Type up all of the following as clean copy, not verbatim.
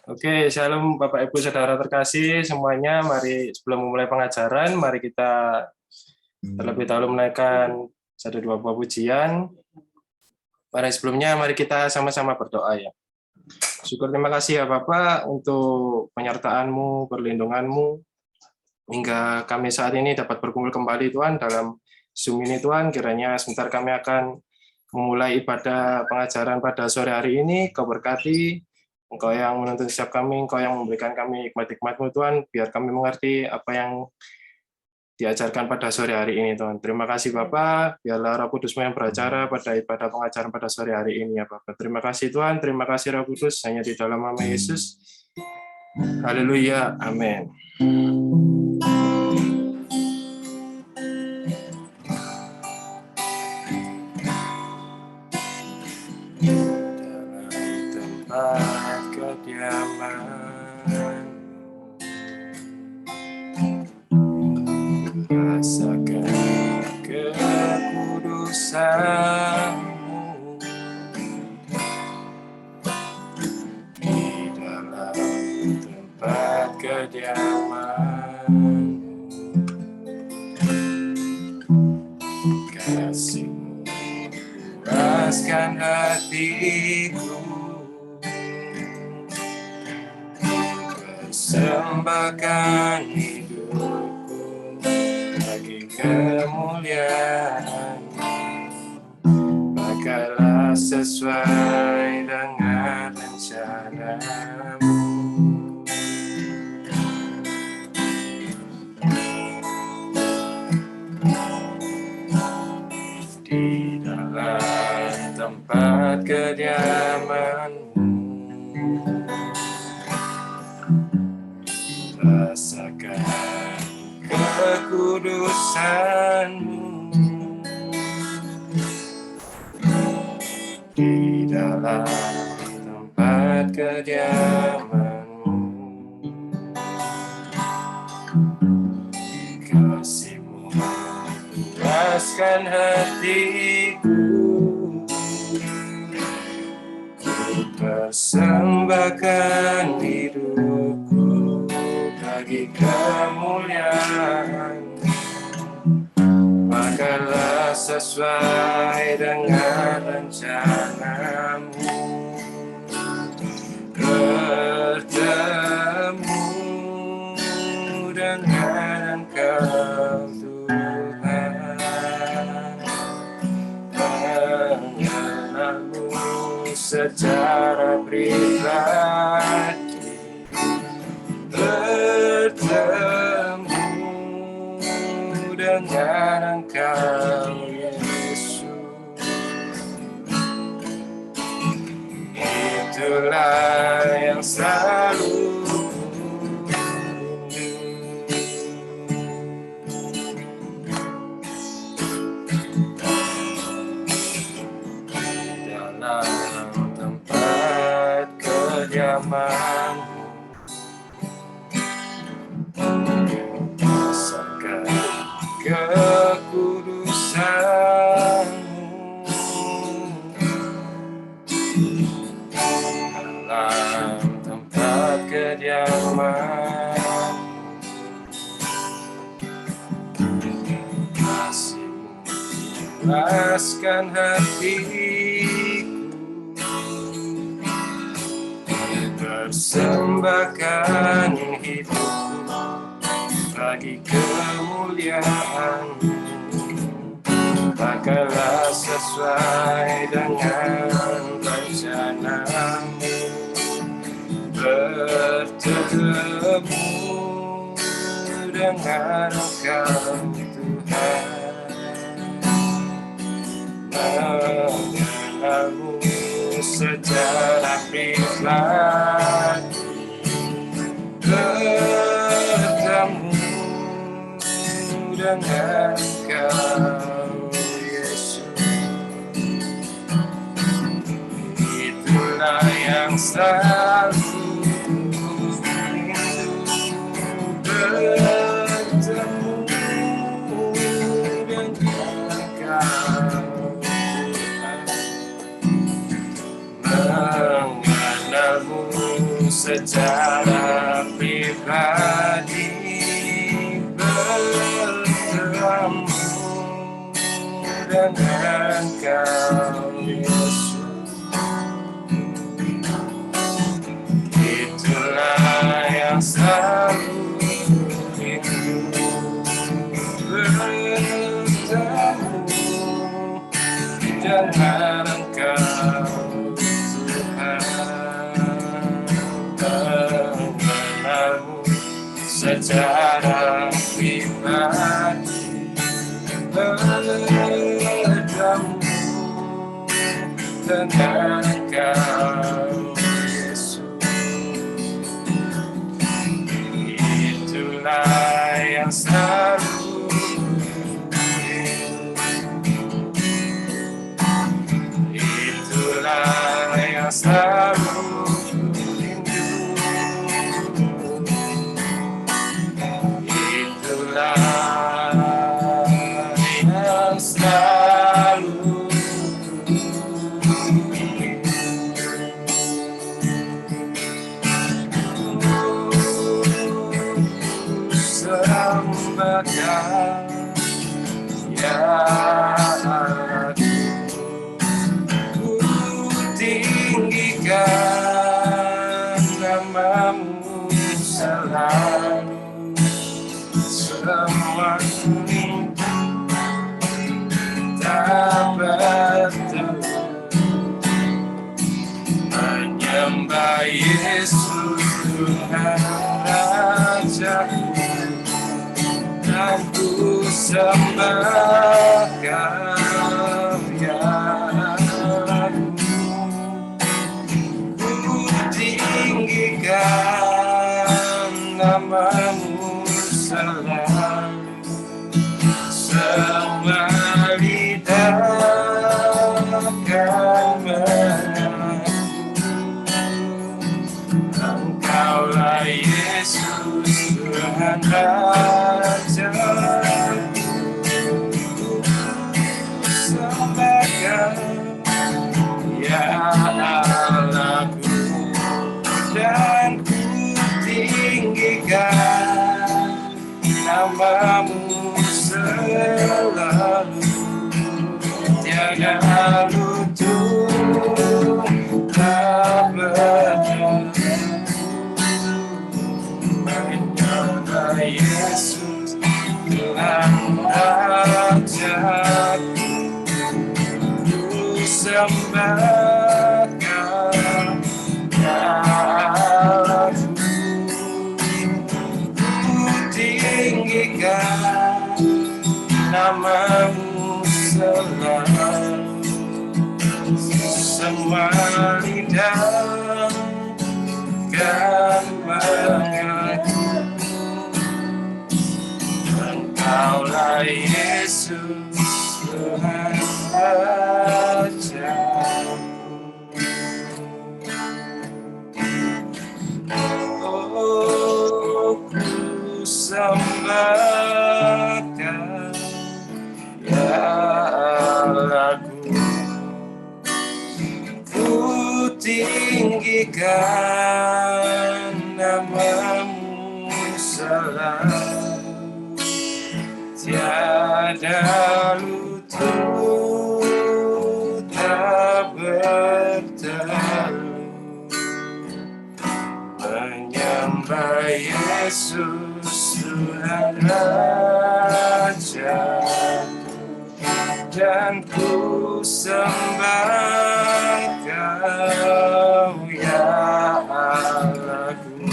Oke, shalom Bapak Ibu Saudara terkasih semuanya. Mari sebelum memulai pengajaran, mari kita terlebih dahulu menaikkan satu dua buah pujian. Mari sebelumnya mari kita sama-sama berdoa ya. Syukur terima kasih ya Bapak untuk penyertaan-Mu, perlindungan-Mu hingga kami saat ini dapat berkumpul kembali Tuhan dalam Zoom ini Tuhan. Kiranya sebentar kami akan memulai ibadah pengajaran pada sore hari ini. Kau berkati, Engkau yang menuntun setiap kami, Engkau yang memberikan kami hikmat-hikmat-Mu Tuhan, biar kami mengerti apa yang diajarkan pada sore hari ini Tuhan. Terima kasih Bapak, biarlah Roh Kudus-Mu yang beracara pada ibadah pengajaran pada sore hari ini ya Bapak. Terima kasih Tuhan, terima kasih Roh Kudus, hanya di dalam nama Yesus. Haleluya, amin. Tempat kediaman, rasakan kekudusan-Mu di dalam tempat kediaman-Mu. Kasih-Mu puaskan hatiku, persembahkan hidupku bagi kemuliaan, pakailah sesuai dengan rencana-Mu. Di dalam tempat kediaman-Mu, rasakan kekudusan-Mu di dalam tempat kediaman-Mu. Kasih-Mu puaskan hatiku, ku persembahkan hidupku bagi kemuliaan, pakailah sesuai dengan rencana-Mu. Bertemu dengan Engkau Tuhan, mengenal-Mu secara pribadi, bertemu dengan Engkau Yesus. Itulah yang selalu dalam tempat kediaman-Mu. Rasakan kekudusan-Mu dalam tempat kediaman. Kasih-Mu puaskan hatiku, persembahkan hidupku bagi kemuliaan-Mu, pakailah sesuai dengan rencana-Mu. Bertemu dengan Engkau Tuhan, mengenal-Mu secara pribadi, bertemu dengan Engkau Yesus. Itulah yang selalu bertemu dengan Engkau Tuhan, mengenal-Mu secara pribadi bertemu dengan Kau Yesus. Itulah yang selalu rindu bertemu dengan Engkau Tuhan, mengenalmu secara pribadi bertemu dengan Engkau Yesus. Itulah yang selalu yang selalu rindu. Itulah yang selalu sembahkan ya tinggikan namamu selalu, semua tak bertemu menyembah Yesus Tuhan Rajaku, dan ku sembahkan ya tinggikan namamu selalu, semua lidah akan mengaku Engkaulah Yesus Tuhan Rajaku, sembahkan ya Allahku, dan ku tinggikan namamu selalu, tiada lutut tak bertemu menyembah Yesus Tuhan Rajaku, ku sembahkan tinggikan namamu selalu, semua lidah kan mengaku Engkaulah Yesus Tuhan Rajaku. Oh, ku sembahkan ya Allahku, ku tinggikan namamu selalu, tiada lutut tak bertemu menyembah Yesus Tuhan Rajaku, dan ku sembah Kau ya Allahku,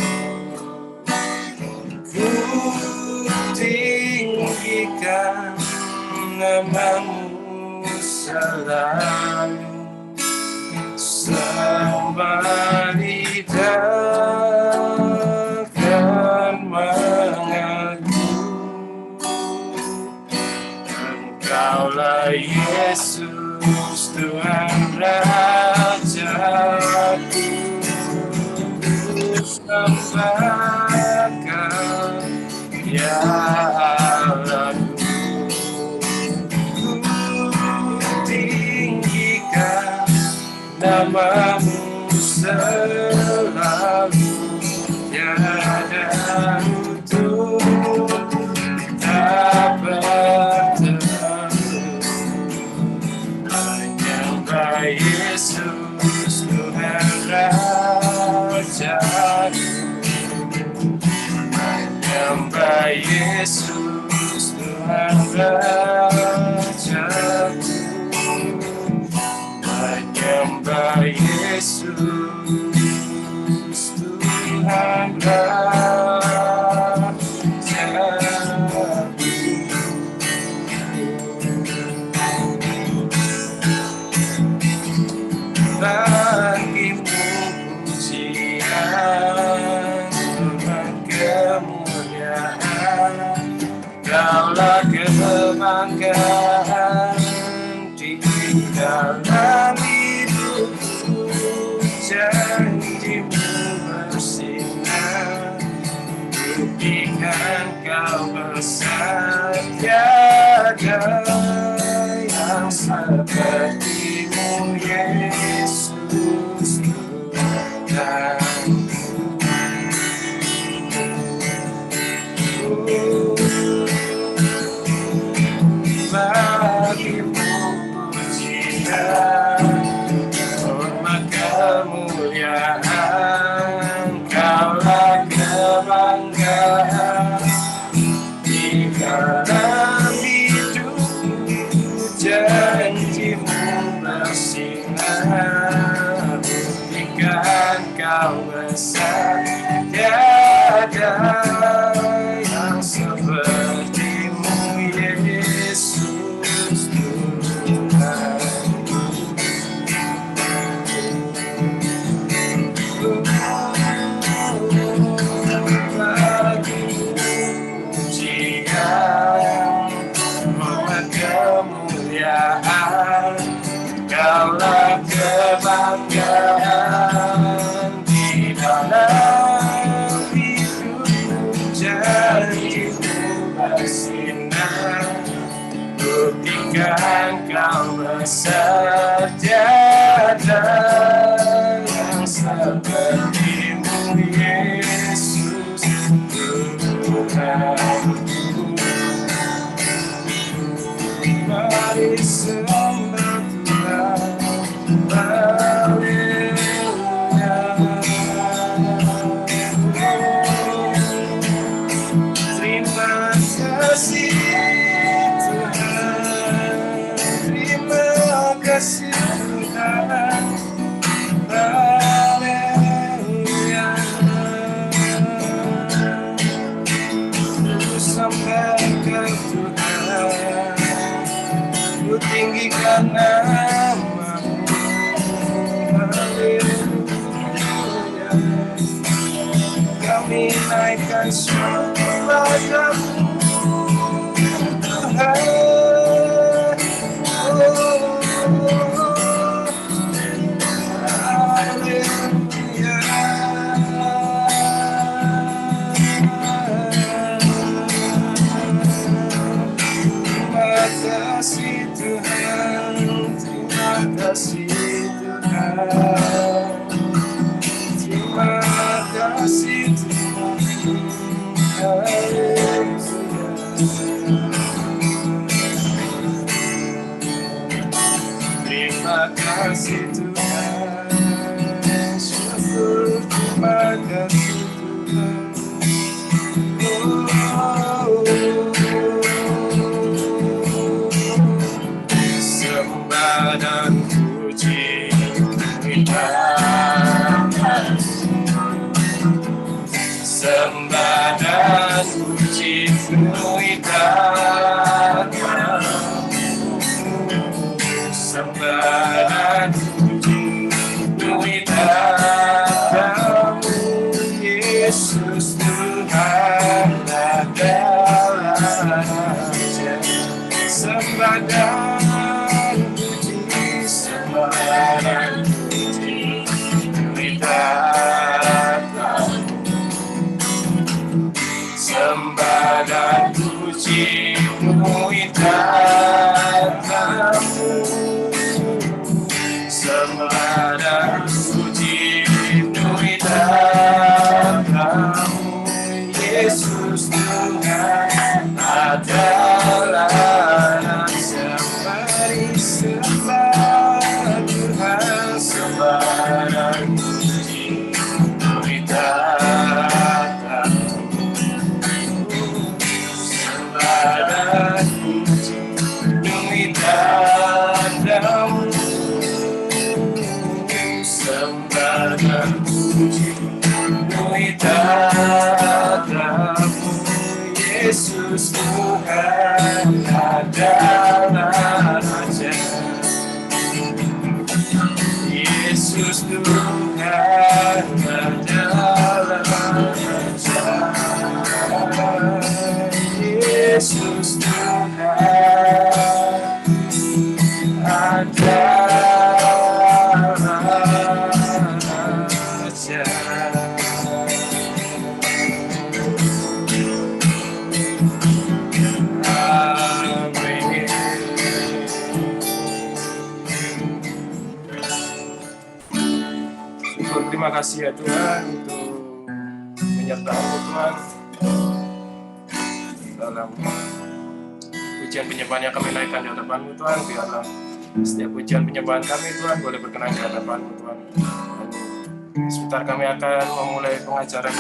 ku tinggikan namamu selalu, semua lidah kan mengaku Engkaulah Yesus Tuhan Rajaku, sembahkan ya Allahku, ku tinggikan namamu selalu, menyembah Yesus Tuhan Rajaku, menyembah Yesus Tuhan Rajaku. Bagimu pujian, kemuliaan, Kaulah kebanggaan di dalam hidupku, janjimu bersinar, buktikan Kau besar, tiada yang sepertimu Yesus Tuhanku. Bagimu pujian, hormat kemuliaan, Kaulah kebanggaan di dalam hidupku, janjimu bersinar, buktikan Kau besar, tiada yang sepertimu Yesus Tuhanku. Pujian, hormat kemuliaan, Kaulah kebanggaan di dalam hidupku, janjimu bersinar, buktikan Kau besar, tiada yang sepertimu Yesus Tuhanku. Mari sembah Tuhan, haleluya. Terima kasih Tuhan, terima kasih Tuhan, haleluya. Ku sampaikan Tuhan, ku tinggikan nama-Mu, haleluya. Kami naikkan suatu padamu Tuhan, haleluya. Terima kasih Tuhan, terima kasih Tuhan, terima kasih Tuhan, haleluya. Terima kasih Tuhan, syukur, terima kasih Tuhan. Sembah dan puji kita, sembah dan puji kita, sembah dan puji kita, Kamu Yesus Tuhan adalah Raja. Sembah dan puji, sembah dan puji kita, sembah dan puji kita, Kamu, sembah dan puji kita, Kamu dadamu, Yesus Tuhan adalah Raja. Yesus Tuhan adalah Raja. Yesus Tuhan adalah Raja. Amin. Syukur, terima kasih ya Tuhan untuk menyertai Tuhan dalam pujian penyembahan yang kami naikkan di hadapan-Mu Tuhan. Biarlah setiap pujian penyembahan kami Tuhan boleh berkenan di hadapan-Mu Tuhan. Dan sebentar kami akan memulai pengajaran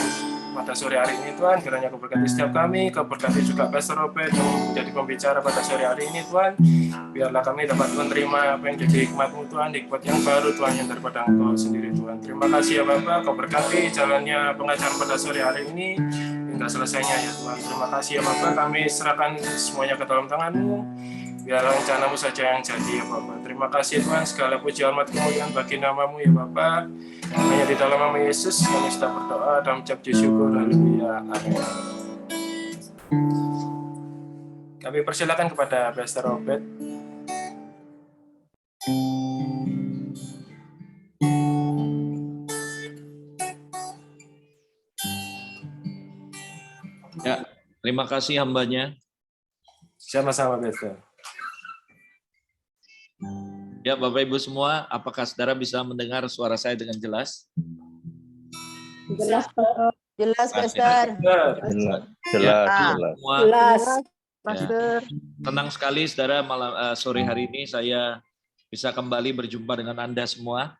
pada sore hari ini Tuhan. Kiranya Kau berkati setiap kami, Kau berkati juga Pastor Robert yang menjadi pembicara pada sore hari ini Tuhan. Biarlah kami dapat menerima apa yang jadi hikmat-Mu Tuhan, hikmat yang baru Tuhan yang daripada Engkau sendiri Tuhan. Terima kasih ya Bapak, Kau berkati jalannya pengajaran pada sore hari ini hingga selesainya ya Tuhan. Terima kasih ya Bapak, kami serahkan semuanya ke dalam tangan-Mu. Biarlah rencana-Mu saja yang jadi ya Bapak. Terima kasih Tuhan, segala puji hormat kemuliaan bagi nama-Mu ya Bapak. Hanya di dalam nama Yesus kami sudah berdoa dan mengucap syukur. Haleluya. Amin. Kami persilakan kepada Pastor Robert. Ya, terima kasih hambanya. Sama-sama Pastor. Ya, Bapak Ibu semua, apakah saudara bisa mendengar suara saya dengan jelas? Jelas, Pastor. Jelas, Pastor. Jelas, Pastor. Senang sekali saudara malam sore hari ini saya bisa kembali berjumpa dengan Anda semua.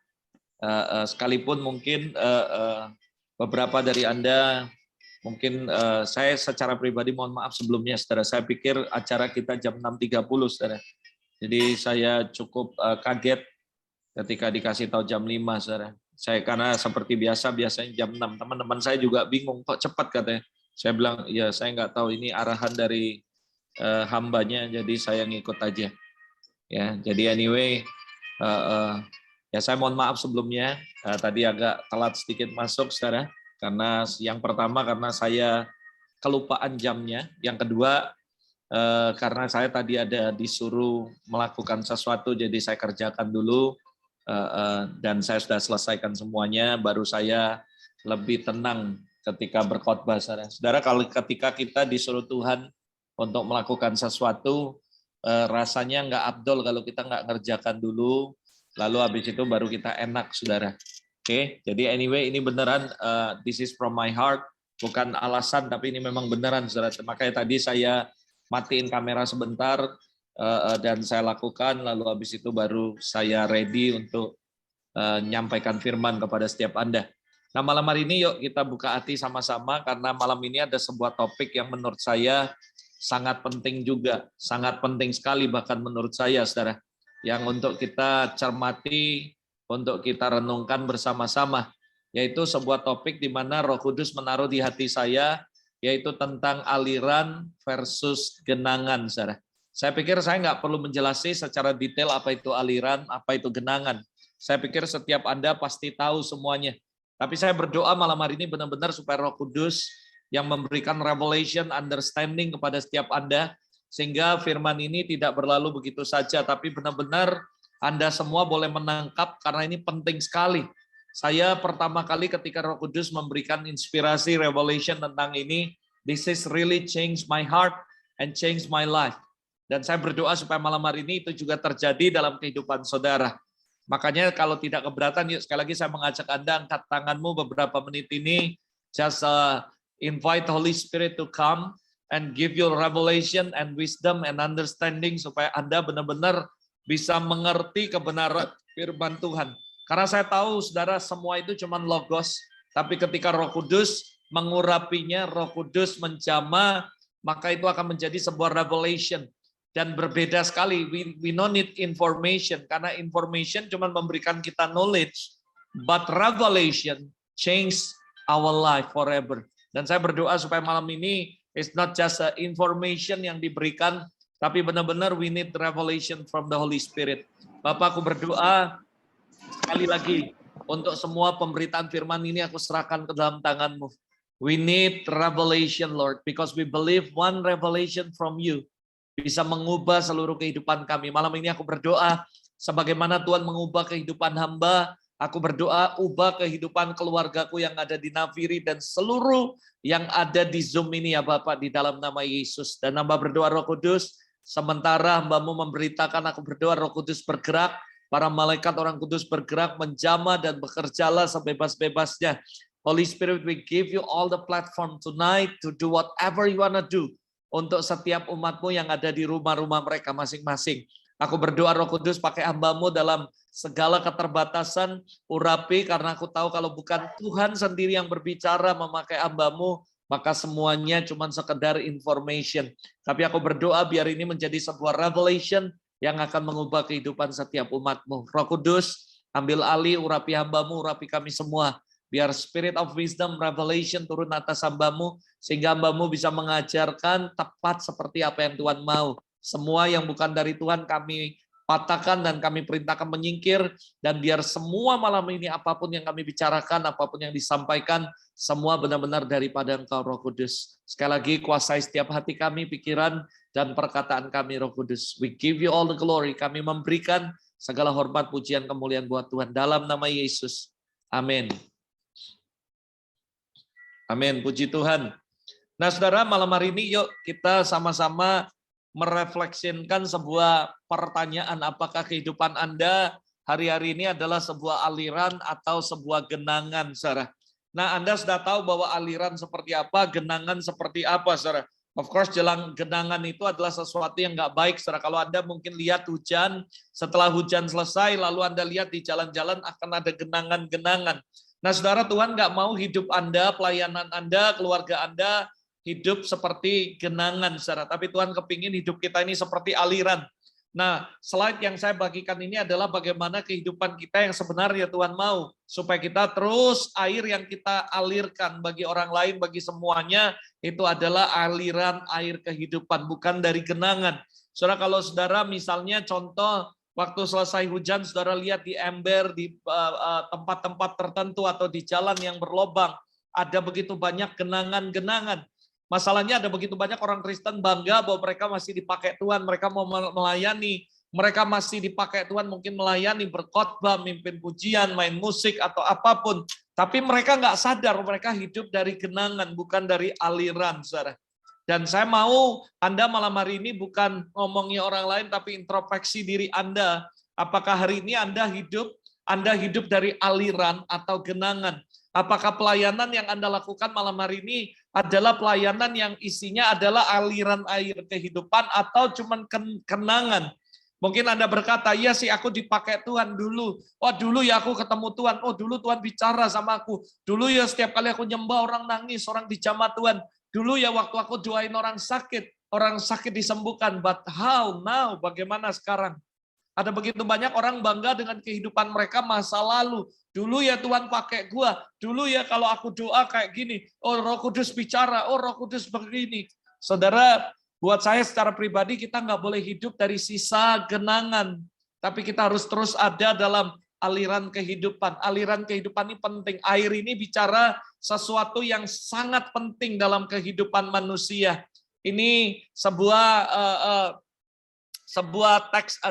Sekalipun mungkin beberapa dari Anda mungkin saya secara pribadi mohon maaf sebelumnya saudara. Saya pikir acara kita jam 6.30 saudara. Jadi saya cukup kaget ketika dikasih tahu jam 5 saudara. Saya karena seperti biasanya jam 6. Teman-teman saya juga bingung kok cepat katanya. Saya bilang ya saya nggak tahu ini arahan dari hambanya jadi saya ngikut aja. Ya, jadi anyway ya saya mohon maaf sebelumnya tadi agak telat sedikit masuk saudara karena yang pertama karena saya kelupaan jamnya, yang kedua karena saya tadi ada disuruh melakukan sesuatu jadi saya kerjakan dulu dan saya sudah selesaikan semuanya baru saya lebih tenang ketika berkhotbah saudara. Saudara kalau ketika kita disuruh Tuhan untuk melakukan sesuatu rasanya nggak afdol kalau kita nggak ngerjakan dulu lalu habis itu baru kita enak saudara. Oke, jadi anyway ini beneran this is from my heart, bukan alasan tapi ini memang beneran saudara. Makanya tadi saya matiin kamera sebentar dan saya lakukan lalu habis itu baru saya ready untuk menyampaikan firman kepada setiap Anda. Nah malam hari ini yuk kita buka hati sama-sama karena malam ini ada sebuah topik yang menurut saya sangat penting juga, sangat penting sekali bahkan menurut saya saudara, yang untuk kita cermati, untuk kita renungkan bersama-sama, yaitu sebuah topik di mana Roh Kudus menaruh di hati saya, yaitu tentang aliran versus genangan, saudara. Saya pikir saya nggak perlu menjelaskan secara detail apa itu aliran, apa itu genangan. Saya pikir setiap Anda pasti tahu semuanya. Tapi saya berdoa malam hari ini benar-benar supaya Roh Kudus yang memberikan revelation, understanding kepada setiap Anda, sehingga firman ini tidak berlalu begitu saja, tapi benar-benar Anda semua boleh menangkap karena ini penting sekali. Saya pertama kali ketika Roh Kudus memberikan inspirasi revelation tentang ini, this is really changed my heart and changed my life. Dan saya berdoa supaya malam hari ini itu juga terjadi dalam kehidupan saudara. Makanya kalau tidak keberatan, yuk sekali lagi saya mengajak Anda angkat tanganmu beberapa menit ini, just invite Holy Spirit to come and give you revelation and wisdom and understanding supaya Anda benar-benar bisa mengerti kebenaran firman Tuhan. Karena saya tahu saudara semua itu cuma logos, tapi ketika Roh Kudus mengurapinya, Roh Kudus menjamah, maka itu akan menjadi sebuah revelation. Dan berbeda sekali, we don't need information, karena information cuma memberikan kita knowledge, but revelation change our life forever. Dan saya berdoa supaya malam ini it's not just a information yang diberikan, tapi benar-benar we need revelation from the Holy Spirit. Bapak, aku berdoa sekali lagi untuk semua pemberitaan firman ini aku serahkan ke dalam tangan-Mu. We need revelation, Lord, because we believe one revelation from you bisa mengubah seluruh kehidupan kami. Malam ini aku berdoa, sebagaimana Tuhan mengubah kehidupan hamba, aku berdoa ubah kehidupan keluargaku yang ada di Nafiri dan seluruh yang ada di Zoom ini ya Bapak, di dalam nama Yesus. Dan hamba berdoa Roh Kudus, sementara hamba-Mu memberitakan, aku berdoa Roh Kudus bergerak, para malaikat orang kudus bergerak, menjamah dan bekerjalah sebebas-bebasnya. Holy Spirit, we give you all the platform tonight to do whatever you want to do untuk setiap umat-Mu yang ada di rumah-rumah mereka masing-masing. Aku berdoa Roh Kudus pakai hamba-Mu dalam segala keterbatasan, urapi, karena aku tahu kalau bukan Tuhan sendiri yang berbicara memakai hamba-Mu, maka semuanya cuma sekedar information. Tapi aku berdoa biar ini menjadi sebuah revelation yang akan mengubah kehidupan setiap umat-Mu. Roh Kudus, ambil alih, urapi hamba-Mu, urapi kami semua. Biar spirit of wisdom, revelation turun atas hamba-Mu, sehingga hamba-Mu bisa mengajarkan tepat seperti apa yang Tuhan mau. Semua yang bukan dari Tuhan kami patahkan dan kami perintahkan menyingkir, dan biar semua malam ini apapun yang kami bicarakan, apapun yang disampaikan, semua benar-benar daripada Engkau Roh Kudus. Sekali lagi kuasai setiap hati kami, pikiran, dan perkataan kami Roh Kudus. We give you all the glory. Kami memberikan segala hormat, pujian, kemuliaan buat Tuhan. Dalam nama Yesus. Amin. Amin, puji Tuhan. Nah saudara, malam hari ini yuk kita sama-sama merefleksikan sebuah pertanyaan, apakah kehidupan Anda hari-hari ini adalah sebuah aliran atau sebuah genangan, saudara. Nah Anda sudah tahu bahwa aliran seperti apa, genangan seperti apa, saudara. Of course, genangan itu adalah sesuatu yang nggak baik, saudara. Kalau Anda mungkin lihat hujan, setelah hujan selesai, lalu Anda lihat di jalan-jalan akan ada genangan-genangan. Nah, saudara, Tuhan nggak mau hidup Anda, pelayanan Anda, keluarga Anda hidup seperti genangan, saudara. Tapi Tuhan kepingin hidup kita ini seperti aliran. Nah, slide yang saya bagikan ini adalah bagaimana kehidupan kita yang sebenarnya Tuhan mau. Supaya kita terus air yang kita alirkan bagi orang lain, bagi semuanya, itu adalah aliran air kehidupan, bukan dari genangan. Saudara, kalau saudara misalnya contoh, waktu selesai hujan, saudara lihat di ember, di tempat-tempat tertentu atau di jalan yang berlobang, ada begitu banyak genangan-genangan. Masalahnya ada begitu banyak orang Kristen bangga bahwa mereka masih dipakai Tuhan, mereka mau melayani, mereka masih dipakai Tuhan mungkin melayani, berkhotbah, mimpin pujian, main musik, atau apapun. Tapi mereka nggak sadar mereka hidup dari genangan, bukan dari aliran, saudara. Dan saya mau Anda malam hari ini bukan ngomongnya orang lain, tapi introspeksi diri Anda. Apakah hari ini Anda hidup dari aliran atau genangan? Apakah pelayanan yang Anda lakukan malam hari ini adalah pelayanan yang isinya adalah aliran air kehidupan atau cuman kenangan? Mungkin Anda berkata, iya sih aku dipakai Tuhan dulu. Oh dulu ya aku ketemu Tuhan. Oh dulu Tuhan bicara sama aku. Dulu ya setiap kali aku nyembah orang nangis, orang dijamah Tuhan. Dulu ya waktu aku doain orang sakit disembuhkan. But how now? Bagaimana sekarang? Ada begitu banyak orang bangga dengan kehidupan mereka masa lalu. Dulu ya Tuhan pakai gua. Dulu ya kalau aku doa kayak gini. Oh Roh Kudus bicara. Oh Roh Kudus begini. Saudara, buat saya secara pribadi kita nggak boleh hidup dari sisa genangan. Tapi kita harus terus ada dalam aliran kehidupan. Aliran kehidupan ini penting. Air ini bicara sesuatu yang sangat penting dalam kehidupan manusia. Ini sebuah teks,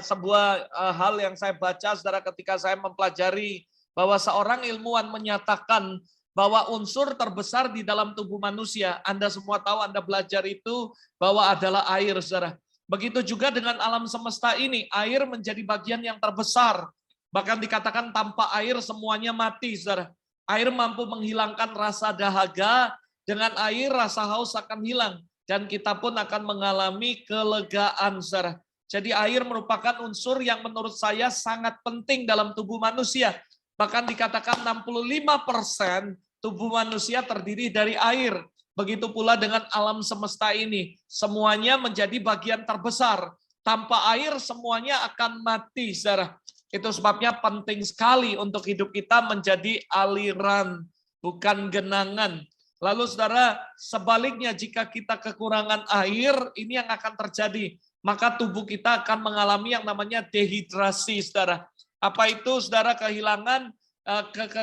hal yang saya baca, saudara, ketika saya mempelajari bahwa seorang ilmuwan menyatakan bahwa unsur terbesar di dalam tubuh manusia, Anda semua tahu, Anda belajar itu, bahwa adalah air, saudara. Begitu juga dengan alam semesta ini, air menjadi bagian yang terbesar. Bahkan dikatakan tanpa air semuanya mati, saudara. Air mampu menghilangkan rasa dahaga, dengan air rasa haus akan hilang, dan kita pun akan mengalami kelegaan, saudara. Jadi air merupakan unsur yang menurut saya sangat penting dalam tubuh manusia. Bahkan dikatakan 65% tubuh manusia terdiri dari air. Begitu pula dengan alam semesta ini. Semuanya menjadi bagian terbesar. Tanpa air semuanya akan mati, saudara. Itu sebabnya penting sekali untuk hidup kita menjadi aliran. bukan genangan. Lalu saudara, sebaliknya jika kita kekurangan air, ini yang akan terjadi. Maka tubuh kita akan mengalami yang namanya dehidrasi, saudara. Apa itu, saudara? Kehilangan,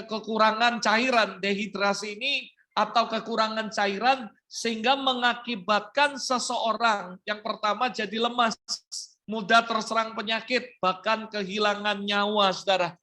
kekurangan cairan. Dehidrasi ini atau kekurangan cairan sehingga mengakibatkan seseorang yang pertama jadi lemas, mudah terserang penyakit, bahkan kehilangan nyawa, saudara.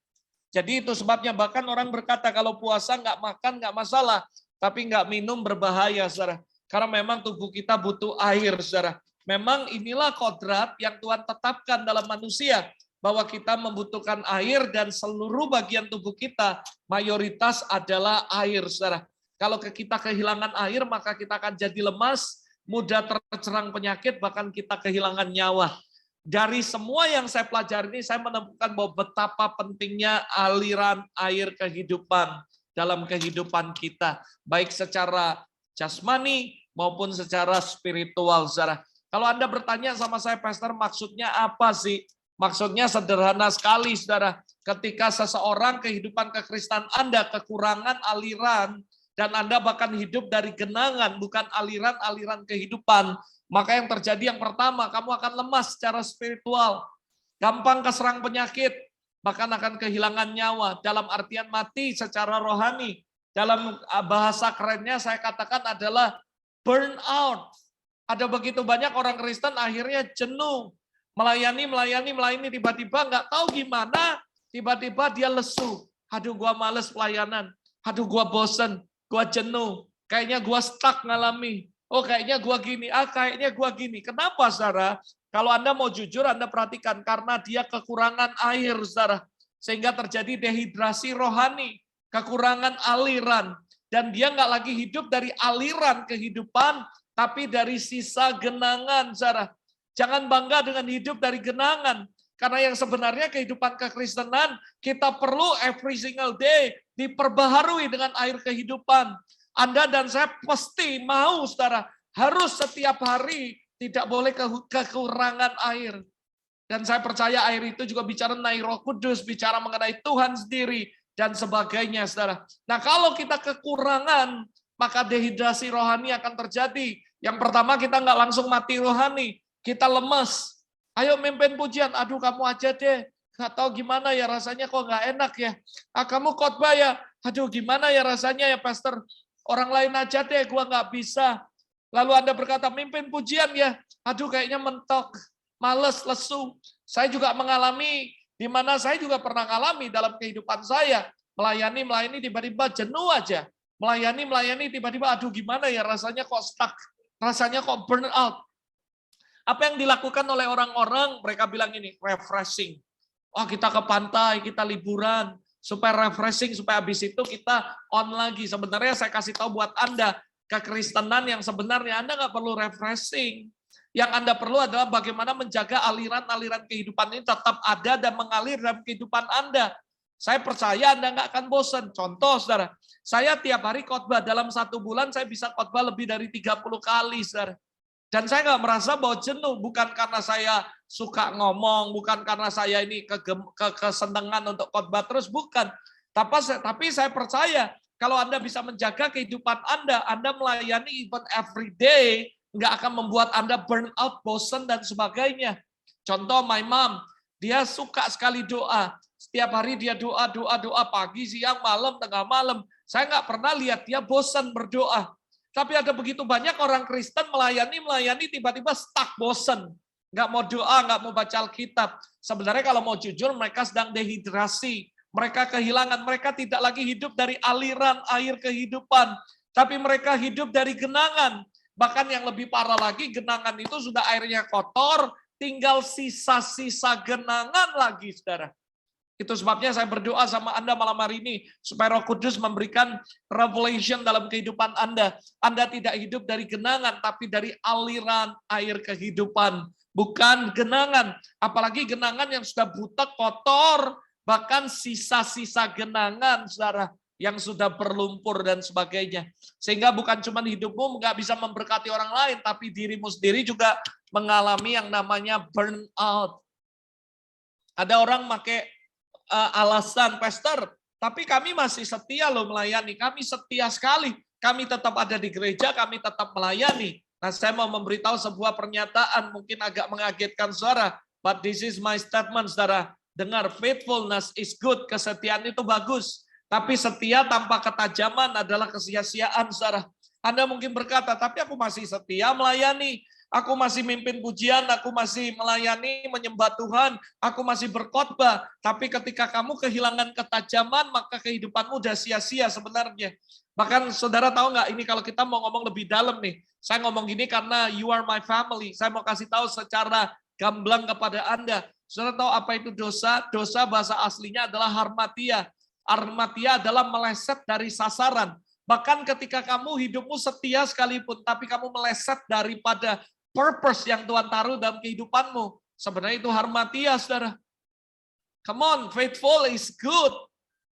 Jadi itu sebabnya bahkan orang berkata kalau puasa nggak makan nggak masalah, tapi nggak minum berbahaya, saudara. Karena memang tubuh kita butuh air, saudara. Memang inilah kodrat yang Tuhan tetapkan dalam manusia, bahwa kita membutuhkan air dan seluruh bagian tubuh kita mayoritas adalah air, saudara. Kalau kita kehilangan air, maka kita akan jadi lemas, mudah terserang penyakit, bahkan kita kehilangan nyawa. Dari semua yang saya pelajari ini, saya menemukan bahwa betapa pentingnya aliran air kehidupan dalam kehidupan kita, baik secara jasmani maupun secara spiritual, saudara. Kalau Anda bertanya sama saya, Pastor, maksudnya apa sih? Maksudnya sederhana sekali, saudara. Ketika seseorang kehidupan kekristenan Anda kekurangan aliran, dan Anda bahkan hidup dari genangan, bukan aliran-aliran kehidupan, maka yang terjadi yang pertama, kamu akan lemas secara spiritual, gampang keserang penyakit, bahkan akan kehilangan nyawa, dalam artian mati secara rohani. Dalam bahasa kerennya saya katakan adalah burn out. Ada begitu banyak orang Kristen akhirnya jenuh, melayani, tiba-tiba nggak tahu gimana, tiba-tiba dia lesu. Aduh, gua males pelayanan. Aduh, gua bosen. Gua jenuh, kayaknya gua stuck ngalami. Oh, kayaknya gua gini, kayaknya gua gini. Kenapa, saudara? Kalau Anda mau jujur, Anda perhatikan, karena dia kekurangan air, saudara. Sehingga terjadi dehidrasi rohani, kekurangan aliran. Dan dia nggak lagi hidup dari aliran kehidupan, tapi dari sisa genangan, saudara. Jangan bangga dengan hidup dari genangan. Karena yang sebenarnya kehidupan kekristenan, kita perlu every single day diperbaharui dengan air kehidupan. Anda dan saya pasti mau, saudara, harus setiap hari tidak boleh kekurangan air. Dan saya percaya air itu juga bicara mengenai Roh Kudus, bicara mengenai Tuhan sendiri, dan sebagainya, saudara. Nah, kalau kita kekurangan, maka dehidrasi rohani akan terjadi. Yang pertama, kita nggak langsung mati rohani, kita lemas. Ayo mimpin pujian, aduh kamu aja deh, nggak tahu gimana ya rasanya, kok nggak enak ya. Kamu khotbah ya, aduh gimana ya rasanya ya pastor, orang lain aja deh, gua nggak bisa. Lalu Anda berkata mimpin pujian ya, aduh kayaknya mentok, males, lesu. Saya juga mengalami, di mana saya juga pernah mengalami dalam kehidupan saya, melayani tiba-tiba jenuh aja, melayani tiba-tiba aduh gimana ya rasanya kok stuck, rasanya kok burn out. Apa yang dilakukan oleh orang-orang, mereka bilang ini, refreshing. Oh, kita ke pantai, kita liburan, supaya refreshing, supaya habis itu kita on lagi. Sebenarnya saya kasih tahu buat Anda, kekristenan yang sebenarnya Anda nggak perlu refreshing. Yang Anda perlu adalah bagaimana menjaga aliran-aliran kehidupan ini tetap ada dan mengalir dalam kehidupan Anda. Saya percaya Anda nggak akan bosan. Contoh, saudara, saya tiap hari khotbah, dalam 1 bulan saya bisa khotbah lebih dari 30 kali, saudara. Dan saya nggak merasa bahwa jenuh, bukan karena saya suka ngomong, bukan karena saya ini kesenangan untuk khotbah terus, bukan. Tapi saya percaya, kalau Anda bisa menjaga kehidupan Anda melayani even every day, nggak akan membuat Anda burn out, bosan, dan sebagainya. Contoh, my mom, dia suka sekali doa. Setiap hari dia doa, pagi, siang, malam, tengah malam. Saya nggak pernah lihat dia bosan berdoa. Tapi ada begitu banyak orang Kristen melayani, tiba-tiba stuck, bosen. Nggak mau doa, nggak mau baca Alkitab. Sebenarnya kalau mau jujur, mereka sedang dehidrasi. Mereka kehilangan, mereka tidak lagi hidup dari aliran air kehidupan. Tapi mereka hidup dari genangan. Bahkan yang lebih parah lagi, genangan itu sudah airnya kotor, tinggal sisa-sisa genangan lagi, saudara. Itu sebabnya saya berdoa sama Anda malam hari ini, supaya Roh Kudus memberikan revelation dalam kehidupan Anda. Anda tidak hidup dari genangan, tapi dari aliran air kehidupan. Bukan genangan, apalagi genangan yang sudah butek, kotor, bahkan sisa-sisa genangan, saudara, yang sudah berlumpur dan sebagainya. Sehingga bukan cuma hidupmu nggak bisa memberkati orang lain, tapi dirimu sendiri juga mengalami yang namanya burn out. Ada orang pakai alasan, pastor, tapi kami masih setia loh melayani. Kami setia sekali. Kami tetap ada di gereja, kami tetap melayani. Nah, saya mau memberitahu sebuah pernyataan, mungkin agak mengagetkan saudara, but this is my statement, saudara. Dengar, faithfulness is good, kesetiaan itu bagus. Tapi setia tanpa ketajaman adalah kesia-siaan, saudara. Anda mungkin berkata, tapi aku masih setia melayani. Aku masih mimpin pujian, aku masih melayani, menyembah Tuhan, aku masih berkhotbah. Tapi ketika kamu kehilangan ketajaman, maka kehidupanmu udah sia-sia sebenarnya. Bahkan saudara tahu nggak, ini kalau kita mau ngomong lebih dalam nih, saya ngomong gini karena you are my family. Saya mau kasih tahu secara gamblang kepada Anda. Saudara tahu apa itu dosa? Dosa bahasa aslinya adalah harmatia. Harmatia adalah meleset dari sasaran. Bahkan ketika kamu hidupmu setia sekalipun, tapi kamu meleset daripada purpose yang Tuhan taruh dalam kehidupanmu, sebenarnya itu harmatia, saudara. Come on, faithful is good.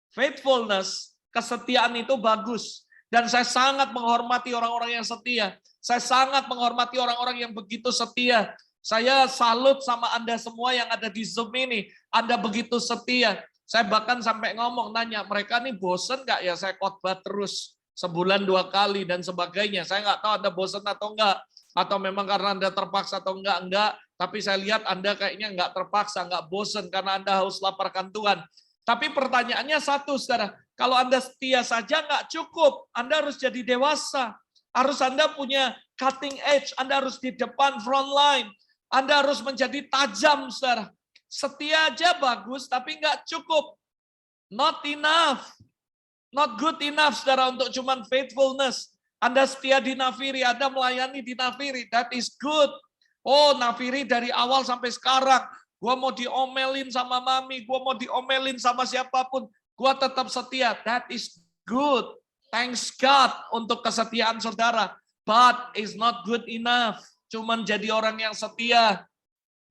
Faithfulness, kesetiaan itu bagus. Dan saya sangat menghormati orang-orang yang setia. Saya sangat menghormati orang-orang yang begitu setia. Saya salut sama Anda semua yang ada di Zoom ini. Anda begitu setia. Saya bahkan sampai ngomong, nanya, mereka nih bosen nggak ya saya khotbah terus? Sebulan 2 kali dan sebagainya. Saya nggak tahu Anda bosen atau enggak. Atau memang karena Anda terpaksa atau enggak. Tapi saya lihat Anda kayaknya enggak terpaksa, enggak bosen karena Anda haus laparkan Tuhan. Tapi pertanyaannya satu, saudara. Kalau Anda setia saja enggak cukup. Anda harus jadi dewasa. Harus Anda punya cutting edge. Anda harus di depan front line. Anda harus menjadi tajam, saudara. Setia aja bagus, tapi enggak cukup. Not enough. Not good enough, saudara, untuk cuman faithfulness. Anda setia di Nafiri, Anda melayani di Nafiri, that is good. Oh, Nafiri dari awal sampai sekarang, gua mau diomelin sama mami, gua mau diomelin sama siapapun, gua tetap setia, that is good. Thanks God untuk kesetiaan saudara, but is not good enough. Cuman jadi orang yang setia.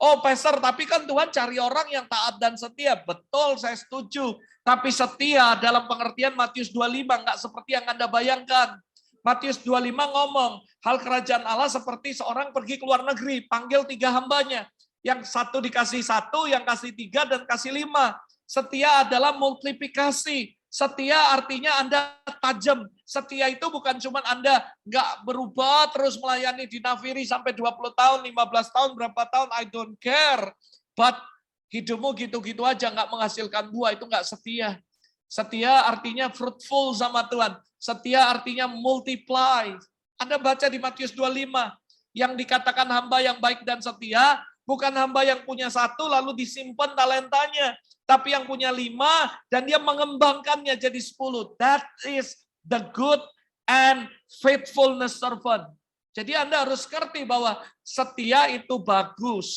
Oh, Pastor, tapi kan Tuhan cari orang yang taat dan setia. Betul, saya setuju. Tapi setia dalam pengertian Matius 25, nggak seperti yang Anda bayangkan. Matius 25 ngomong, hal kerajaan Allah seperti seorang pergi ke luar negeri, panggil 3 hambanya. Yang satu dikasih 1, yang kasih 3, dan kasih 5. Setia adalah multiplikasi. Setia artinya Anda tajam. Setia itu bukan cuma Anda nggak berubah terus melayani di Nafiri sampai 20 tahun, 15 tahun, berapa tahun, I don't care. But hidupmu gitu-gitu aja nggak menghasilkan buah, itu nggak setia. Setia artinya fruitful sama Tuhan. Setia artinya multiply. Anda baca di Matius 25, yang dikatakan hamba yang baik dan setia, bukan hamba yang punya 1 lalu disimpan talentanya, tapi yang punya 5 dan dia mengembangkannya jadi 10. That is the good and faithfulness servant. Jadi Anda harus ngerti bahwa setia itu bagus,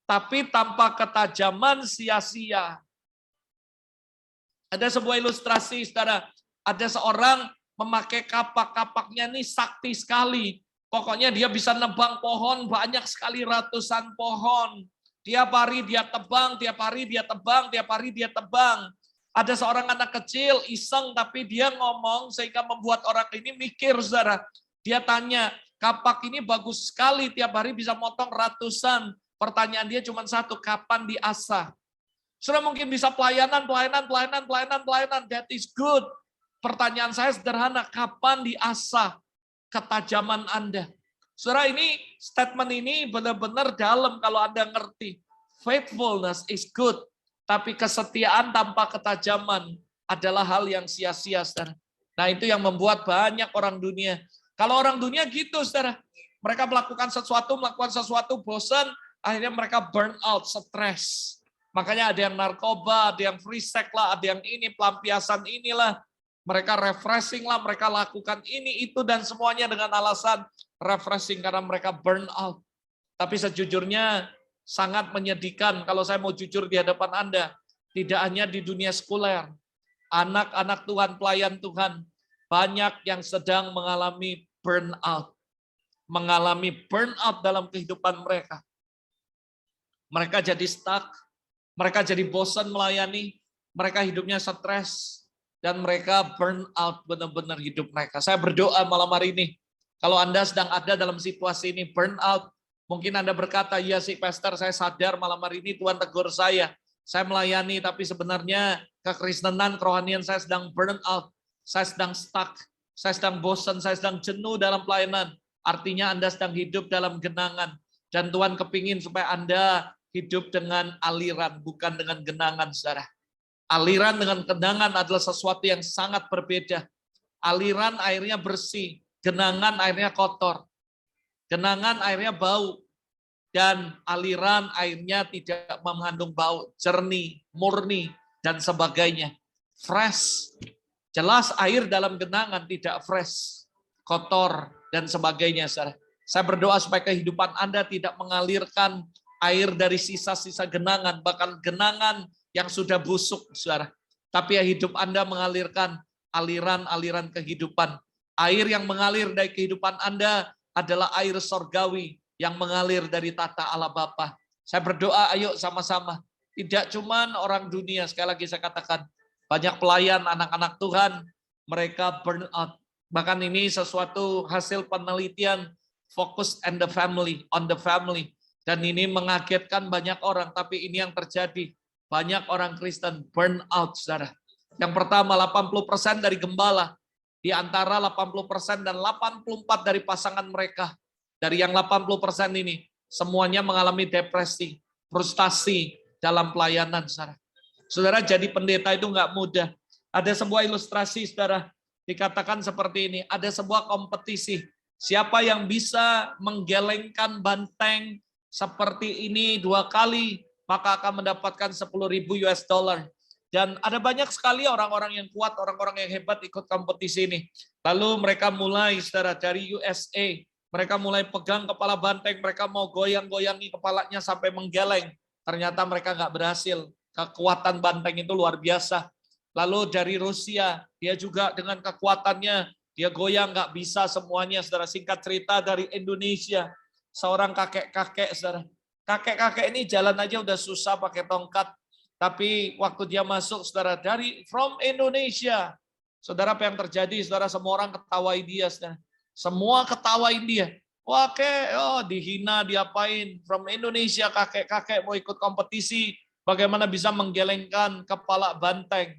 tapi tanpa ketajaman sia-sia. Ada sebuah ilustrasi, saudara. Ada seorang memakai kapak-kapaknya nih sakti sekali. Pokoknya dia bisa nebang pohon banyak sekali, ratusan pohon. Tiap hari dia tebang, tiap hari dia tebang, tiap hari dia tebang. Ada seorang anak kecil iseng tapi dia ngomong sehingga membuat orang ini mikir, saudara. Dia tanya, kapak ini bagus sekali, tiap hari bisa motong ratusan. Pertanyaan dia cuma satu, kapan diasah? Saudara mungkin bisa pelayanan. That is good. Pertanyaan saya sederhana, kapan diasah ketajaman Anda? Saudara, ini statement ini benar-benar dalam kalau Anda ngerti. Faithfulness is good, tapi kesetiaan tanpa ketajaman adalah hal yang sia-sia, saudara. Nah, itu yang membuat banyak orang dunia. Kalau orang dunia gitu, saudara. Mereka melakukan sesuatu, bosan, akhirnya mereka burn out, stres. Makanya ada yang narkoba, ada yang free sex lah, ada yang ini, pelampiasan inilah. Mereka refreshing lah, mereka lakukan ini, itu, dan semuanya dengan alasan refreshing karena mereka burn out. Tapi sejujurnya sangat menyedihkan kalau saya mau jujur di hadapan Anda. Tidak hanya di dunia sekuler. Anak-anak Tuhan, pelayan Tuhan, banyak yang sedang mengalami burn out. Mengalami burn out dalam kehidupan mereka. Mereka jadi stuck, mereka jadi bosan melayani, mereka hidupnya stres, dan mereka burn out benar-benar hidup mereka. Saya berdoa malam hari ini, kalau Anda sedang ada dalam situasi ini, burn out, mungkin Anda berkata, iya sih Pastor, saya sadar malam hari ini Tuhan tegur saya saya melayani, tapi sebenarnya kekristenan, kerohanian saya sedang burn out, saya sedang stuck, saya sedang bosan, saya sedang jenuh dalam pelayanan. Artinya Anda sedang hidup dalam genangan. Dan Tuhan kepingin supaya Anda hidup dengan aliran, bukan dengan genangan, saudara. Aliran dengan genangan adalah sesuatu yang sangat berbeda. Aliran airnya bersih, genangan airnya kotor. Genangan airnya bau, dan aliran airnya tidak mengandung bau, jernih, murni, dan sebagainya. Fresh. Jelas air dalam genangan tidak fresh, kotor, dan sebagainya. Saya berdoa supaya kehidupan Anda tidak mengalirkan air dari sisa-sisa genangan, bahkan genangan yang sudah busuk, saudara. Tapi hidup Anda mengalirkan aliran-aliran kehidupan. Air yang mengalir dari kehidupan Anda adalah air sorgawi yang mengalir dari tata Allah Bapa. Saya berdoa, ayo sama-sama. Tidak cuman orang dunia, sekali lagi saya katakan, banyak pelayan anak-anak Tuhan, mereka burn out. Bahkan ini sesuatu hasil penelitian Focus on the family. Dan ini mengagetkan banyak orang, tapi ini yang terjadi. Banyak orang Kristen burn out, saudara. Yang pertama, 80% dari gembala, di antara 80% dan 84 dari pasangan mereka, dari yang 80% ini, semuanya mengalami depresi, frustasi dalam pelayanan, saudara. Saudara, jadi pendeta itu nggak mudah. Ada sebuah ilustrasi, saudara, dikatakan seperti ini, ada sebuah kompetisi. Siapa yang bisa menggelengkan banteng seperti ini 2 kali, maka akan mendapatkan $10,000. Dan ada banyak sekali orang-orang yang kuat, orang-orang yang hebat ikut kompetisi ini. Lalu mereka mulai, saudara, dari USA, mereka mulai pegang kepala banteng, mereka mau goyang-goyangi kepalanya sampai menggeleng. Ternyata mereka nggak berhasil. Kekuatan banteng itu luar biasa. Lalu dari Rusia, dia juga dengan kekuatannya, dia goyang nggak bisa semuanya, saudara. Singkat cerita dari Indonesia, seorang kakek-kakek, saudara. Kakek-kakek ini jalan aja udah susah pakai tongkat. Tapi waktu dia masuk, saudara, from Indonesia, saudara, apa yang terjadi, saudara? Semua orang ketawai dia, saudara. Semua ketawain dia. Wah, dihina, diapain? From Indonesia, kakek-kakek mau ikut kompetisi, bagaimana bisa menggelengkan kepala banteng.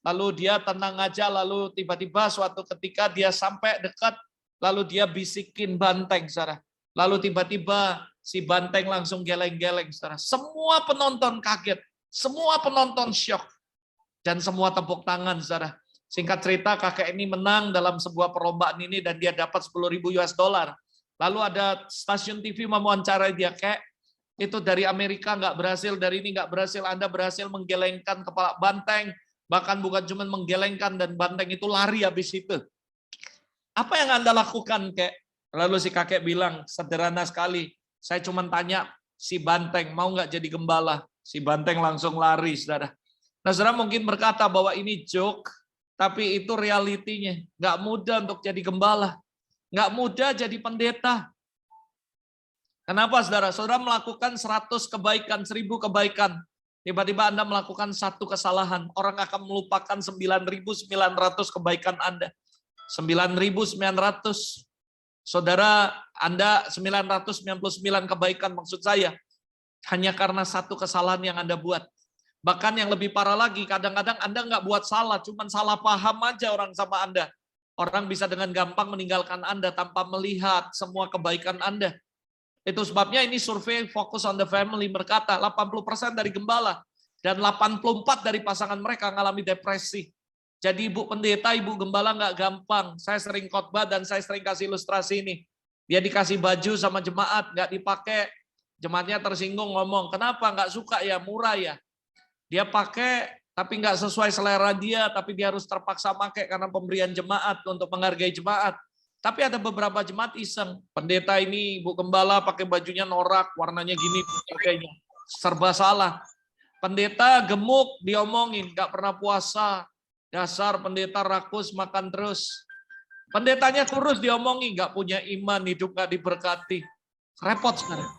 Lalu dia tenang aja, lalu tiba-tiba suatu ketika dia sampai dekat, lalu dia bisikin banteng, saudara. Lalu tiba-tiba si banteng langsung geleng-geleng, saudara. Semua penonton kaget. Semua penonton syok. Dan semua tepuk tangan, saudara. Singkat cerita, kakek ini menang dalam sebuah perlombaan ini dan dia dapat $10,000. Lalu ada stasiun TV mewawancarai dia, kayak itu dari Amerika nggak berhasil, dari ini nggak berhasil, Anda berhasil menggelengkan kepala banteng, bahkan bukan cuma menggelengkan dan banteng itu lari habis itu. Apa yang Anda lakukan, kek? Lalu si kakek bilang, sederhana sekali, saya cuma tanya si banteng mau nggak jadi gembala. Si banteng langsung lari, saudara. Nah, saudara mungkin berkata bahwa ini joke, tapi itu realitinya. Nggak mudah untuk jadi gembala. Nggak mudah jadi pendeta. Kenapa, saudara? Saudara melakukan 100 kebaikan, 1000 kebaikan. Tiba-tiba Anda melakukan 1 kesalahan. Orang akan melupakan 9.900 kebaikan Anda. 9.900. Saudara, Anda 999 kebaikan maksud saya. Hanya karena 1 kesalahan yang Anda buat. Bahkan yang lebih parah lagi, kadang-kadang Anda nggak buat salah, cuman salah paham aja orang sama Anda. Orang bisa dengan gampang meninggalkan Anda tanpa melihat semua kebaikan Anda. Itu sebabnya ini survei Focus on the Family berkata 80% dari gembala dan 84 dari pasangan mereka mengalami depresi. Jadi ibu pendeta, ibu gembala nggak gampang. Saya sering khotbah dan saya sering kasih ilustrasi ini. Dia dikasih baju sama jemaat, nggak dipakai. Jemaatnya tersinggung ngomong, kenapa nggak suka ya, murah ya. Dia pakai tapi nggak sesuai selera dia, tapi dia harus terpaksa pakai karena pemberian jemaat untuk menghargai jemaat. Tapi ada beberapa jemaat iseng, pendeta ini ibu gembala pakai bajunya norak, warnanya gini, sebagainya. Serba salah. Pendeta gemuk diomongin, nggak pernah puasa, dasar pendeta rakus makan terus. Pendetanya kurus diomongin, nggak punya iman, hidup nggak diberkati. Repot sekarang.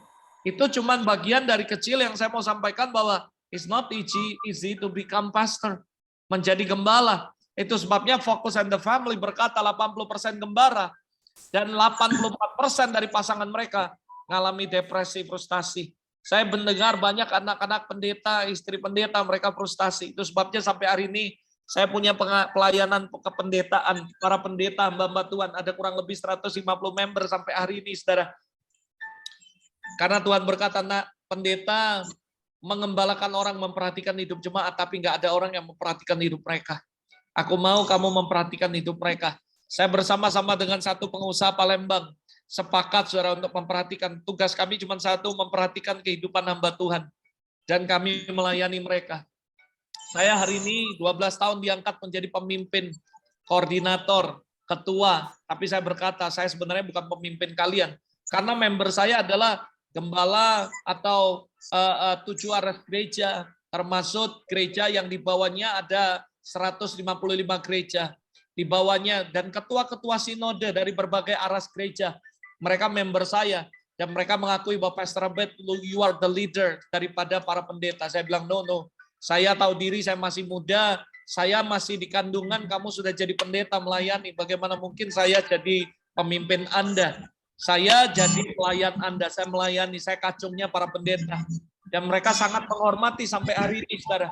Itu cuman bagian dari kecil yang saya mau sampaikan bahwa it's not easy to become pastor, menjadi gembala. Itu sebabnya Focus on the Family berkata 80% gembala dan 84% dari pasangan mereka mengalami depresi, frustasi. Saya mendengar banyak anak-anak pendeta, istri pendeta, mereka frustasi. Itu sebabnya sampai hari ini saya punya pelayanan kependetaan, para pendeta, hamba-hamba Tuhan. Ada kurang lebih 150 member sampai hari ini, saudara. Karena Tuhan berkata, nak, pendeta mengembalakan orang, memperhatikan hidup jemaat, tapi nggak ada orang yang memperhatikan hidup mereka. Aku mau kamu memperhatikan hidup mereka. Saya bersama-sama dengan satu pengusaha Palembang, sepakat saudara untuk memperhatikan. Tugas kami cuma satu, memperhatikan kehidupan hamba Tuhan. Dan kami melayani mereka. Saya hari ini 12 tahun diangkat menjadi pemimpin, koordinator, ketua. Tapi saya berkata, saya sebenarnya bukan pemimpin kalian. Karena member saya adalah gembala atau 7 aras gereja, termasuk gereja yang di bawahnya ada 155 gereja. Di bawahnya, dan ketua-ketua sinode dari berbagai aras gereja. Mereka member saya, dan mereka mengakui bahwa Pastor Abed, you are the leader daripada para pendeta. Saya bilang, no, saya tahu diri, saya masih muda, saya masih di kandungan, kamu sudah jadi pendeta melayani, bagaimana mungkin saya jadi pemimpin Anda? Saya jadi pelayan Anda, saya melayani, saya kacungnya para pendeta. Dan mereka sangat menghormati sampai hari ini, saudara.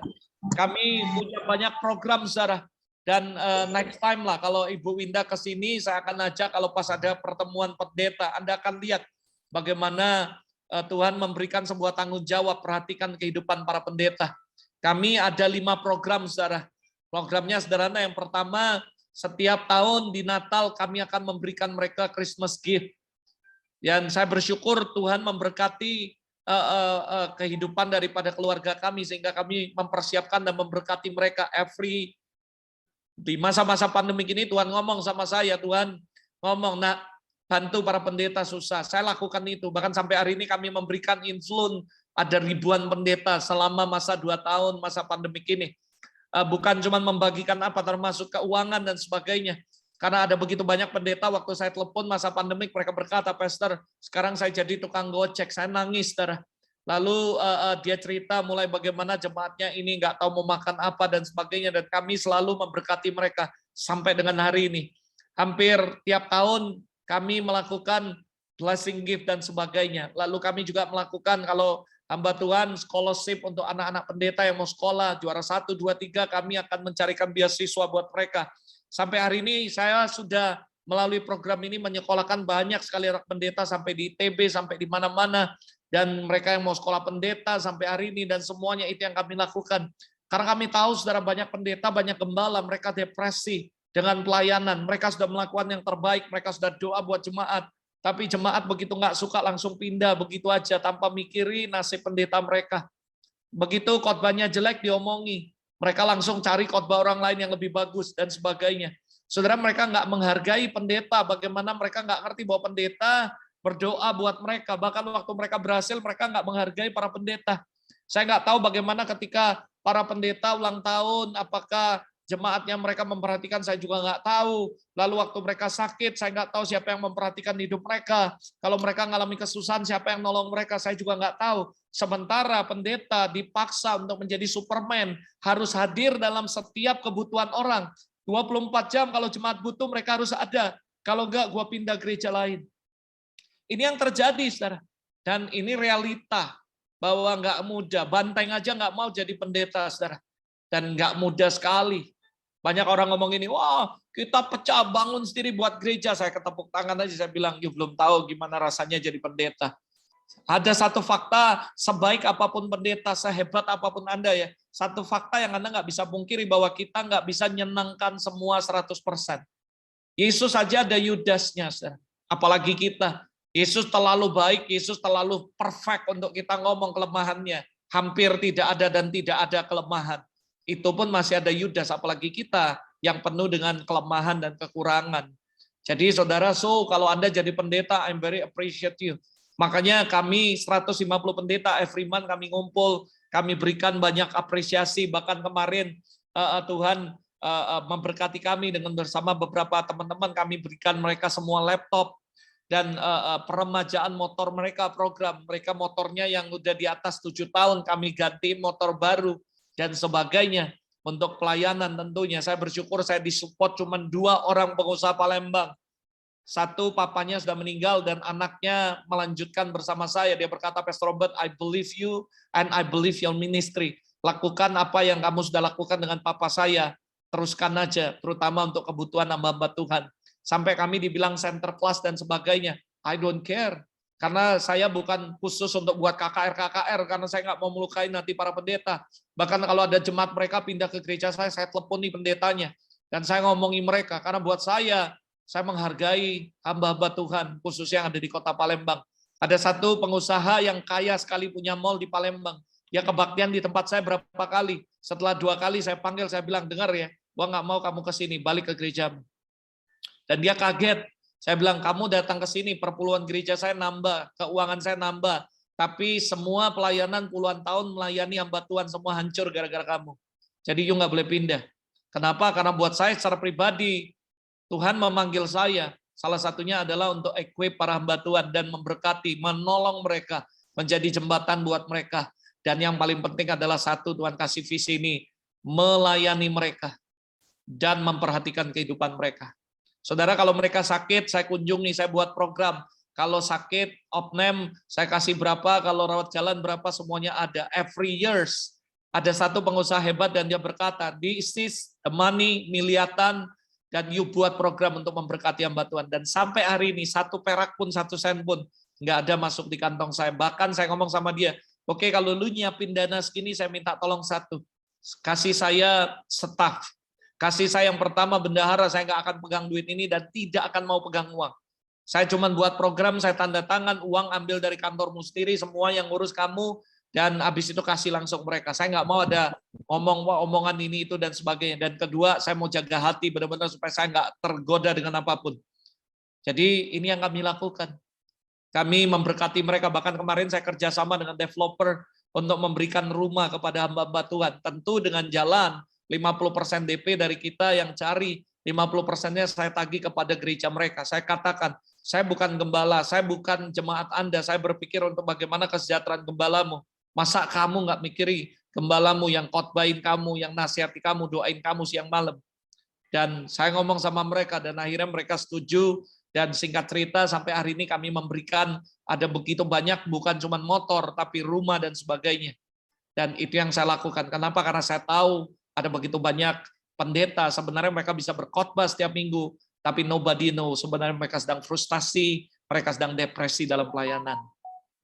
Kami punya banyak program, saudara. Dan next time lah, kalau Ibu Winda ke sini, saya akan ajak kalau pas ada pertemuan pendeta, Anda akan lihat bagaimana Tuhan memberikan sebuah tanggung jawab, perhatikan kehidupan para pendeta. Kami ada 5 program, saudara. Programnya sederhana, yang pertama, setiap tahun di Natal kami akan memberikan mereka Christmas gift. Dan saya bersyukur Tuhan memberkati kehidupan daripada keluarga kami, sehingga kami mempersiapkan dan memberkati mereka di masa-masa pandemi ini. Tuhan ngomong sama saya, Tuhan ngomong, nak, bantu para pendeta susah. Saya lakukan itu. Bahkan sampai hari ini kami memberikan influn, ada ribuan pendeta selama masa 2 tahun, masa pandemi ini. Bukan cuma membagikan apa, termasuk keuangan dan sebagainya. Karena ada begitu banyak pendeta, waktu saya telepon masa pandemik, mereka berkata, Pastor, sekarang saya jadi tukang gocek. Saya nangis, saudara. Lalu dia cerita mulai bagaimana jemaatnya ini nggak tahu mau makan apa dan sebagainya, dan kami selalu memberkati mereka sampai dengan hari ini. Hampir tiap tahun kami melakukan blessing gift dan sebagainya. Lalu kami juga melakukan, kalau hamba Tuhan, scholarship untuk anak-anak pendeta yang mau sekolah, juara 1, 2, 3, kami akan mencarikan beasiswa buat mereka. Sampai hari ini saya sudah melalui program ini menyekolahkan banyak sekali anak pendeta sampai di ITB, sampai di mana-mana. Dan mereka yang mau sekolah pendeta sampai hari ini, dan semuanya itu yang kami lakukan. Karena kami tahu, saudara, banyak pendeta, banyak gembala, mereka depresi dengan pelayanan. Mereka sudah melakukan yang terbaik, mereka sudah doa buat jemaat. Tapi jemaat begitu nggak suka langsung pindah, begitu aja, tanpa mikiri nasib pendeta mereka. Begitu khotbahnya jelek diomongi, mereka langsung cari khotbah orang lain yang lebih bagus, dan sebagainya. Saudara, mereka nggak menghargai pendeta, bagaimana mereka nggak ngerti bahwa pendeta berdoa buat mereka. Bahkan waktu mereka berhasil, mereka nggak menghargai para pendeta. Saya nggak tahu bagaimana ketika para pendeta ulang tahun, apakah jemaatnya mereka memperhatikan, saya juga nggak tahu. Lalu waktu mereka sakit, saya nggak tahu siapa yang memperhatikan hidup mereka. Kalau mereka mengalami kesusahan, siapa yang nolong mereka, saya juga nggak tahu. Sementara pendeta dipaksa untuk menjadi Superman, harus hadir dalam setiap kebutuhan orang. 24 jam kalau jemaat butuh, mereka harus ada. Kalau enggak, gua pindah gereja lain. Ini yang terjadi, saudara. Dan ini realita, bahwa nggak mudah. Banteng aja nggak mau jadi pendeta, saudara. Dan nggak mudah sekali. Banyak orang ngomong ini, wah, kita pecah bangun sendiri buat gereja. Saya ketepuk tangan aja, saya bilang, you belum tahu gimana rasanya jadi pendeta. Ada satu fakta, sebaik apapun pendeta, sehebat apapun Anda ya, satu fakta yang Anda nggak bisa pungkiri, bahwa kita nggak bisa nyenangkan semua 100%. Yesus saja ada Yudasnya, saudara. Apalagi kita. Yesus terlalu baik, Yesus terlalu perfect untuk kita ngomong kelemahannya. Hampir tidak ada dan tidak ada kelemahan. Itu pun masih ada Yudas, apalagi kita yang penuh dengan kelemahan dan kekurangan. Jadi saudara, kalau Anda jadi pendeta, I'm very appreciate you. Makanya kami 150 pendeta every month kami ngumpul, kami berikan banyak apresiasi. Bahkan kemarin Tuhan memberkati kami dengan bersama beberapa teman-teman, kami berikan mereka semua laptop. Dan peremajaan motor mereka, program mereka motornya yang udah di atas 7 tahun, kami ganti motor baru dan sebagainya untuk pelayanan. Tentunya saya bersyukur saya disupport cuma 2 orang pengusaha Palembang. Satu, papanya sudah meninggal dan anaknya melanjutkan bersama saya. Dia berkata, Pastor Robert, I believe you and I believe your ministry. Lakukan apa yang kamu sudah lakukan dengan papa saya. Teruskan aja, terutama untuk kebutuhan hamba-hamba Tuhan. Sampai kami dibilang center class dan sebagainya. I don't care. Karena saya bukan khusus untuk buat KKR, karena saya nggak mau melukai nanti para pendeta. Bahkan kalau ada jemaat mereka pindah ke gereja saya teleponi pendetanya. Dan saya ngomongi mereka, karena buat saya menghargai hamba-hamba Tuhan, khususnya yang ada di kota Palembang. Ada satu pengusaha yang kaya sekali punya mall di Palembang. Dia kebaktian di tempat saya berapa kali. Setelah 2 kali saya panggil, saya bilang, dengar ya, gua nggak mau kamu ke sini, balik ke gerejamu. Dan dia kaget. Saya bilang, kamu datang ke sini, perpuluhan gereja saya nambah, keuangan saya nambah. Tapi semua pelayanan puluhan tahun melayani hamba Tuhan, semua hancur gara-gara kamu. Jadi you nggak boleh pindah. Kenapa? Karena buat saya secara pribadi, Tuhan memanggil saya, salah satunya adalah untuk equip para hamba Tuhan dan memberkati, menolong mereka, menjadi jembatan buat mereka. Dan yang paling penting adalah satu, Tuhan kasih visi ini, melayani mereka dan memperhatikan kehidupan mereka. Saudara, kalau mereka sakit, saya kunjungi, saya buat program. Kalau sakit, opname, saya kasih berapa, kalau rawat jalan berapa, semuanya ada. Every years, ada satu pengusaha hebat dan dia berkata, this is the money, miliatan, dan you buat program untuk memberkati hamba Tuhan. Dan sampai hari ini, 1 perak pun, 1 sen pun, nggak ada masuk di kantong saya. Bahkan saya ngomong sama dia, oke, kalau lu nyiapin dana segini, saya minta tolong satu. Kasih saya staff. Kasih saya yang pertama bendahara, saya nggak akan pegang duit ini dan tidak akan mau pegang uang. Saya cuma buat program, saya tanda tangan, uang ambil dari kantormu sendiri, semua yang ngurus kamu, dan habis itu kasih langsung mereka. Saya nggak mau ada omongan ini, itu, dan sebagainya. Dan kedua, saya mau jaga hati benar-benar supaya saya nggak tergoda dengan apapun. Jadi ini yang kami lakukan. Kami memberkati mereka, bahkan kemarin saya kerjasama dengan developer untuk memberikan rumah kepada hamba-hamba Tuhan. Tentu dengan jalan 50% DP dari kita yang cari, 50%-nya saya tagih kepada gereja mereka. Saya katakan, saya bukan gembala, saya bukan jemaat Anda, saya berpikir untuk bagaimana kesejahteraan gembalamu. Masa kamu nggak mikiri gembalamu yang khotbahin kamu, yang nasihati kamu, doain kamu siang malam. Dan saya ngomong sama mereka, dan akhirnya mereka setuju, dan singkat cerita sampai hari ini kami memberikan ada begitu banyak, bukan cuma motor, tapi rumah dan sebagainya. Dan itu yang saya lakukan. Kenapa? Karena saya tahu ada begitu banyak pendeta, sebenarnya mereka bisa berkhotbah setiap minggu, tapi nobody know, sebenarnya mereka sedang frustasi, mereka sedang depresi dalam pelayanan.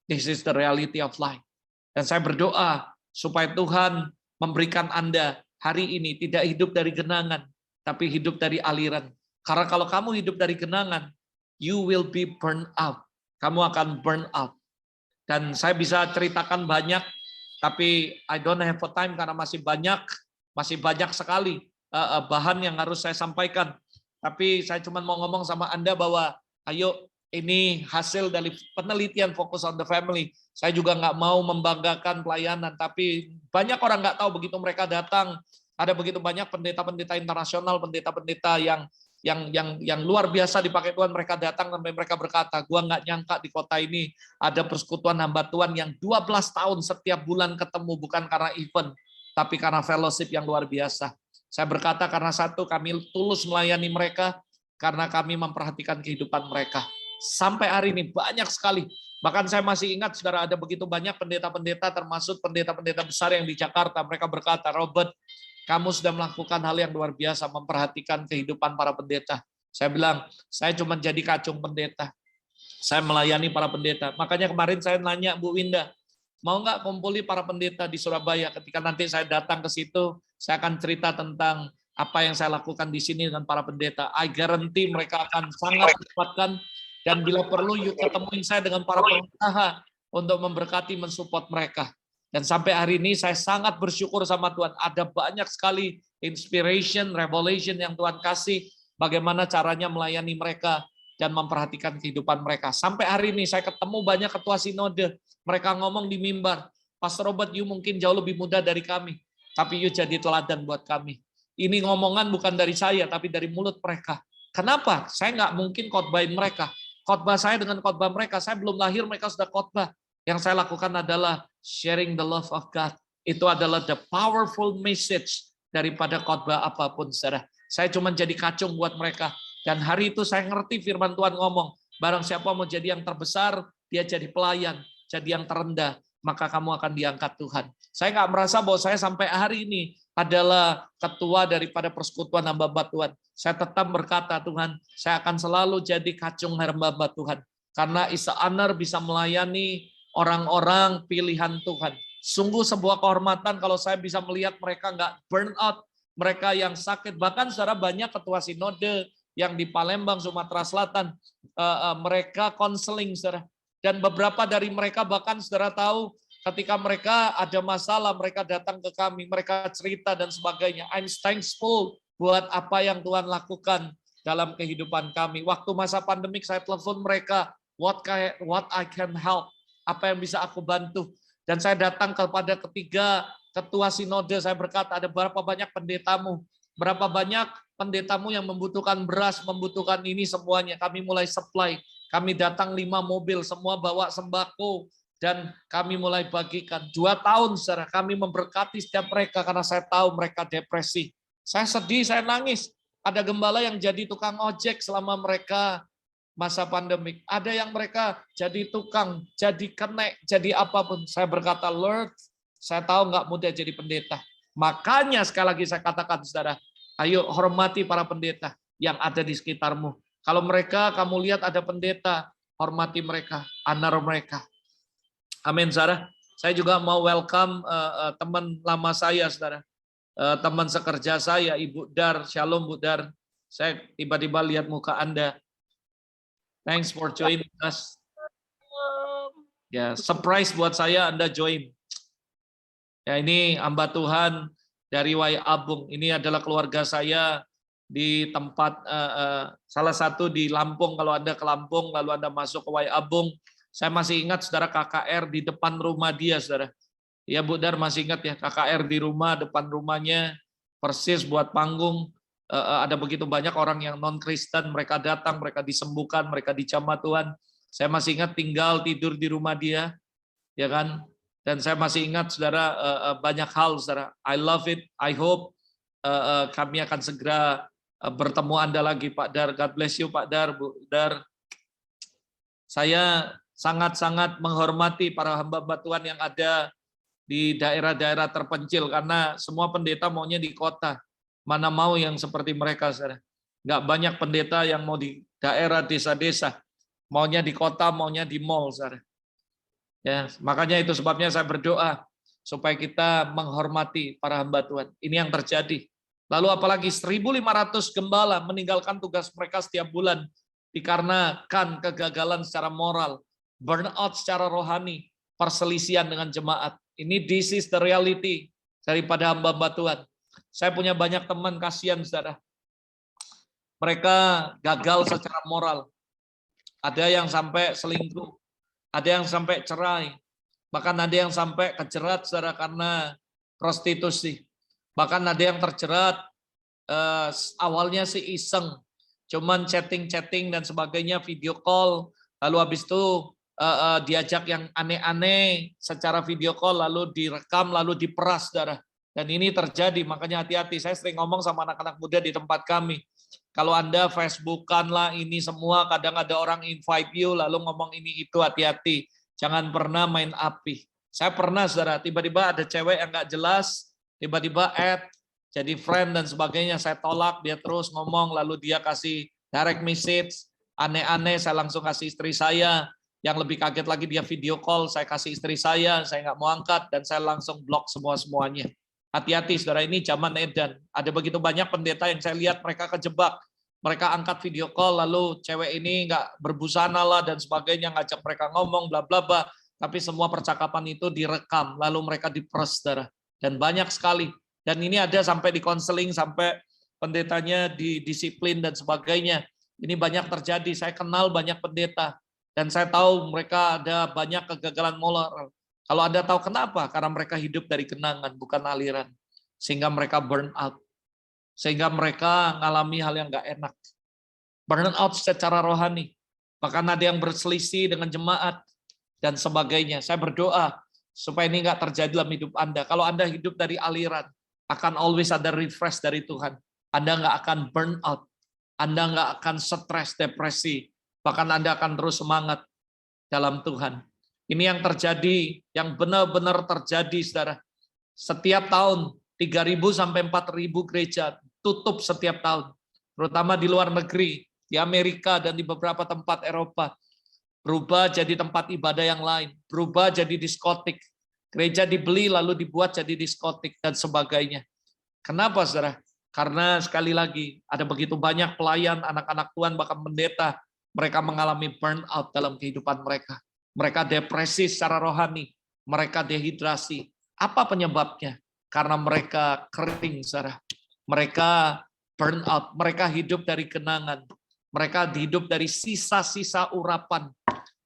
This is the reality of life. Dan saya berdoa supaya Tuhan memberikan Anda hari ini tidak hidup dari genangan, tapi hidup dari aliran. Karena kalau kamu hidup dari genangan, you will be burned out. Kamu akan burn out. Dan saya bisa ceritakan banyak, tapi I don't have a time karena masih banyak sekali bahan yang harus saya sampaikan. Tapi saya cuma mau ngomong sama Anda bahwa ayo, ini hasil dari penelitian Focus on the Family. Saya juga nggak mau membanggakan pelayanan, tapi banyak orang nggak tahu begitu mereka datang, ada begitu banyak pendeta-pendeta internasional, pendeta-pendeta yang luar biasa dipakai Tuhan, mereka datang sampai mereka berkata, gua nggak nyangka di kota ini ada persekutuan hamba Tuhan yang 12 tahun setiap bulan ketemu, bukan karena event, tapi karena fellowship yang luar biasa. Saya berkata karena satu, kami tulus melayani mereka, karena kami memperhatikan kehidupan mereka. Sampai hari ini banyak sekali. Bahkan saya masih ingat, saudara, ada begitu banyak pendeta-pendeta, termasuk pendeta-pendeta besar yang di Jakarta. Mereka berkata, Robert, kamu sudah melakukan hal yang luar biasa, memperhatikan kehidupan para pendeta. Saya bilang, saya cuma jadi kacung pendeta. Saya melayani para pendeta. Makanya kemarin saya nanya Bu Winda, mau nggak kumpuli para pendeta di Surabaya? Ketika nanti saya datang ke situ, saya akan cerita tentang apa yang saya lakukan di sini dengan para pendeta. I guarantee mereka akan sangat dapatkan. Dan bila perlu, yuk ketemuin saya dengan para pengusaha untuk memberkati, mensupport mereka. Dan sampai hari ini saya sangat bersyukur sama Tuhan. Ada banyak sekali inspiration, revelation yang Tuhan kasih. Bagaimana caranya melayani mereka dan memperhatikan kehidupan mereka. Sampai hari ini saya ketemu banyak ketua sinode. Mereka ngomong di mimbar, Pastor Robert, you mungkin jauh lebih muda dari kami. Tapi you jadi teladan buat kami. Ini ngomongan bukan dari saya, tapi dari mulut mereka. Kenapa? Saya nggak mungkin khotbahin mereka. Khotbah saya dengan khotbah mereka, saya belum lahir, mereka sudah khotbah. Yang saya lakukan adalah sharing the love of God. Itu adalah the powerful message daripada khotbah apapun, saudara. Saya cuma jadi kacung buat mereka. Dan hari itu saya ngerti firman Tuhan ngomong, barang siapa mau jadi yang terbesar, dia jadi pelayan, jadi yang terendah, maka kamu akan diangkat Tuhan. Saya nggak merasa bahwa saya sampai hari ini adalah ketua daripada persekutuan hamba-hamba Tuhan. Saya tetap berkata, Tuhan, saya akan selalu jadi kacung hamba-hamba Tuhan. Karena it's an honor bisa melayani orang-orang pilihan Tuhan. Sungguh sebuah kehormatan kalau saya bisa melihat mereka nggak burn out, mereka yang sakit. Bahkan secara banyak ketua sinode yang di Palembang, Sumatera Selatan, mereka konseling, saudara. Dan beberapa dari mereka bahkan saudara tahu, ketika mereka ada masalah, mereka datang ke kami, mereka cerita dan sebagainya. I'm thankful buat apa yang Tuhan lakukan dalam kehidupan kami. Waktu masa pandemik saya telepon mereka, what I can help, apa yang bisa aku bantu. Dan saya datang kepada ketiga ketua sinode, saya berkata, ada berapa banyak pendetamu, berapa banyak pendetamu yang membutuhkan beras, membutuhkan ini semuanya. Kami mulai supply, kami datang 5 mobil, semua bawa sembako, dan kami mulai bagikan. 2 tahun saudara, kami memberkati setiap mereka karena saya tahu mereka depresi. Saya sedih, saya nangis. Ada gembala yang jadi tukang ojek selama mereka masa pandemik. Ada yang mereka jadi tukang, jadi kenek, jadi apapun. Saya berkata, Lord, saya tahu nggak mudah jadi pendeta. Makanya sekali lagi saya katakan, saudara, ayo hormati para pendeta yang ada di sekitarmu. Kalau mereka, kamu lihat ada pendeta, hormati mereka, honor mereka. Amin, saudara. Saya juga mau welcome teman lama saya, saudara. Teman sekerja saya, Ibu Dar. Shalom, Bu Dar. Saya tiba-tiba lihat muka Anda. Thanks for joining us. Ya, surprise buat saya Anda join. Ya, ini hamba Tuhan dari Way Abung. Ini adalah keluarga saya di tempat salah satu di Lampung. Kalau Anda ke Lampung, lalu Anda masuk ke Way Abung, saya masih ingat saudara KKR di depan rumah dia, saudara. Ya, Bu Dar masih ingat ya, KKR di rumah, depan rumahnya, persis buat panggung. Ada begitu banyak orang yang non-Kristen, mereka datang, mereka disembuhkan, mereka dijamah Tuhan. Saya masih ingat tinggal tidur di rumah dia, ya kan? Dan saya masih ingat, saudara, banyak hal, saudara. I love it. I hope kami akan segera bertemu Anda lagi, Pak Dar. God bless you, Pak Dar, Bu Dar. Saya sangat-sangat menghormati para hamba-hamba Tuhan yang ada di daerah-daerah terpencil, karena semua pendeta maunya di kota. Mana mau yang seperti mereka, saudara. Nggak banyak pendeta yang mau di daerah, desa-desa. Maunya di kota, maunya di mall, saudara. Ya, makanya itu sebabnya saya berdoa supaya kita menghormati para hamba Tuhan. Ini yang terjadi. Lalu apalagi 1.500 gembala meninggalkan tugas mereka setiap bulan dikarenakan kegagalan secara moral, burnout secara rohani, perselisihan dengan jemaat. Ini this is the reality daripada hamba-hamba Tuhan. Saya punya banyak teman, kasihan, saudara. Mereka gagal secara moral. Ada yang sampai selingkuh, ada yang sampai cerai, bahkan ada yang sampai kejerat, saudara, karena prostitusi. Bahkan ada yang terjerat awalnya sih iseng, cuman chatting-chatting dan sebagainya, video call, lalu habis itu diajak yang aneh-aneh secara video call, lalu direkam, lalu diperas, saudara. Dan ini terjadi, makanya hati-hati. Saya sering ngomong sama anak-anak muda di tempat kami. Kalau Anda Facebookan lah ini semua, kadang ada orang invite you, lalu ngomong ini itu, hati-hati. Jangan pernah main api. Saya pernah, saudara, tiba-tiba ada cewek yang nggak jelas, tiba-tiba add, jadi friend dan sebagainya. Saya tolak, dia terus ngomong, lalu dia kasih direct message, aneh-aneh, saya langsung kasih istri saya. Yang lebih kaget lagi, dia video call, saya kasih istri saya nggak mau angkat, dan saya langsung blok semua-semuanya. Hati-hati, saudara, ini zaman edan. Ada begitu banyak pendeta yang saya lihat mereka kejebak. Mereka angkat video call, lalu cewek ini nggak berbusana lah dan sebagainya, ngajak mereka ngomong, bla bla bla. Tapi semua percakapan itu direkam, lalu mereka diperas, saudara. Dan banyak sekali. Dan ini ada sampai di konseling, sampai pendetanya didisiplin dan sebagainya. Ini banyak terjadi. Saya kenal banyak pendeta. Dan saya tahu mereka ada banyak kegagalan moral. Kalau Anda tahu kenapa? Karena mereka hidup dari kenangan, bukan aliran. Sehingga mereka burn out. Sehingga mereka mengalami hal yang nggak enak. Burn out secara rohani. Bahkan ada yang berselisih dengan jemaat dan sebagainya. Saya berdoa supaya ini nggak terjadi dalam hidup Anda. Kalau Anda hidup dari aliran, akan always ada refresh dari Tuhan. Anda nggak akan burn out. Anda nggak akan stres, depresi, bahkan Anda akan terus semangat dalam Tuhan. Ini yang terjadi, yang benar-benar terjadi, saudara. Setiap tahun 3.000 sampai 4.000 gereja tutup setiap tahun, terutama di luar negeri, di Amerika dan di beberapa tempat Eropa. Berubah jadi tempat ibadah yang lain, berubah jadi diskotik. Gereja dibeli lalu dibuat jadi diskotik dan sebagainya. Kenapa, saudara? Karena sekali lagi ada begitu banyak pelayan, anak-anak Tuhan, bahkan pendeta, mereka mengalami burnout dalam kehidupan mereka. Mereka depresi secara rohani, mereka dehidrasi. Apa penyebabnya? Karena mereka kering, saudara. Mereka burnout, mereka hidup dari kenangan. Mereka hidup dari sisa-sisa urapan.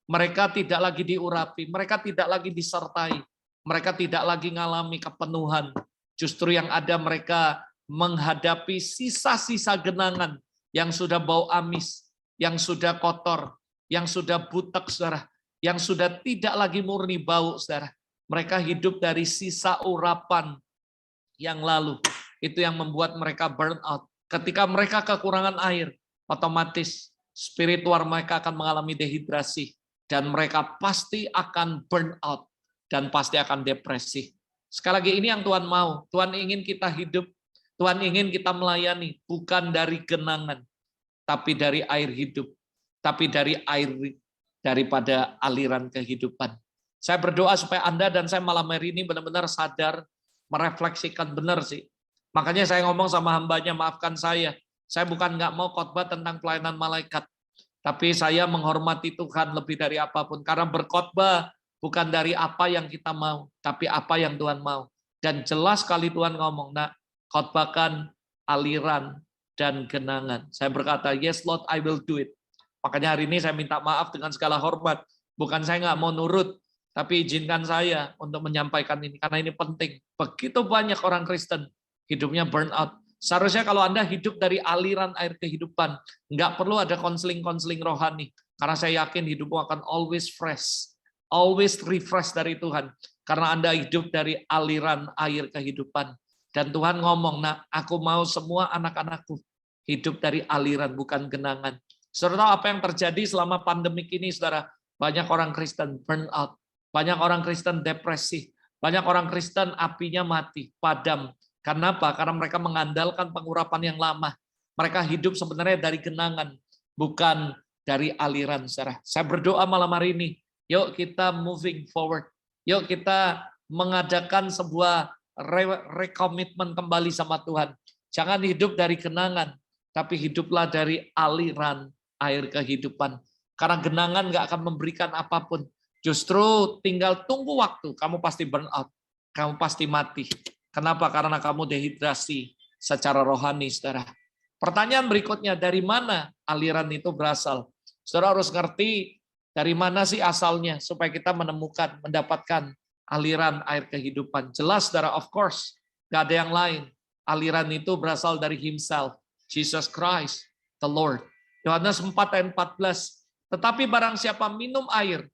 Mereka tidak lagi diurapi, mereka tidak lagi disertai. Mereka tidak lagi mengalami kepenuhan. Justru yang ada mereka menghadapi sisa-sisa genangan yang sudah bau amis, yang sudah kotor, yang sudah butek, saudara, yang sudah tidak lagi murni bau, saudara. Mereka hidup dari sisa urapan yang lalu. Itu yang membuat mereka burn out. Ketika mereka kekurangan air, otomatis spiritual mereka akan mengalami dehidrasi. Dan mereka pasti akan burn out. Dan pasti akan depresi. Sekali lagi, ini yang Tuhan mau. Tuhan ingin kita hidup, Tuhan ingin kita melayani, bukan dari genangan, tapi dari air hidup, tapi dari air daripada aliran kehidupan. Saya berdoa supaya Anda dan saya malam hari ini benar-benar sadar, merefleksikan benar sih. Makanya saya ngomong sama hambanya, maafkan saya bukan nggak mau khotbah tentang pelayanan malaikat, tapi saya menghormati Tuhan lebih dari apapun, karena berkhotbah bukan dari apa yang kita mau, tapi apa yang Tuhan mau. Dan jelas sekali Tuhan ngomong, nak, khotbahkan aliran dan genangan. Saya berkata, yes Lord, I will do it. Makanya hari ini saya minta maaf dengan segala hormat. Bukan saya nggak mau nurut, tapi izinkan saya untuk menyampaikan ini, karena ini penting. Begitu banyak orang Kristen hidupnya burnout. Seharusnya kalau Anda hidup dari aliran air kehidupan, nggak perlu ada konseling-konseling rohani. Karena saya yakin hidupmu akan always fresh, always refresh dari Tuhan. Karena Anda hidup dari aliran air kehidupan. Dan Tuhan ngomong, nah, aku mau semua anak-anakku hidup dari aliran, bukan genangan. Saudara tahu apa yang terjadi selama pandemik ini, saudara? Banyak orang Kristen burn out, banyak orang Kristen depresi, banyak orang Kristen apinya mati, padam. Kenapa? Karena mereka mengandalkan pengurapan yang lama. Mereka hidup sebenarnya dari genangan, bukan dari aliran, saudara. Saya berdoa malam hari ini, yuk kita moving forward. Yuk kita mengadakan sebuah rekomitmen kembali sama Tuhan. Jangan hidup dari genangan, tapi hiduplah dari aliran air kehidupan. Karena genangan nggak akan memberikan apapun. Justru tinggal tunggu waktu, kamu pasti burn out, kamu pasti mati. Kenapa? Karena kamu dehidrasi secara rohani, saudara. Pertanyaan berikutnya, dari mana aliran itu berasal? Saudara harus ngerti dari mana sih asalnya, supaya kita menemukan, mendapatkan aliran air kehidupan. Jelas, saudara, of course, nggak ada yang lain. Aliran itu berasal dari Himself, Jesus Christ, the Lord. Yohanes 4 ayat 14. Tetapi barang siapa minum air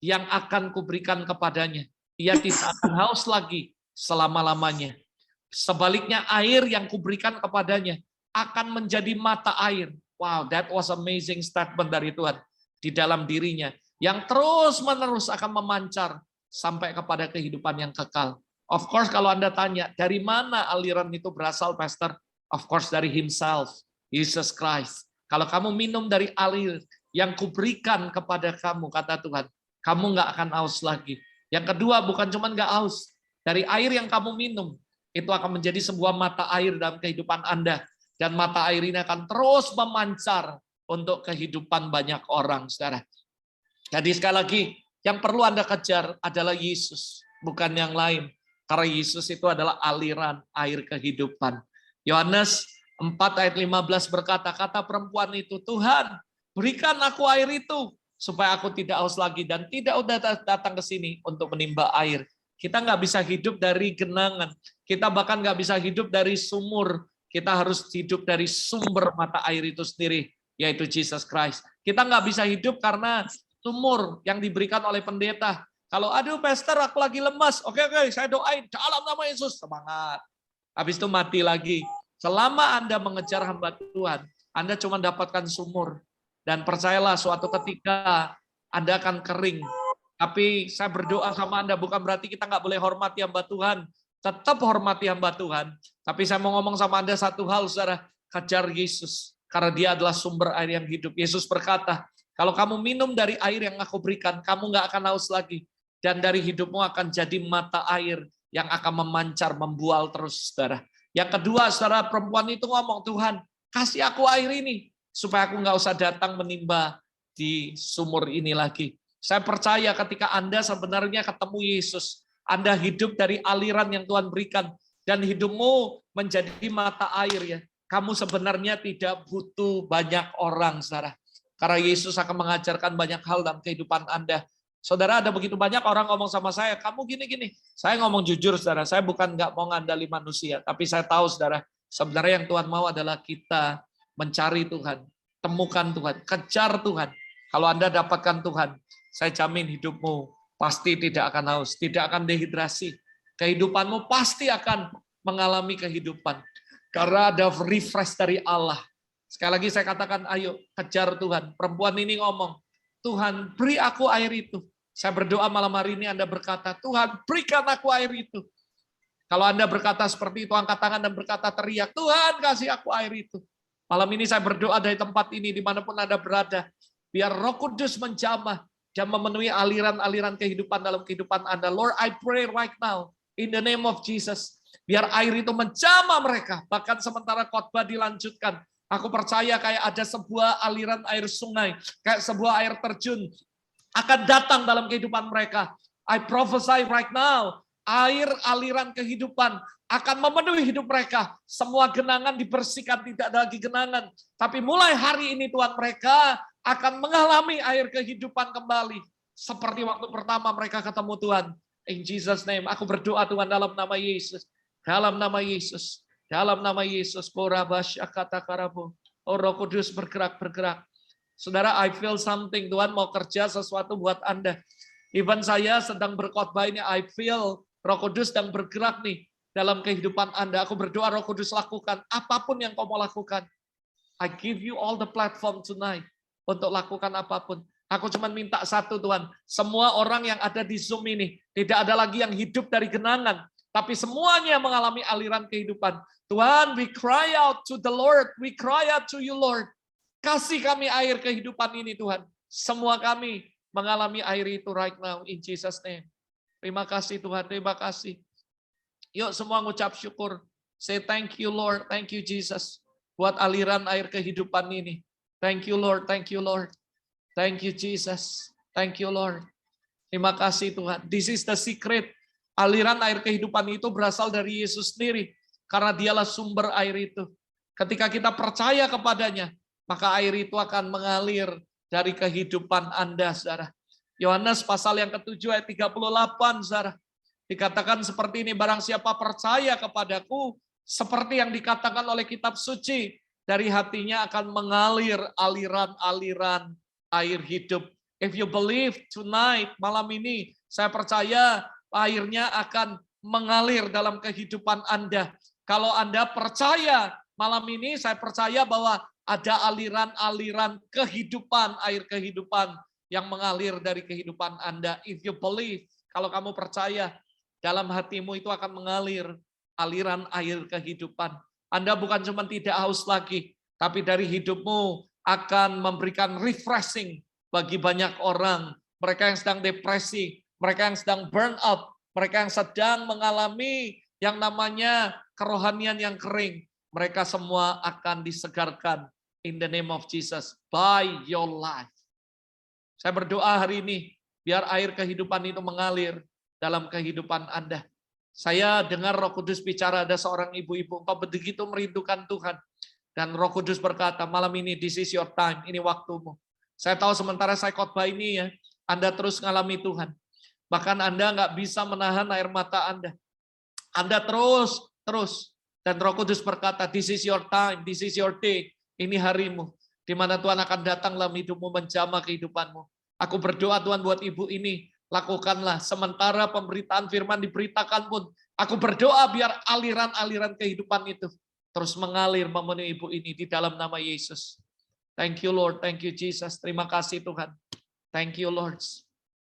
yang akan kuberikan kepadanya, ia tidak akan haus lagi selama-lamanya. Sebaliknya, air yang kuberikan kepadanya akan menjadi mata air. Wow, that was amazing statement dari Tuhan di dalam dirinya, yang terus-menerus akan memancar sampai kepada kehidupan yang kekal. Of course, kalau Anda tanya, dari mana aliran itu berasal, Pastor? Of course, dari Himself, Jesus Christ. Kalau kamu minum dari air yang kuberikan kepada kamu, kata Tuhan, kamu nggak akan haus lagi. Yang kedua, bukan cuma nggak haus, dari air yang kamu minum, itu akan menjadi sebuah mata air dalam kehidupan Anda. Dan mata air ini akan terus memancar untuk kehidupan banyak orang, saudara. Jadi sekali lagi, yang perlu Anda kejar adalah Yesus, bukan yang lain. Karena Yesus itu adalah aliran air kehidupan. Yohanes 4 ayat 15 berkata, kata perempuan itu, Tuhan, berikan aku air itu, supaya aku tidak haus lagi dan tidak udah datang ke sini untuk menimba air. Kita nggak bisa hidup dari genangan. Kita bahkan nggak bisa hidup dari sumur. Kita harus hidup dari sumber mata air itu sendiri, yaitu Jesus Christ. Kita nggak bisa hidup karena sumur yang diberikan oleh pendeta. Kalau aduh pastor aku lagi lemas, oke, saya doain dalam nama Yesus, semangat. Habis itu mati lagi. Selama Anda mengejar hamba Tuhan, Anda cuma dapatkan sumur. Dan percayalah suatu ketika Anda akan kering. Tapi saya berdoa sama Anda, bukan berarti kita nggak boleh hormati hamba Tuhan. Tetap hormati hamba Tuhan. Tapi saya mau ngomong sama Anda satu hal, saudara. Kejar Yesus. Karena dia adalah sumber air yang hidup. Yesus berkata, kalau kamu minum dari air yang aku berikan, kamu nggak akan haus lagi. Dan dari hidupmu akan jadi mata air yang akan memancar, membual terus, saudara. Yang kedua, saudara, perempuan itu ngomong, Tuhan, kasih aku air ini, supaya aku nggak usah datang menimba di sumur ini lagi. Saya percaya ketika Anda sebenarnya ketemu Yesus, Anda hidup dari aliran yang Tuhan berikan, dan hidupmu menjadi mata air ya. Kamu sebenarnya tidak butuh banyak orang, saudara. Karena Yesus akan mengajarkan banyak hal dalam kehidupan Anda. Saudara, ada begitu banyak orang ngomong sama saya, kamu gini-gini. Saya ngomong jujur, saudara. Saya bukan nggak mau ngandali manusia, tapi saya tahu, saudara, sebenarnya yang Tuhan mau adalah kita mencari Tuhan, temukan Tuhan, kejar Tuhan. Kalau Anda dapatkan Tuhan, saya jamin hidupmu pasti tidak akan haus, tidak akan dehidrasi. Kehidupanmu pasti akan mengalami kehidupan. Karena ada refresh dari Allah. Sekali lagi saya katakan, ayo kejar Tuhan. Perempuan ini ngomong, Tuhan beri aku air itu. Saya berdoa malam hari ini Anda berkata, Tuhan berikan aku air itu. Kalau Anda berkata seperti itu, angkat tangan dan berkata teriak, Tuhan kasih aku air itu. Malam ini saya berdoa dari tempat ini, dimanapun Anda berada, biar Roh Kudus menjamah dan memenuhi aliran-aliran kehidupan dalam kehidupan Anda. Lord, I pray right now, in the name of Jesus, biar air itu menjamah mereka. Bahkan sementara khotbah dilanjutkan, aku percaya kayak ada sebuah aliran air sungai, kayak sebuah air terjun, akan datang dalam kehidupan mereka. I prophesy right now, air aliran kehidupan akan memenuhi hidup mereka. Semua genangan dibersihkan, tidak ada lagi genangan. Tapi mulai hari ini Tuhan, mereka akan mengalami air kehidupan kembali. Seperti waktu pertama mereka ketemu Tuhan. In Jesus name, aku berdoa Tuhan dalam nama Yesus. Dalam nama Yesus. Dalam nama Yesus. Oh Roh Kudus bergerak. Saudara, I feel something. Tuhan mau kerja sesuatu buat Anda. Even saya sedang berkhotbah ini, I feel Roh Kudus sedang bergerak nih dalam kehidupan Anda. Aku berdoa Roh Kudus lakukan apapun yang kau mau lakukan. I give you all the platform tonight untuk lakukan apapun. Aku cuma minta satu Tuhan, semua orang yang ada di Zoom ini tidak ada lagi yang hidup dari genangan, tapi semuanya mengalami aliran kehidupan. Tuhan, we cry out to the Lord, we cry out to you Lord. Kasih kami air kehidupan ini Tuhan. Semua kami mengalami air itu right now in Jesus name. Terima kasih Tuhan, terima kasih. Yuk semua ngucap syukur. Say thank you Lord, thank you Jesus. Buat aliran air kehidupan ini. Thank you Lord, thank you Lord. Thank you Jesus, thank you Lord. Terima kasih Tuhan. This is the secret. Aliran air kehidupan itu berasal dari Yesus sendiri. Karena dialah sumber air itu. Ketika kita percaya kepadanya, maka air itu akan mengalir dari kehidupan Anda, saudara. Yohanes pasal yang ke-7 ayat 38, saudara. Dikatakan seperti ini, barang siapa percaya kepadaku, seperti yang dikatakan oleh kitab suci, dari hatinya akan mengalir aliran-aliran air hidup. If you believe tonight, malam ini, saya percaya airnya akan mengalir dalam kehidupan Anda. Kalau Anda percaya, malam ini saya percaya bahwa ada aliran-aliran kehidupan, air kehidupan yang mengalir dari kehidupan Anda. If you believe, kalau kamu percaya, dalam hatimu itu akan mengalir aliran air kehidupan. Anda bukan cuma tidak haus lagi, tapi dari hidupmu akan memberikan refreshing bagi banyak orang. Mereka yang sedang depresi, mereka yang sedang burn out, mereka yang sedang mengalami yang namanya kerohanian yang kering. Mereka semua akan disegarkan in the name of Jesus by your life. Saya berdoa hari ini biar air kehidupan itu mengalir dalam kehidupan Anda. Saya dengar Roh Kudus bicara, ada seorang ibu-ibu, engkau begitu merindukan Tuhan. Dan Roh Kudus berkata, malam ini this is your time, ini waktumu. Saya tahu sementara saya khotbah ini ya, Anda terus ngalami Tuhan. Bahkan Anda nggak bisa menahan air mata Anda. Anda terus. Dan Roh Kudus berkata, this is your time, this is your day. Ini harimu, di mana Tuhan akan datang dalam hidupmu, menjamah kehidupanmu. Aku berdoa Tuhan buat ibu ini, lakukanlah. Sementara pemberitaan firman diberitakan pun, aku berdoa biar aliran-aliran kehidupan itu terus mengalir memenuhi ibu ini di dalam nama Yesus. Thank you Lord, thank you Jesus. Terima kasih Tuhan. Thank you Lord.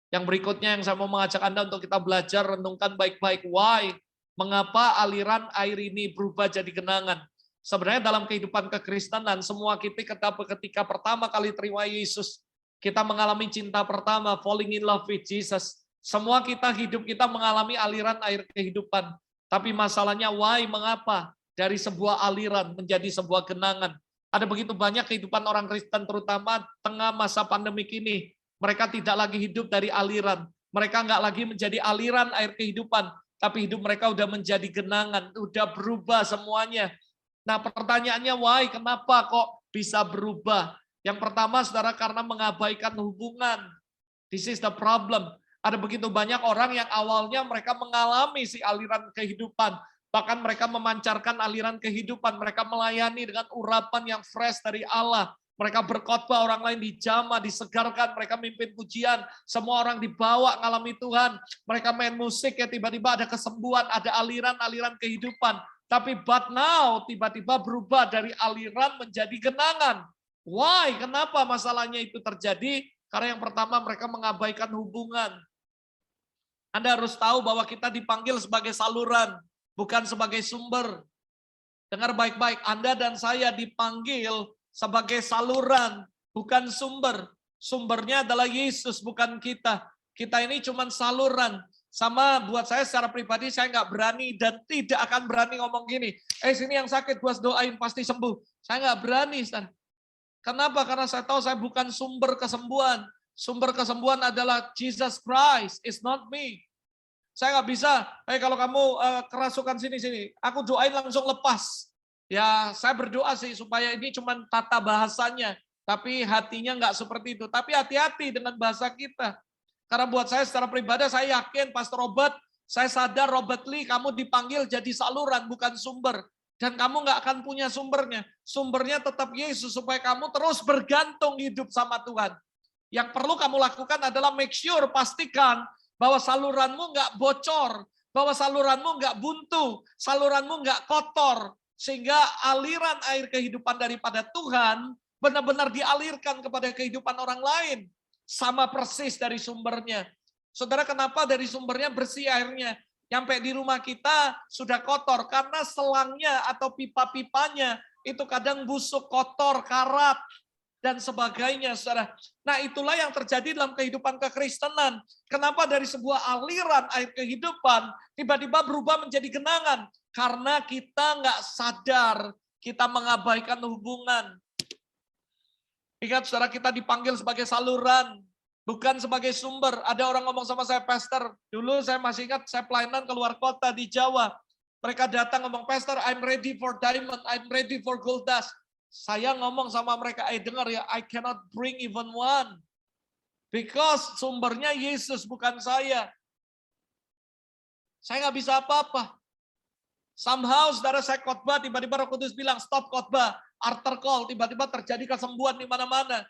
Yang berikutnya yang saya mau mengajak Anda untuk kita belajar, renungkan baik-baik. Why? Mengapa aliran air ini berubah jadi genangan? Sebenarnya dalam kehidupan kekristenan, semua kita ketika pertama kali terima Yesus, kita mengalami cinta pertama, falling in love with Jesus. Semua hidup kita mengalami aliran air kehidupan. Tapi masalahnya why? Mengapa? Dari sebuah aliran menjadi sebuah genangan. Ada begitu banyak kehidupan orang Kristen, terutama tengah masa pandemik ini. Mereka tidak lagi hidup dari aliran. Mereka nggak lagi menjadi aliran air kehidupan. Tapi hidup mereka udah menjadi genangan. Udah berubah semuanya. Nah pertanyaannya why? Kenapa kok bisa berubah? Yang pertama saudara, karena mengabaikan hubungan. This is the problem. Ada begitu banyak orang yang awalnya mereka mengalami si aliran kehidupan. Bahkan mereka memancarkan aliran kehidupan. Mereka melayani dengan urapan yang fresh dari Allah. Mereka berkhotbah, orang lain dijamah, disegarkan. Mereka mimpin pujian. Semua orang dibawa ngalami Tuhan. Mereka main musik, ya tiba-tiba ada kesembuhan, ada aliran-aliran kehidupan. Tapi but now, tiba-tiba berubah dari aliran menjadi genangan. Why? Kenapa masalahnya itu terjadi? Karena yang pertama mereka mengabaikan hubungan. Anda harus tahu bahwa kita dipanggil sebagai saluran, bukan sebagai sumber. Dengar baik-baik, Anda dan saya dipanggil sebagai saluran, bukan sumber. Sumbernya adalah Yesus, bukan kita. Kita ini cuma saluran. Sama buat saya secara pribadi, saya nggak berani dan tidak akan berani ngomong gini, sini yang sakit, buat doain pasti sembuh. Saya nggak berani, Stan. Kenapa? Karena saya tahu saya bukan sumber kesembuhan. Sumber kesembuhan adalah Jesus Christ, it's not me. Saya nggak bisa, kalau kamu kerasukan sini, aku doain langsung lepas. Ya, saya berdoa sih supaya ini cuma tata bahasanya, tapi hatinya nggak seperti itu. Tapi hati-hati dengan bahasa kita. Karena buat saya secara pribadi, saya yakin Pastor Robert, saya sadar Robert Lee, kamu dipanggil jadi saluran, bukan sumber. Dan kamu nggak akan punya sumbernya. Sumbernya tetap Yesus, supaya kamu terus bergantung hidup sama Tuhan. Yang perlu kamu lakukan adalah make sure, pastikan bahwa saluranmu nggak bocor, bahwa saluranmu nggak buntu, saluranmu nggak kotor, sehingga aliran air kehidupan daripada Tuhan benar-benar dialirkan kepada kehidupan orang lain. Sama persis dari sumbernya. Saudara, kenapa dari sumbernya bersih airnya? Nyampe di rumah kita sudah kotor, karena selangnya atau pipa-pipanya itu kadang busuk, kotor, karat, dan sebagainya, saudara. Nah, itulah yang terjadi dalam kehidupan kekristenan. Kenapa dari sebuah aliran air kehidupan tiba-tiba berubah menjadi genangan? Karena kita nggak sadar, kita mengabaikan hubungan. Ingat, saudara, kita dipanggil sebagai saluran, bukan sebagai sumber. Ada orang ngomong sama saya, Pastor, dulu saya masih ingat, saya pelayanan keluar kota di Jawa. Mereka datang ngomong, Pastor, I'm ready for diamond, I'm ready for gold dust. Saya ngomong sama mereka, dengar ya, I cannot bring even one. Because sumbernya Yesus, bukan saya. Saya nggak bisa apa-apa. Somehow, saudara, saya khotbah, tiba-tiba Roh Kudus bilang, stop khotbah, altar call, tiba-tiba terjadi kesembuhan di mana-mana.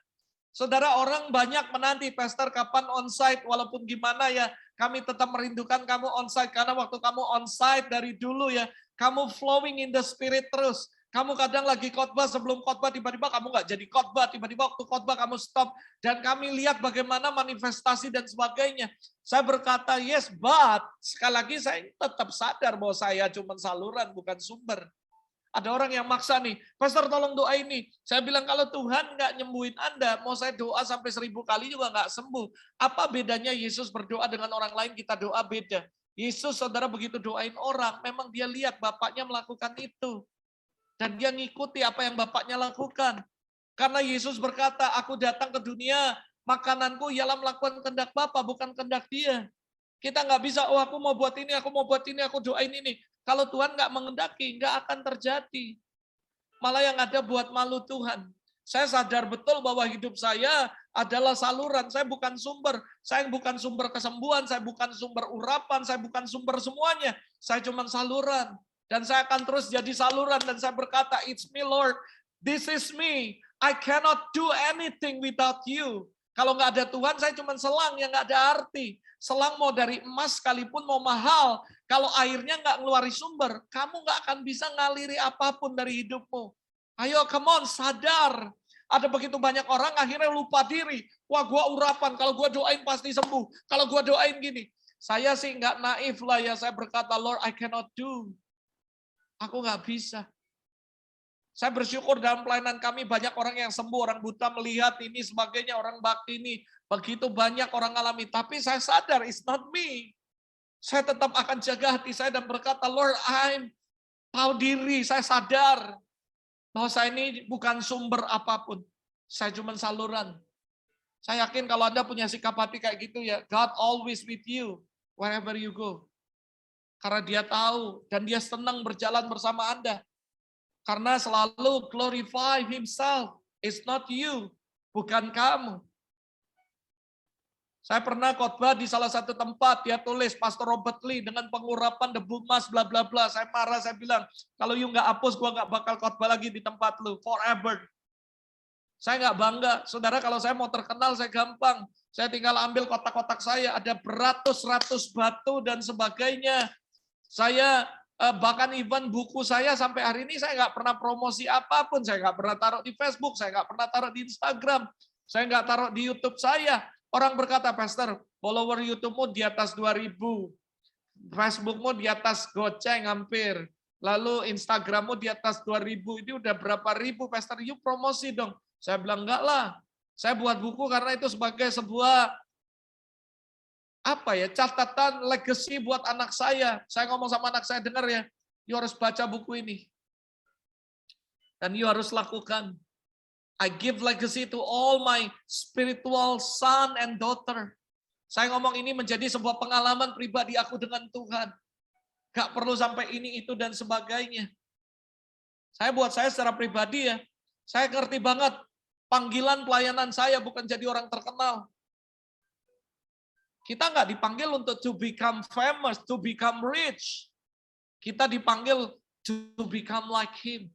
Saudara, orang banyak menanti, Pastor, kapan onsite, walaupun gimana ya, kami tetap merindukan kamu onsite, karena waktu kamu onsite dari dulu ya, kamu flowing in the spirit terus. Kamu kadang lagi khotbah, sebelum khotbah tiba-tiba kamu nggak jadi khotbah, tiba-tiba waktu khotbah kamu stop, dan kami lihat bagaimana manifestasi dan sebagainya. Saya berkata, yes, but sekali lagi saya tetap sadar bahwa saya cuma saluran, bukan sumber. Ada orang yang maksa nih, Pastor tolong doa ini. Saya bilang, kalau Tuhan nggak nyembuhin Anda, mau saya doa sampai 1000 kali juga nggak sembuh. Apa bedanya Yesus berdoa dengan orang lain, kita doa beda. Yesus, saudara, begitu doain orang, memang dia lihat Bapaknya melakukan itu. Dan dia ngikuti apa yang Bapaknya lakukan. Karena Yesus berkata, aku datang ke dunia, makananku ialah melakukan kehendak Bapa, bukan kehendak dia. Kita nggak bisa, aku mau buat ini, aku mau buat ini, aku doain ini. Kalau Tuhan nggak mengendaki, nggak akan terjadi. Malah yang ada buat malu Tuhan. Saya sadar betul bahwa hidup saya adalah saluran, saya bukan sumber. Saya bukan sumber kesembuhan, saya bukan sumber urapan, saya bukan sumber semuanya. Saya cuma saluran. Dan saya akan terus jadi saluran, dan saya berkata, it's me Lord, this is me. I cannot do anything without you. Kalau nggak ada Tuhan, saya cuma selang yang nggak ada arti. Selang mau dari emas sekalipun mau mahal, kalau airnya nggak ngeluari sumber, kamu nggak akan bisa ngaliri apapun dari hidupmu. Ayo, come on, sadar. Ada begitu banyak orang akhirnya lupa diri. Wah, gua urapan, kalau gua doain pasti sembuh. Kalau gua doain gini. Saya sih nggak naif lah ya, saya berkata, Lord, I cannot do. Aku nggak bisa. Saya bersyukur dalam pelayanan kami banyak orang yang sembuh, orang buta melihat ini sebagainya, orang bakti ini. Begitu banyak orang alami. Tapi saya sadar, it's not me. Saya tetap akan jaga hati saya dan berkata, Lord, I'm tahu diri, saya sadar bahwa saya ini bukan sumber apapun. Saya cuma saluran. Saya yakin kalau Anda punya sikap hati kayak gitu ya, God always with you, wherever you go. Karena dia tahu dan dia senang berjalan bersama Anda. Karena selalu glorify himself. It's not you. Bukan kamu. Saya pernah khotbah di salah satu tempat. Dia tulis, Pastor Robert Lee dengan pengurapan debu emas, bla bla bla. Saya marah, saya bilang, kalau you nggak hapus, gue nggak bakal khotbah lagi di tempat lu. Forever. Saya nggak bangga. Saudara, kalau saya mau terkenal, saya gampang. Saya tinggal ambil kotak-kotak saya. Ada beratus-ratus batu dan sebagainya. Saya bahkan even buku saya sampai hari ini saya nggak pernah promosi apapun, saya nggak pernah taruh di Facebook, saya nggak pernah taruh di Instagram, saya nggak taruh di YouTube saya. Orang berkata, Pastor, follower YouTube-mu di atas 2.000, Facebook-mu di atas goceng hampir, lalu Instagram-mu di atas 2.000, ini udah berapa ribu, Pastor, you promosi dong. Saya bilang, enggak lah, saya buat buku karena itu sebagai sebuah catatan legacy buat anak saya. Saya ngomong sama anak saya, dengar ya, you harus baca buku ini. Dan you harus lakukan. I give legacy to all my spiritual son and daughter. Saya ngomong ini menjadi sebuah pengalaman pribadi aku dengan Tuhan. Gak perlu sampai ini, itu, dan sebagainya. Saya secara pribadi ya, saya ngerti banget panggilan pelayanan saya bukan jadi orang terkenal. Kita nggak dipanggil untuk to become famous, to become rich. Kita dipanggil to become like him.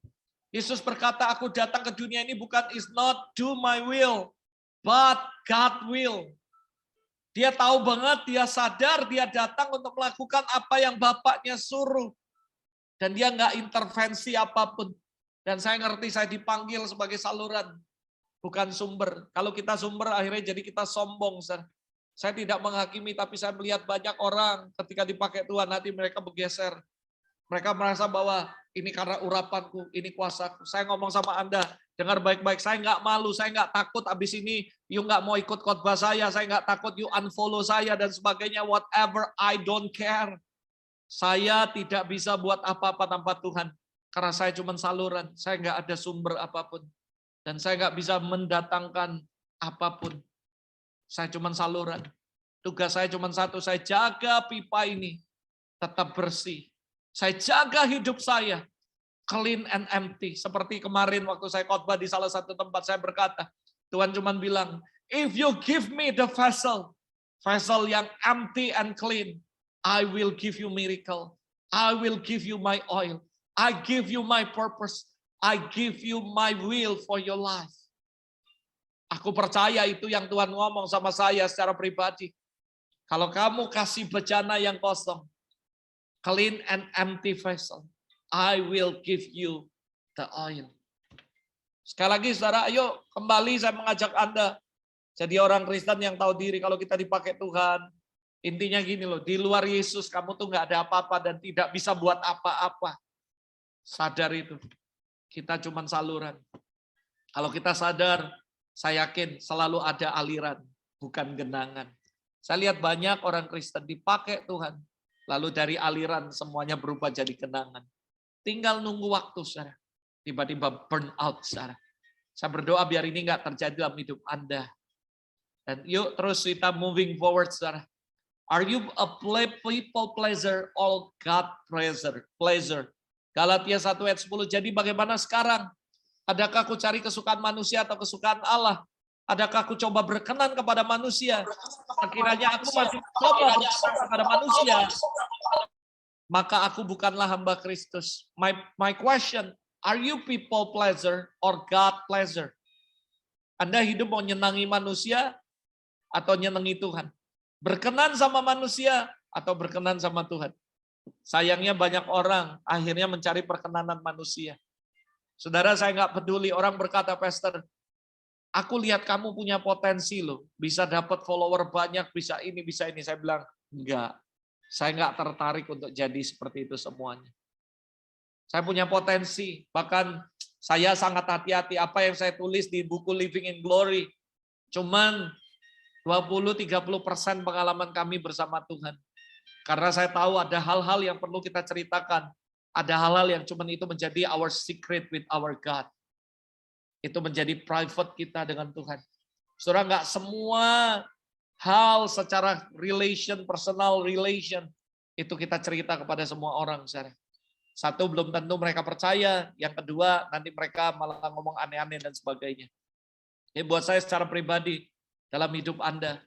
Yesus berkata, aku datang ke dunia ini bukan is not do my will, but God will. Dia tahu banget, dia sadar, dia datang untuk melakukan apa yang Bapaknya suruh. Dan dia nggak intervensi apapun. Dan saya ngerti, saya dipanggil sebagai saluran, bukan sumber. Kalau kita sumber, akhirnya jadi kita sombong. Saya tidak menghakimi, tapi saya melihat banyak orang ketika dipakai Tuhan, hati mereka bergeser. Mereka merasa bahwa ini karena urapanku, ini kuasaku. Saya ngomong sama Anda, dengar baik-baik, saya nggak malu, saya nggak takut abis ini, you nggak mau ikut khotbah saya nggak takut you unfollow saya dan sebagainya, whatever, I don't care. Saya tidak bisa buat apa-apa tanpa Tuhan, karena saya cuma saluran, saya nggak ada sumber apapun. Dan saya nggak bisa mendatangkan apapun. Saya cuma saluran. Tugas saya cuma satu, saya jaga pipa ini tetap bersih. Saya jaga hidup saya clean and empty. Seperti kemarin waktu saya khotbah di salah satu tempat, saya berkata, Tuhan cuma bilang, if you give me the vessel yang empty and clean, I will give you miracle. I will give you my oil. I give you my purpose. I give you my will for your life. Aku percaya itu yang Tuhan ngomong sama saya secara pribadi. Kalau kamu kasih bejana yang kosong, clean and empty vessel, I will give you the oil. Sekali lagi saudara, ayo kembali saya mengajak Anda jadi orang Kristen yang tahu diri kalau kita dipakai Tuhan. Intinya gini loh, di luar Yesus kamu tuh nggak ada apa-apa dan tidak bisa buat apa-apa. Sadar itu. Kita cuma saluran. Kalau kita sadar, saya yakin selalu ada aliran, bukan genangan. Saya lihat banyak orang Kristen dipakai Tuhan, lalu dari aliran semuanya berubah jadi genangan. Tinggal nunggu waktu, saudara. Tiba-tiba burn out, saudara. Saya berdoa biar ini nggak terjadi dalam hidup Anda. Dan yuk terus kita moving forward, saudara. Are you a people pleaser or God pleaser? Galatia 1 ayat 10. Jadi bagaimana sekarang? Adakah aku cari kesukaan manusia atau kesukaan Allah? Adakah aku coba berkenan kepada manusia? Sekiranya aku masih coba berkenan kepada manusia, maka aku bukanlah hamba Kristus. My question, are you people pleaser or God pleaser? Anda hidup mau nyenangi manusia atau nyenengi Tuhan? Berkenan sama manusia atau berkenan sama Tuhan? Sayangnya banyak orang akhirnya mencari perkenanan manusia. Saudara, saya nggak peduli orang berkata, Pastor, aku lihat kamu punya potensi loh, bisa dapat follower banyak, bisa ini, bisa ini. Saya bilang, enggak, saya nggak tertarik untuk jadi seperti itu semuanya. Saya punya potensi, bahkan saya sangat hati-hati apa yang saya tulis di buku Living in Glory. Cuman 20-30% pengalaman kami bersama Tuhan. Karena saya tahu ada hal-hal yang perlu kita ceritakan. Ada hal-hal yang cuman itu menjadi our secret with our God. Itu menjadi private kita dengan Tuhan. Saudara, nggak semua hal secara relation, personal relation, itu kita cerita kepada semua orang, saudara. Satu, belum tentu mereka percaya. Yang kedua, nanti mereka malah ngomong aneh-aneh dan sebagainya. Ini buat saya secara pribadi, dalam hidup Anda,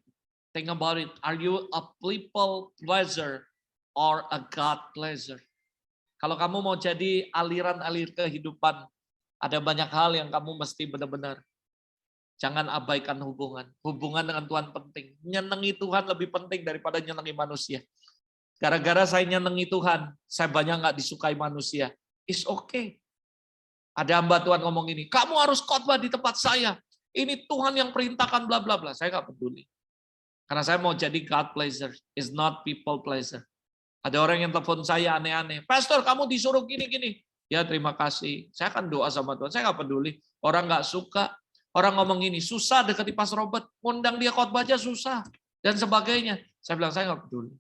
think about it. Are you a people pleaser or a God pleaser? Kalau kamu mau jadi aliran-alir kehidupan, ada banyak hal yang kamu mesti benar-benar. Jangan abaikan hubungan. Hubungan dengan Tuhan penting. Nyenengi Tuhan lebih penting daripada nyenengi manusia. Gara-gara saya nyenengi Tuhan, saya banyak nggak disukai manusia. It's okay. Ada hamba Tuhan ngomong ini, kamu harus khotbah di tempat saya. Ini Tuhan yang perintahkan bla bla bla. Saya nggak peduli. Karena saya mau jadi God pleaser, is not people pleaser. Ada orang yang telepon saya aneh-aneh. Pastor, kamu disuruh gini-gini. Ya terima kasih. Saya akan doa sama Tuhan. Saya nggak peduli. Orang nggak suka. Orang ngomong ini, susah dekati Pastor Robert. Ngundang dia khotbah aja susah. Dan sebagainya. Saya bilang, saya nggak peduli.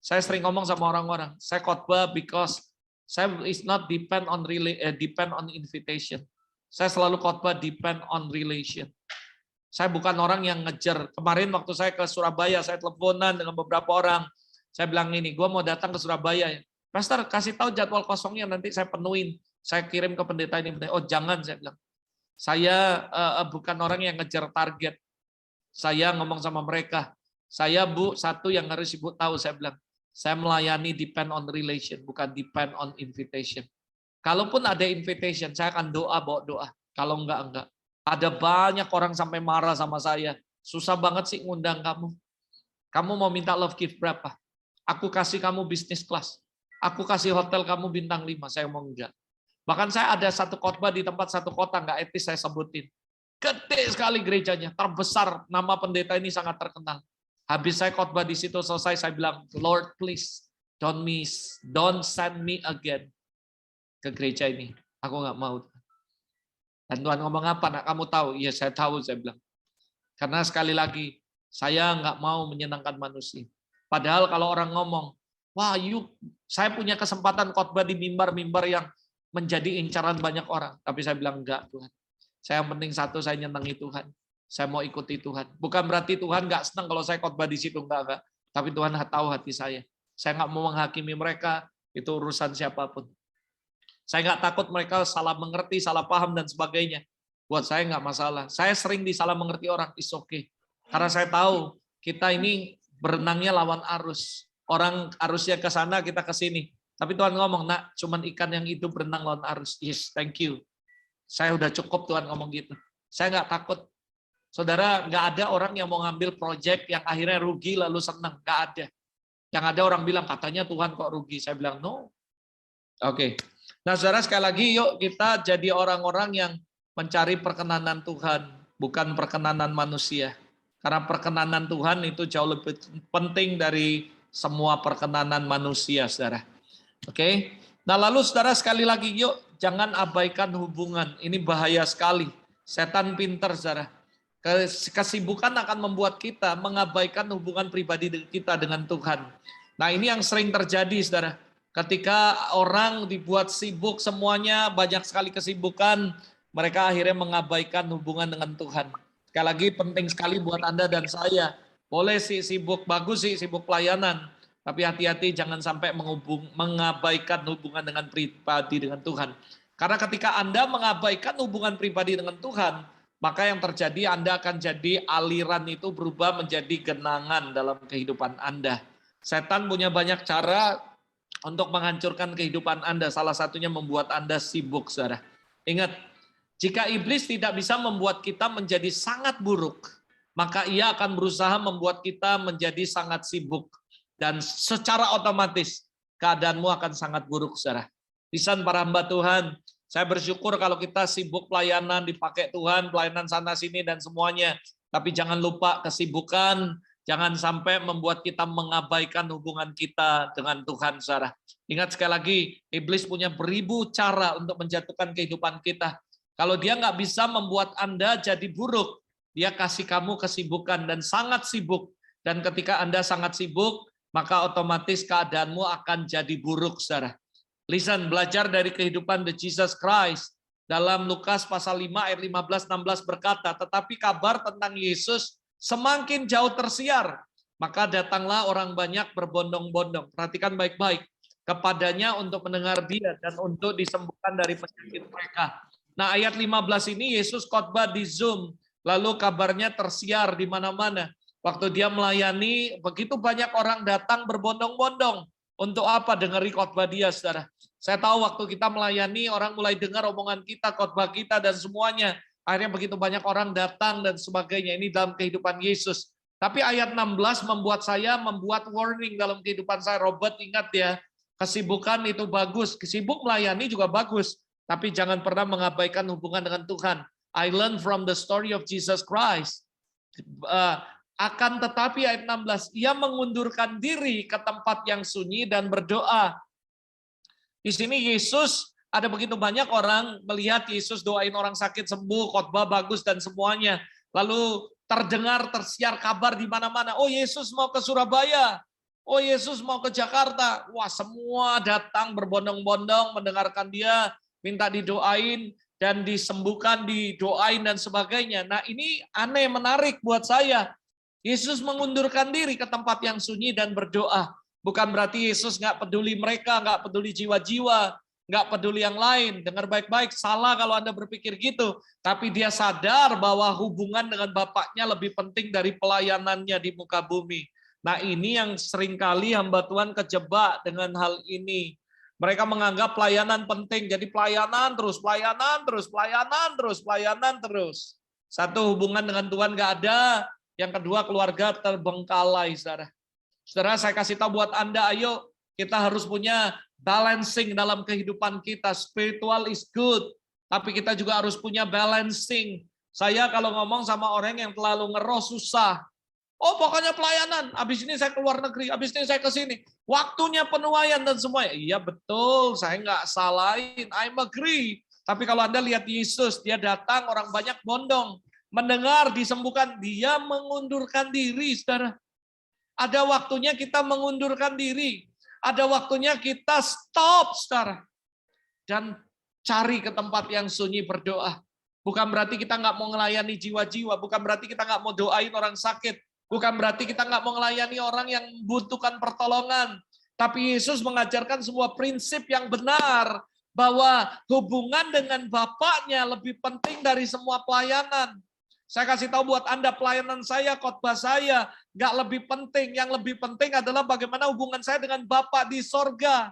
Saya sering ngomong sama orang-orang, saya khotbah because saya is not depend on invitation. Saya selalu khotbah depend on relation. Saya bukan orang yang ngejar. Kemarin waktu saya ke Surabaya, saya teleponan dengan beberapa orang. Saya bilang ini, gue mau datang ke Surabaya. Pastor, kasih tahu jadwal kosongnya, nanti saya penuhin. Saya kirim ke pendeta ini. Oh jangan, saya bilang. Saya bukan orang yang ngejar target. Saya ngomong sama mereka. Saya Bu, satu yang harus Ibu tahu, saya bilang. Saya melayani depend on relation, bukan depend on invitation. Kalaupun ada invitation, saya akan doa, bawa doa. Kalau enggak. Ada banyak orang sampai marah sama saya. Susah banget sih ngundang kamu. Kamu mau minta love gift berapa? Aku kasih kamu business class. Aku kasih hotel kamu bintang 5. Saya mau enggak. Bahkan saya ada satu khotbah di tempat satu kota, enggak etis saya sebutin. Gede sekali gerejanya, terbesar. Nama pendeta ini sangat terkenal. Habis saya khotbah di situ selesai, saya bilang, Lord please, don't send me again ke gereja ini. Aku nggak mau. Dan Tuhan ngomong apa? Nak kamu tahu? Iya saya tahu, saya bilang. Karena sekali lagi, saya nggak mau menyenangkan manusia. Padahal kalau orang ngomong, wah saya punya kesempatan khotbah di mimbar-mimbar yang menjadi incaran banyak orang. Tapi saya bilang enggak Tuhan. Saya yang penting satu, saya nyenangi Tuhan. Saya mau ikuti Tuhan. Bukan berarti Tuhan nggak senang kalau saya khotbah di situ, enggak. Tapi Tuhan tahu hati saya. Saya nggak mau menghakimi mereka, itu urusan siapapun. Saya nggak takut mereka salah mengerti, salah paham, dan sebagainya. Buat saya nggak masalah. Saya sering disalah mengerti orang, it's okay. Karena saya tahu, kita ini berenangnya lawan arus. Orang arusnya ke sana, kita ke sini. Tapi Tuhan ngomong, nak, cuman ikan yang hidup berenang lawan arus. Yes, thank you. Saya udah cukup Tuhan ngomong gitu. Saya nggak takut. Saudara, nggak ada orang yang mau ngambil proyek yang akhirnya rugi lalu senang. Nggak ada. Yang ada orang bilang, katanya Tuhan kok rugi. Saya bilang, no. Oke. Nah, saudara, sekali lagi yuk kita jadi orang-orang yang mencari perkenanan Tuhan, bukan perkenanan manusia. Karena perkenanan Tuhan itu jauh lebih penting dari semua perkenanan manusia, saudara. Oke. Nah, lalu saudara sekali lagi yuk jangan abaikan hubungan. Ini bahaya sekali. Setan pintar, saudara. Kesibukan akan membuat kita mengabaikan hubungan pribadi kita dengan Tuhan. Nah, ini yang sering terjadi, saudara. Ketika orang dibuat sibuk semuanya, banyak sekali kesibukan, mereka akhirnya mengabaikan hubungan dengan Tuhan. Sekali lagi penting sekali buat Anda dan saya. Boleh sih sibuk, bagus sih sibuk pelayanan. Tapi hati-hati jangan sampai mengabaikan hubungan dengan pribadi dengan Tuhan. Karena ketika Anda mengabaikan hubungan pribadi dengan Tuhan, maka yang terjadi Anda akan jadi aliran itu berubah menjadi genangan dalam kehidupan Anda. Setan punya banyak cara untuk menghancurkan kehidupan Anda. Salah satunya membuat Anda sibuk, saudara. Ingat, jika iblis tidak bisa membuat kita menjadi sangat buruk, maka ia akan berusaha membuat kita menjadi sangat sibuk. Dan secara otomatis keadaanmu akan sangat buruk, saudara. Lisan para hamba Tuhan, saya bersyukur kalau kita sibuk pelayanan, dipakai Tuhan, pelayanan sana-sini dan semuanya. Tapi jangan lupa kesibukan, jangan sampai membuat kita mengabaikan hubungan kita dengan Tuhan, saudara. Ingat sekali lagi, iblis punya beribu cara untuk menjatuhkan kehidupan kita. Kalau dia nggak bisa membuat Anda jadi buruk, dia kasih kamu kesibukan dan sangat sibuk. Dan ketika Anda sangat sibuk, maka otomatis keadaanmu akan jadi buruk, saudara. Listen, belajar dari kehidupan the Jesus Christ. Dalam Lukas pasal 5 ayat 15-16 berkata, tetapi kabar tentang Yesus semakin jauh tersiar, maka datanglah orang banyak berbondong-bondong. Perhatikan baik-baik, kepadanya untuk mendengar dia dan untuk disembuhkan dari penyakit mereka. Nah, ayat 15 ini Yesus khotbah di Zoom, lalu kabarnya tersiar di mana-mana. Waktu dia melayani, begitu banyak orang datang berbondong-bondong. Untuk apa? Dengeri khotbah dia, saudara. Saya tahu waktu kita melayani, orang mulai dengar omongan kita, khotbah kita, dan semuanya. Akhirnya begitu banyak orang datang dan sebagainya. Ini dalam kehidupan Yesus. Tapi ayat 16 membuat warning dalam kehidupan saya. Robert, ingat ya, kesibukan itu bagus. Sibuk melayani juga bagus. Tapi jangan pernah mengabaikan hubungan dengan Tuhan. I learned from the story of Jesus Christ. Akan tetapi ayat 16, ia mengundurkan diri ke tempat yang sunyi dan berdoa. Di sini Yesus, ada begitu banyak orang melihat Yesus doain orang sakit sembuh, khotbah bagus dan semuanya. Lalu tersiar kabar di mana-mana. Oh, Yesus mau ke Surabaya. Oh, Yesus mau ke Jakarta. Wah, semua datang berbondong-bondong mendengarkan dia, minta didoain dan disembuhkan, didoain dan sebagainya. Nah, ini aneh, menarik buat saya. Yesus mengundurkan diri ke tempat yang sunyi dan berdoa. Bukan berarti Yesus nggak peduli mereka, nggak peduli jiwa-jiwa, nggak peduli yang lain. Dengar baik-baik, salah kalau Anda berpikir gitu. Tapi dia sadar bahwa hubungan dengan Bapaknya lebih penting dari pelayanannya di muka bumi. Nah, ini yang seringkali hamba Tuhan kejebak dengan hal ini. Mereka menganggap pelayanan penting, jadi pelayanan terus, pelayanan terus, pelayanan terus, pelayanan terus. Satu, hubungan dengan Tuhan nggak ada. Yang kedua, keluarga terbengkalai, saudara. Saudara, saya kasih tahu buat Anda, ayo kita harus punya balancing dalam kehidupan kita. Spiritual is good, tapi kita juga harus punya balancing. Saya kalau ngomong sama orang yang terlalu ngeroh susah. Oh, pokoknya pelayanan. Habis ini saya keluar negeri, habis ini saya ke sini. Waktunya penuaian dan semuanya. Iya betul, saya nggak salahin. I'm agree. Tapi kalau Anda lihat Yesus, dia datang, orang banyak bondong. Mendengar, disembuhkan, dia mengundurkan diri, saudara. Ada waktunya kita mengundurkan diri. Ada waktunya kita stop, saudara. Dan cari ke tempat yang sunyi berdoa. Bukan berarti kita nggak mau melayani jiwa-jiwa. Bukan berarti kita nggak mau doain orang sakit. Bukan berarti kita nggak mau melayani orang yang membutuhkan pertolongan. Tapi Yesus mengajarkan sebuah prinsip yang benar. Bahwa hubungan dengan Bapaknya lebih penting dari semua pelayanan. Saya kasih tahu buat Anda, pelayanan saya, khotbah saya, nggak lebih penting. Yang lebih penting adalah bagaimana hubungan saya dengan Bapa di sorga.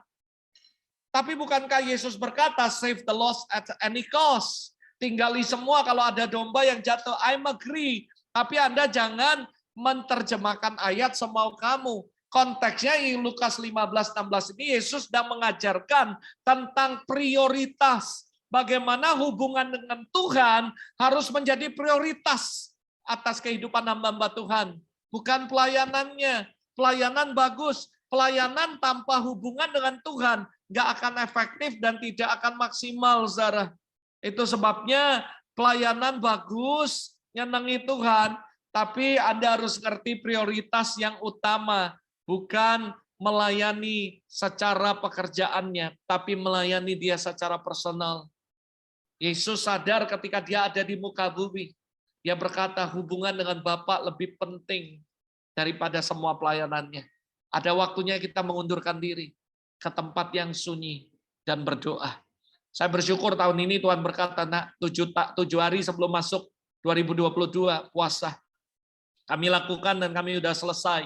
Tapi bukankah Yesus berkata, save the lost at any cost. Tinggali semua kalau ada domba yang jatuh. I'm agree. Tapi Anda jangan menerjemahkan ayat semau kamu. Konteksnya di Lukas 15-16 ini, Yesus sedang mengajarkan tentang prioritas. Bagaimana hubungan dengan Tuhan harus menjadi prioritas atas kehidupan hamba-hamba Tuhan. Bukan pelayanannya. Pelayanan bagus. Pelayanan tanpa hubungan dengan Tuhan nggak akan efektif dan tidak akan maksimal, saudara. Itu sebabnya pelayanan bagus, nyenangi Tuhan, tapi Anda harus ngerti prioritas yang utama. Bukan melayani secara pekerjaannya, tapi melayani dia secara personal. Yesus sadar ketika dia ada di muka bumi. Dia berkata hubungan dengan Bapa lebih penting daripada semua pelayanannya. Ada waktunya kita mengundurkan diri ke tempat yang sunyi dan berdoa. Saya bersyukur tahun ini Tuhan berkata, nak, 7 hari sebelum masuk 2022 puasa. Kami lakukan dan kami sudah selesai.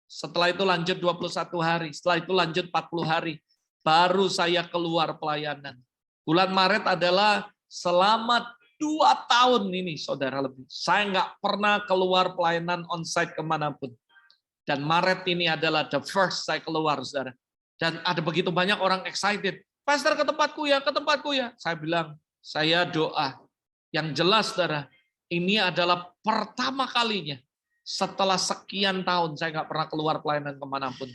Setelah itu lanjut 21 hari. Setelah itu lanjut 40 hari. Baru saya keluar pelayanan. Bulan Maret adalah selamat 2 tahun ini, saudara, lebih. Saya nggak pernah keluar pelayanan onsite kemanapun. Dan Maret ini adalah the first saya keluar, saudara. Dan ada begitu banyak orang excited. Pastor, ke tempatku ya, ke tempatku ya. Saya bilang, saya doa. Yang jelas, saudara, ini adalah pertama kalinya setelah sekian tahun saya nggak pernah keluar pelayanan kemanapun.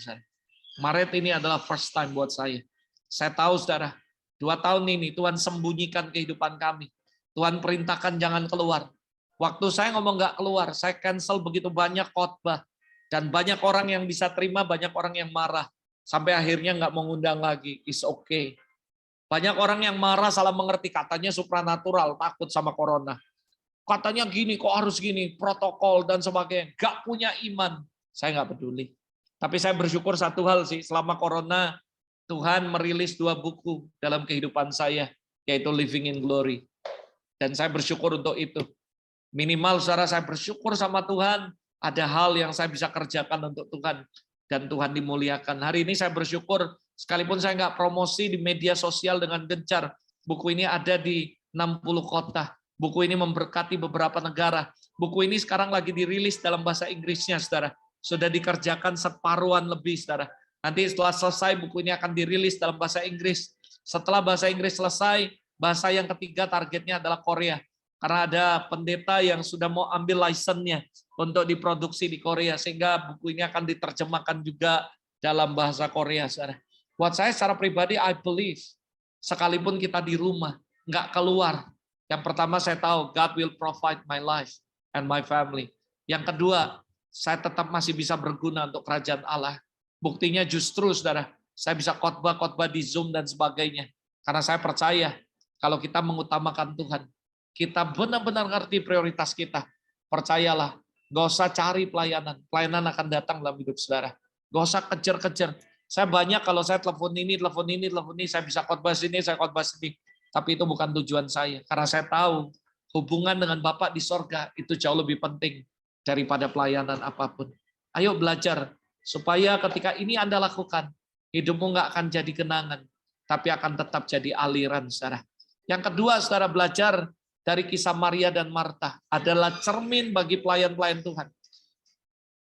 Maret ini adalah first time buat saya. Saya tahu, saudara, 2 tahun ini Tuhan sembunyikan kehidupan kami. Tuhan perintahkan jangan keluar. Waktu saya ngomong nggak keluar, saya cancel begitu banyak khotbah. Dan banyak orang yang bisa terima, banyak orang yang marah. Sampai akhirnya nggak mau ngundang lagi. It's okay. Banyak orang yang marah, salah mengerti. Katanya supranatural, takut sama corona. Katanya gini, kok harus gini, protokol dan sebagainya. Nggak punya iman. Saya nggak peduli. Tapi saya bersyukur satu hal sih, selama corona, Tuhan merilis 2 buku dalam kehidupan saya, yaitu Living in Glory. Dan saya bersyukur untuk itu. Minimal, saudara, saya bersyukur sama Tuhan, ada hal yang saya bisa kerjakan untuk Tuhan. Dan Tuhan dimuliakan. Hari ini saya bersyukur, sekalipun saya nggak promosi di media sosial dengan gencar, buku ini ada di 60 kota. Buku ini memberkati beberapa negara. Buku ini sekarang lagi dirilis dalam bahasa Inggrisnya, saudara. Sudah dikerjakan separuhan lebih, saudara. Nanti setelah selesai, buku ini akan dirilis dalam bahasa Inggris. Setelah bahasa Inggris selesai, bahasa yang ketiga targetnya adalah Korea. Karena ada pendeta yang sudah mau ambil license-nya untuk diproduksi di Korea. Sehingga buku ini akan diterjemahkan juga dalam bahasa Korea, saudara. Buat saya secara pribadi, I believe, sekalipun kita di rumah, nggak keluar. Yang pertama saya tahu, God will provide my life and my family. Yang kedua, saya tetap masih bisa berguna untuk kerajaan Allah. Buktinya justru, saudara, saya bisa khotbah-khotbah di Zoom dan sebagainya. Karena saya percaya, kalau kita mengutamakan Tuhan, kita benar-benar ngerti prioritas kita. Percayalah, nggak usah cari pelayanan. Pelayanan akan datang dalam hidup saudara. Nggak usah kejar-kejar. Saya banyak kalau saya telepon ini, saya bisa khotbah sini, saya khotbah sini. Tapi itu bukan tujuan saya. Karena saya tahu, hubungan dengan Bapak di sorga itu jauh lebih penting daripada pelayanan apapun. Ayo belajar, supaya ketika ini Anda lakukan, hidupmu nggak akan jadi kenangan, tapi akan tetap jadi aliran, saudara. Yang kedua, saudara, belajar dari kisah Maria dan Marta adalah cermin bagi pelayan-pelayan Tuhan.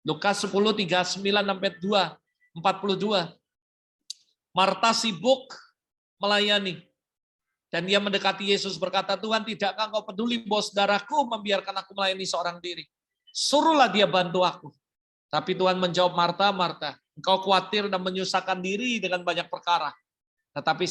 Lukas 10, 39-42. Marta sibuk melayani. Dan dia mendekati Yesus berkata, Tuhan, tidakkah engkau peduli bahwa saudaraku membiarkan aku melayani seorang diri? Suruhlah dia bantu aku. Tapi Tuhan menjawab, Marta, Marta, engkau khawatir dan menyusahkan diri dengan banyak perkara. Tetapi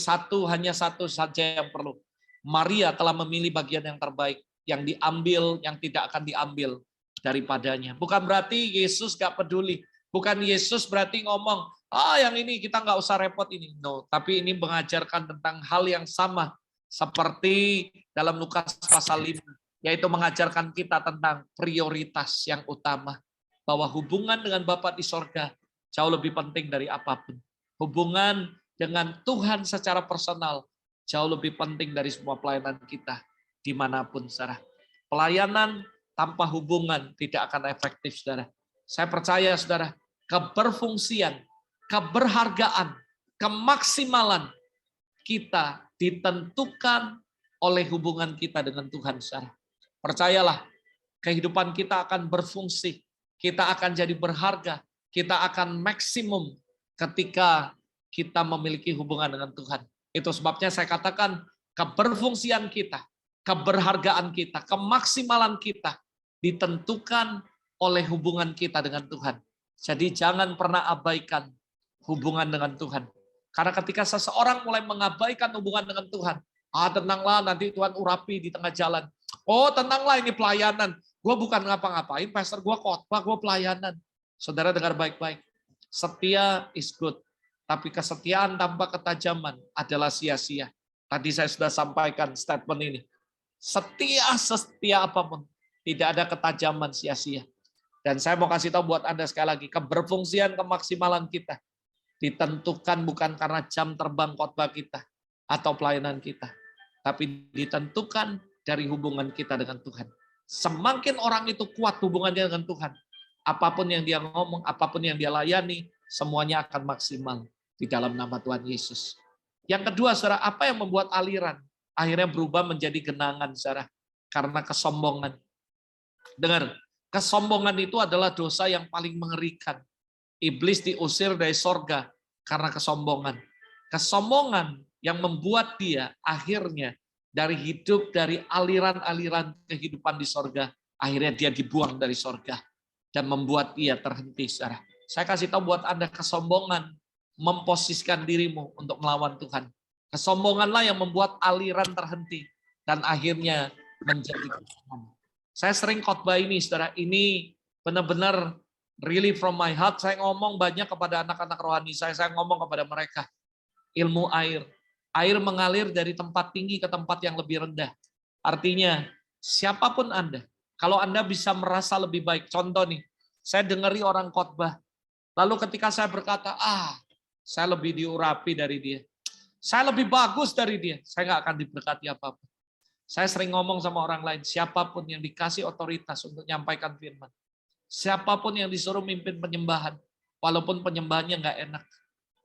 hanya satu saja yang perlu. Maria telah memilih bagian yang terbaik, yang diambil, yang tidak akan diambil daripadanya. Bukan berarti Yesus gak peduli. Bukan Yesus berarti ngomong, yang ini kita nggak usah repot ini. No, tapi ini mengajarkan tentang hal yang sama. Seperti dalam Lukas pasal 5, yaitu mengajarkan kita tentang prioritas yang utama. Bahwa hubungan dengan Bapa di sorga jauh lebih penting dari apapun. Hubungan dengan Tuhan secara personal jauh lebih penting dari semua pelayanan kita dimanapun, saudara. Pelayanan tanpa hubungan tidak akan efektif, saudara. Saya percaya, saudara, keberfungsian, keberhargaan, kemaksimalan kita ditentukan oleh hubungan kita dengan Tuhan, saudara. Percayalah, kehidupan kita akan berfungsi, kita akan jadi berharga, kita akan maksimum ketika kita memiliki hubungan dengan Tuhan. Itu sebabnya saya katakan keberfungsian kita, keberhargaan kita, kemaksimalan kita ditentukan oleh hubungan kita dengan Tuhan. Jadi jangan pernah abaikan hubungan dengan Tuhan. Karena ketika seseorang mulai mengabaikan hubungan dengan Tuhan, tenanglah nanti Tuhan urapi di tengah jalan. Oh tenanglah ini pelayanan. Gue bukan ngapa-ngapain, pastor gue khotbah, gue pelayanan. Saudara dengar baik-baik. Setia is good. Tapi kesetiaan tanpa ketajaman adalah sia-sia. Tadi saya sudah sampaikan statement ini. Setia apapun, tidak ada ketajaman sia-sia. Dan saya mau kasih tahu buat Anda sekali lagi, keberfungsian, kemaksimalan kita ditentukan bukan karena jam terbang khotbah kita atau pelayanan kita, tapi ditentukan dari hubungan kita dengan Tuhan. Semakin orang itu kuat hubungannya dengan Tuhan, apapun yang dia ngomong, apapun yang dia layani, semuanya akan maksimal di dalam nama Tuhan Yesus. Yang kedua, saudara, apa yang membuat aliran akhirnya berubah menjadi genangan, saudara? karena kesombongan. Dengar, kesombongan itu adalah dosa yang paling mengerikan. Iblis diusir dari sorga karena kesombongan. Kesombongan yang membuat dia akhirnya dari hidup dari aliran-aliran kehidupan di sorga, akhirnya dia dibuang dari sorga dan membuat dia terhenti. Saudara, saya kasih tahu buat Anda, kesombongan memposisikan dirimu untuk melawan Tuhan. Kesombonganlah yang membuat aliran terhenti dan akhirnya menjadi Tuhan. Saya sering khotbah ini, saudara. Ini benar-benar really from my heart. Saya ngomong banyak kepada anak-anak rohani saya ngomong kepada mereka. Ilmu air. Air mengalir dari tempat tinggi ke tempat yang lebih rendah. Artinya, siapapun Anda, kalau Anda bisa merasa lebih baik. Contoh nih, saya dengeri orang khotbah. Lalu ketika saya berkata, saya lebih diurapi dari dia. Saya lebih bagus dari dia. Saya nggak akan diberkati apa-apa. Saya sering ngomong sama orang lain, siapapun yang dikasih otoritas untuk menyampaikan firman, siapapun yang disuruh mimpin penyembahan, walaupun penyembahannya nggak enak,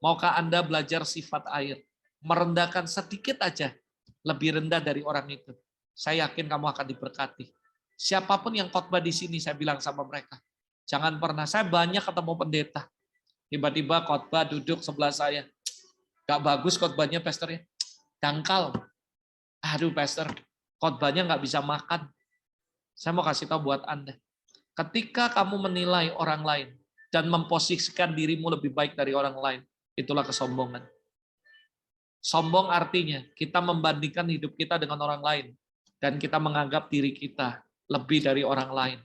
maukah Anda belajar sifat air, merendahkan sedikit aja, lebih rendah dari orang itu. Saya yakin kamu akan diberkati. Siapapun yang khotbah di sini, saya bilang sama mereka, jangan pernah. Saya banyak ketemu pendeta, tiba-tiba khotbah duduk sebelah saya, nggak bagus khotbahnya, pastornya, dangkal. Aduh, pastor, khotbahnya nggak bisa makan. Saya mau kasih tahu buat Anda. Ketika kamu menilai orang lain dan memposisikan dirimu lebih baik dari orang lain, itulah kesombongan. Sombong artinya kita membandingkan hidup kita dengan orang lain dan kita menganggap diri kita lebih dari orang lain.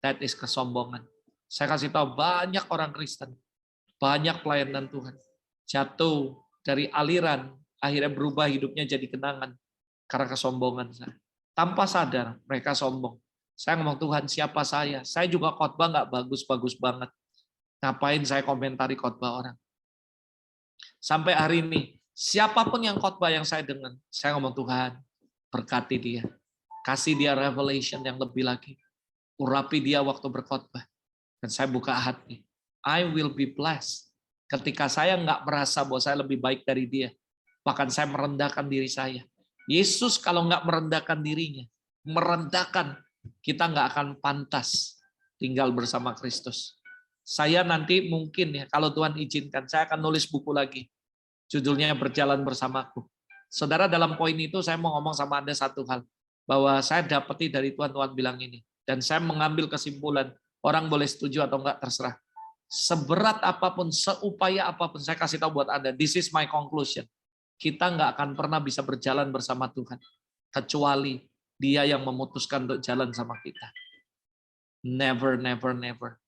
That is kesombongan. Saya kasih tahu banyak orang Kristen, banyak pelayanan Tuhan jatuh dari aliran, akhirnya berubah hidupnya jadi kenangan karena kesombongan saya. Tanpa sadar mereka sombong. Saya ngomong, Tuhan, siapa saya? Saya juga khotbah nggak bagus-bagus banget. Ngapain saya komentari khotbah orang? Sampai hari ini, siapapun yang khotbah yang saya dengar, saya ngomong, Tuhan, berkati dia. Kasih dia revelation yang lebih lagi. Urapi dia waktu berkhotbah. Dan saya buka hati. I will be blessed. Ketika saya nggak merasa bahwa saya lebih baik dari dia. Bahkan saya merendahkan diri saya. Yesus kalau nggak merendahkan dirinya, merendahkan, kita nggak akan pantas tinggal bersama Kristus. Saya nanti mungkin ya, kalau Tuhan izinkan, saya akan nulis buku lagi. Judulnya Berjalan Bersamaku. Saudara, dalam poin itu saya mau ngomong sama Anda satu hal. Bahwa saya dapati dari Tuhan bilang ini. Dan saya mengambil kesimpulan, orang boleh setuju atau enggak, terserah. Seberat apapun, seupaya apapun, saya kasih tahu buat Anda, this is my conclusion. Kita nggak akan pernah bisa berjalan bersama Tuhan. Kecuali Dia yang memutuskan untuk jalan sama kita. Never, never, never.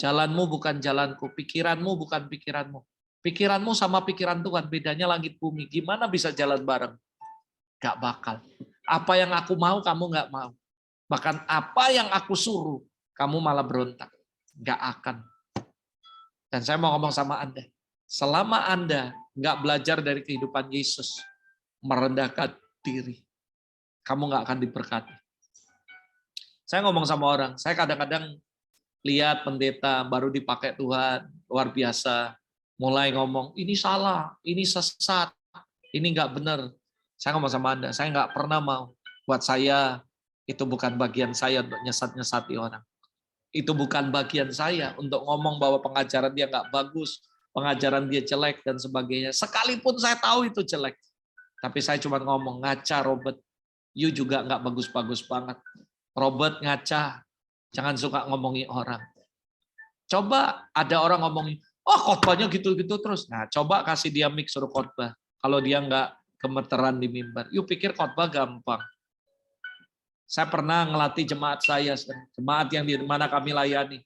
Jalanmu bukan jalanku, pikiranmu bukan pikiranmu. Pikiranmu sama pikiran Tuhan, bedanya langit bumi. Gimana bisa jalan bareng? Gak bakal. Apa yang aku mau, kamu nggak mau. Bahkan apa yang aku suruh, kamu malah berontak. Gak akan. Dan saya mau ngomong sama Anda. Selama Anda nggak belajar dari kehidupan Yesus, merendahkan diri, kamu nggak akan diberkati. Saya ngomong sama orang, saya kadang-kadang lihat pendeta baru dipakai Tuhan, luar biasa, mulai ngomong, ini salah, ini sesat, ini nggak benar. Saya ngomong sama Anda, saya nggak pernah mau. Buat saya, itu bukan bagian saya untuk nyesat-nyesati orang. Itu bukan bagian saya untuk ngomong bahwa pengajaran dia nggak bagus, pengajaran dia jelek, dan sebagainya. Sekalipun saya tahu itu jelek. Tapi saya cuma ngomong, ngaca Robert, you juga nggak bagus-bagus banget. Robert ngaca, jangan suka ngomongin orang. Coba ada orang ngomongin, oh khotbahnya gitu-gitu terus. Nah, coba kasih dia mic suruh khotbah. Kalau dia nggak gemeteran di mimbar, you pikir khotbah gampang. Saya pernah ngelatih jemaat saya, jemaat yang di mana kami layani.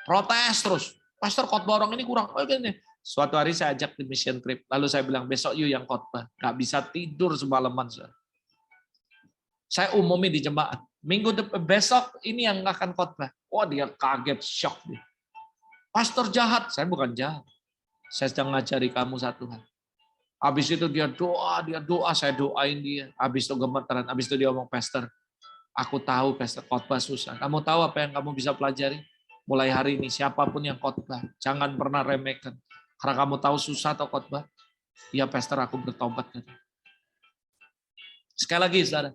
Protes terus. Pastor, khotbah orang ini kurang. Oh, gini. Suatu hari saya ajak di mission trip. Lalu saya bilang, besok you yang khotbah. Nggak bisa tidur semalaman. Saya umumin di jemaat. Minggu besok ini yang akan khotbah. Oh, dia kaget, shock. Pastor jahat. Saya bukan jahat. Saya sedang ngajari kamu satu hal. Habis itu dia doa, saya doain dia. Habis itu gemeteran. Habis itu dia ngomong, Pastor, aku tahu Pastor khotbah susah. Kamu tahu apa yang kamu bisa pelajari? Mulai hari ini, siapapun yang khotbah, jangan pernah remehkan. Karena kamu tahu susah atau khotbah, ya Pastor, aku bertobat. Sekali lagi, saudara,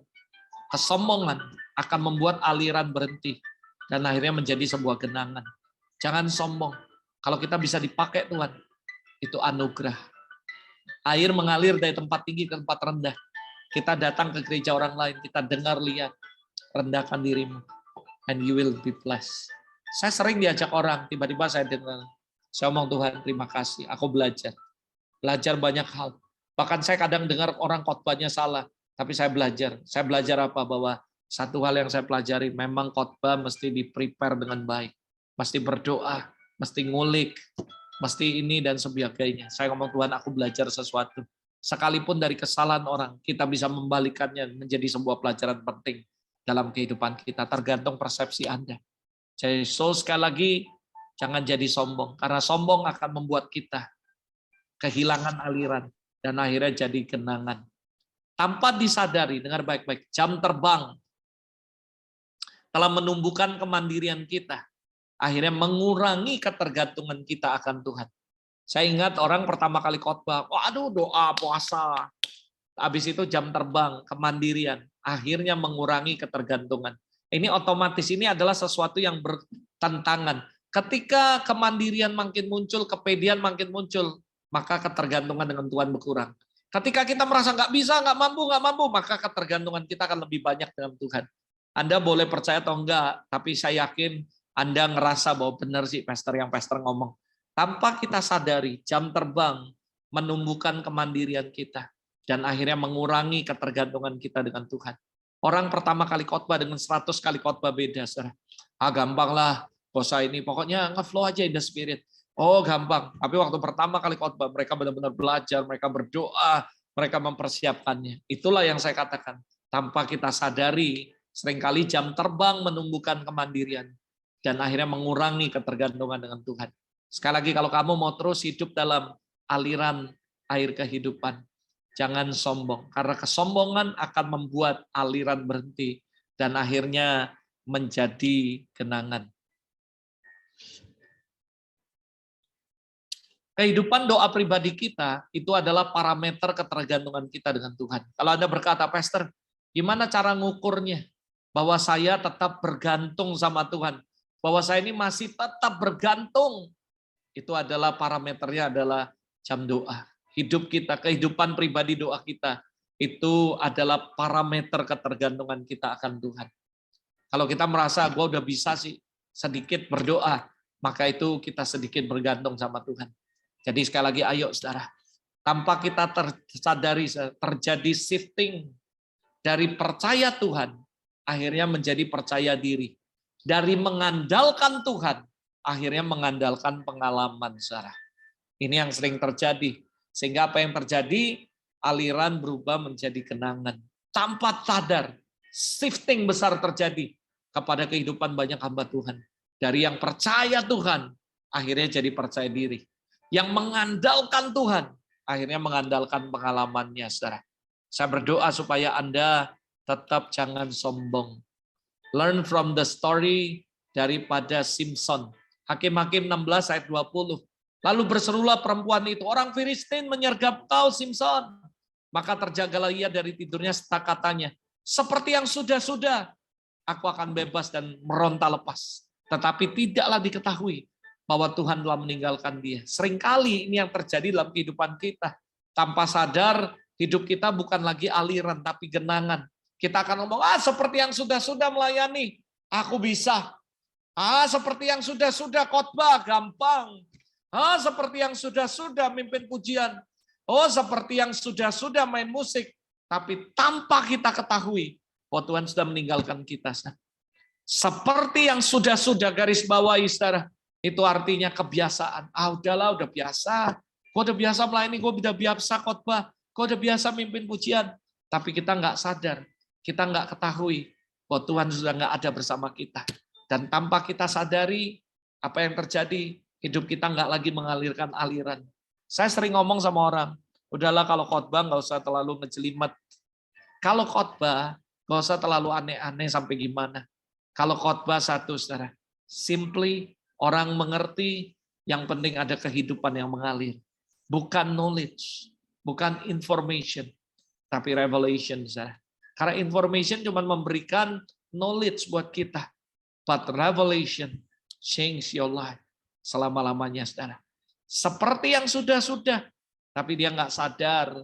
Kesombongan akan membuat aliran berhenti dan akhirnya menjadi sebuah genangan. Jangan sombong. Kalau kita bisa dipakai Tuhan, itu anugerah. Air mengalir dari tempat tinggi ke tempat rendah. Kita datang ke gereja orang lain, kita dengar, lihat, rendahkan dirimu, and you will be blessed. Saya sering diajak orang, tiba-tiba saya dengar, saya omong, Tuhan terima kasih, aku belajar banyak hal. Bahkan saya kadang dengar orang khotbahnya salah, tapi saya belajar. Saya belajar apa? Bahwa satu hal yang saya pelajari, memang khotbah mesti di-prepare dengan baik. Mesti berdoa, mesti ngulik, mesti ini dan sebagainya. Saya ngomong, Tuhan aku belajar sesuatu. Sekalipun dari kesalahan orang, kita bisa membalikannya menjadi sebuah pelajaran penting dalam kehidupan kita, tergantung persepsi Anda. Jadi, sekali lagi, jangan jadi sombong, karena sombong akan membuat kita kehilangan aliran, dan akhirnya jadi genangan. Tanpa disadari, dengar baik-baik, jam terbang telah menumbuhkan kemandirian kita, akhirnya mengurangi ketergantungan kita akan Tuhan. Saya ingat orang pertama kali khotbah, waduh doa, puasa. Habis itu jam terbang, kemandirian. Akhirnya mengurangi ketergantungan. Ini otomatis, ini adalah sesuatu yang bertentangan. Ketika kemandirian makin muncul, kepedean makin muncul, maka ketergantungan dengan Tuhan berkurang. Ketika kita merasa nggak bisa, nggak mampu, maka ketergantungan kita akan lebih banyak dengan Tuhan. Anda boleh percaya atau enggak, tapi saya yakin Anda ngerasa bahwa benar sih pastor yang pastor ngomong. Tanpa kita sadari, jam terbang menumbuhkan kemandirian kita dan akhirnya mengurangi ketergantungan kita dengan Tuhan. Orang pertama kali khotbah dengan 100 kali khotbah beda, saudara. Gampang lah, kosa ini pokoknya nge-flow aja in the spirit. Oh, gampang. Tapi waktu pertama kali khotbah, mereka benar-benar belajar, mereka berdoa, mereka mempersiapkannya. Itulah yang saya katakan. Tanpa kita sadari, seringkali jam terbang menumbuhkan kemandirian dan akhirnya mengurangi ketergantungan dengan Tuhan. Sekali lagi, kalau kamu mau terus hidup dalam aliran air kehidupan, jangan sombong. Karena kesombongan akan membuat aliran berhenti dan akhirnya menjadi genangan. Kehidupan doa pribadi kita itu adalah parameter ketergantungan kita dengan Tuhan. Kalau Anda berkata, Pastor, gimana cara ngukurnya? Bahwa saya tetap bergantung sama Tuhan. Bahwa saya ini masih tetap bergantung. Itu adalah parameternya adalah jam doa. Hidup kita, kehidupan pribadi doa kita, itu adalah parameter ketergantungan kita akan Tuhan. Kalau kita merasa, gue udah bisa sih sedikit berdoa, maka itu kita sedikit bergantung sama Tuhan. Jadi sekali lagi, ayo saudara, tanpa kita tersadari terjadi shifting dari percaya Tuhan, akhirnya menjadi percaya diri. Dari mengandalkan Tuhan, akhirnya mengandalkan pengalaman, saudara. Ini yang sering terjadi. Sehingga apa yang terjadi? Aliran berubah menjadi genangan. Tanpa sadar, shifting besar terjadi kepada kehidupan banyak hamba Tuhan. Dari yang percaya Tuhan, akhirnya jadi percaya diri. Yang mengandalkan Tuhan, akhirnya mengandalkan pengalamannya, saudara. Saya berdoa supaya Anda tetap jangan sombong. Learn from the story daripada Simpson. Hakim-Hakim 16 ayat 20. Lalu berserulah perempuan itu, orang Filistin menyergap kau Simpson. Maka terjagalah ia dari tidurnya serta katanya, seperti yang sudah-sudah, aku akan bebas dan meronta lepas. Tetapi tidaklah diketahui bahwa Tuhan telah meninggalkan dia. Seringkali ini yang terjadi dalam kehidupan kita. Tanpa sadar, hidup kita bukan lagi aliran, tapi genangan. Kita akan ngomong, seperti yang sudah-sudah melayani, aku bisa. Seperti yang sudah-sudah khotbah, gampang. Seperti yang sudah-sudah mimpin pujian. Seperti yang sudah-sudah main musik. Tapi tanpa kita ketahui bahwa Tuhan sudah meninggalkan kita. Seperti yang sudah-sudah garis bawahi, saudara. Itu artinya kebiasaan. Udahlah, udah biasa. Gue udah biasa melayani, gue udah biasa khotbah. Gue udah biasa mimpin pujian. Tapi kita nggak sadar. Kita nggak ketahui bahwa Tuhan sudah nggak ada bersama kita. Dan tanpa kita sadari apa yang terjadi, hidup kita nggak lagi mengalirkan aliran. Saya sering ngomong sama orang, udahlah kalau khotbah nggak usah terlalu ngejelimet. Kalau khotbah nggak usah terlalu aneh-aneh sampai gimana. Kalau khotbah satu, saudara, simply orang mengerti, yang penting ada kehidupan yang mengalir. Bukan knowledge, bukan information, tapi revelation, saudara. Karena information cuma memberikan knowledge buat kita. But revelation change your life selama-lamanya, saudara. Seperti yang sudah-sudah, tapi dia nggak sadar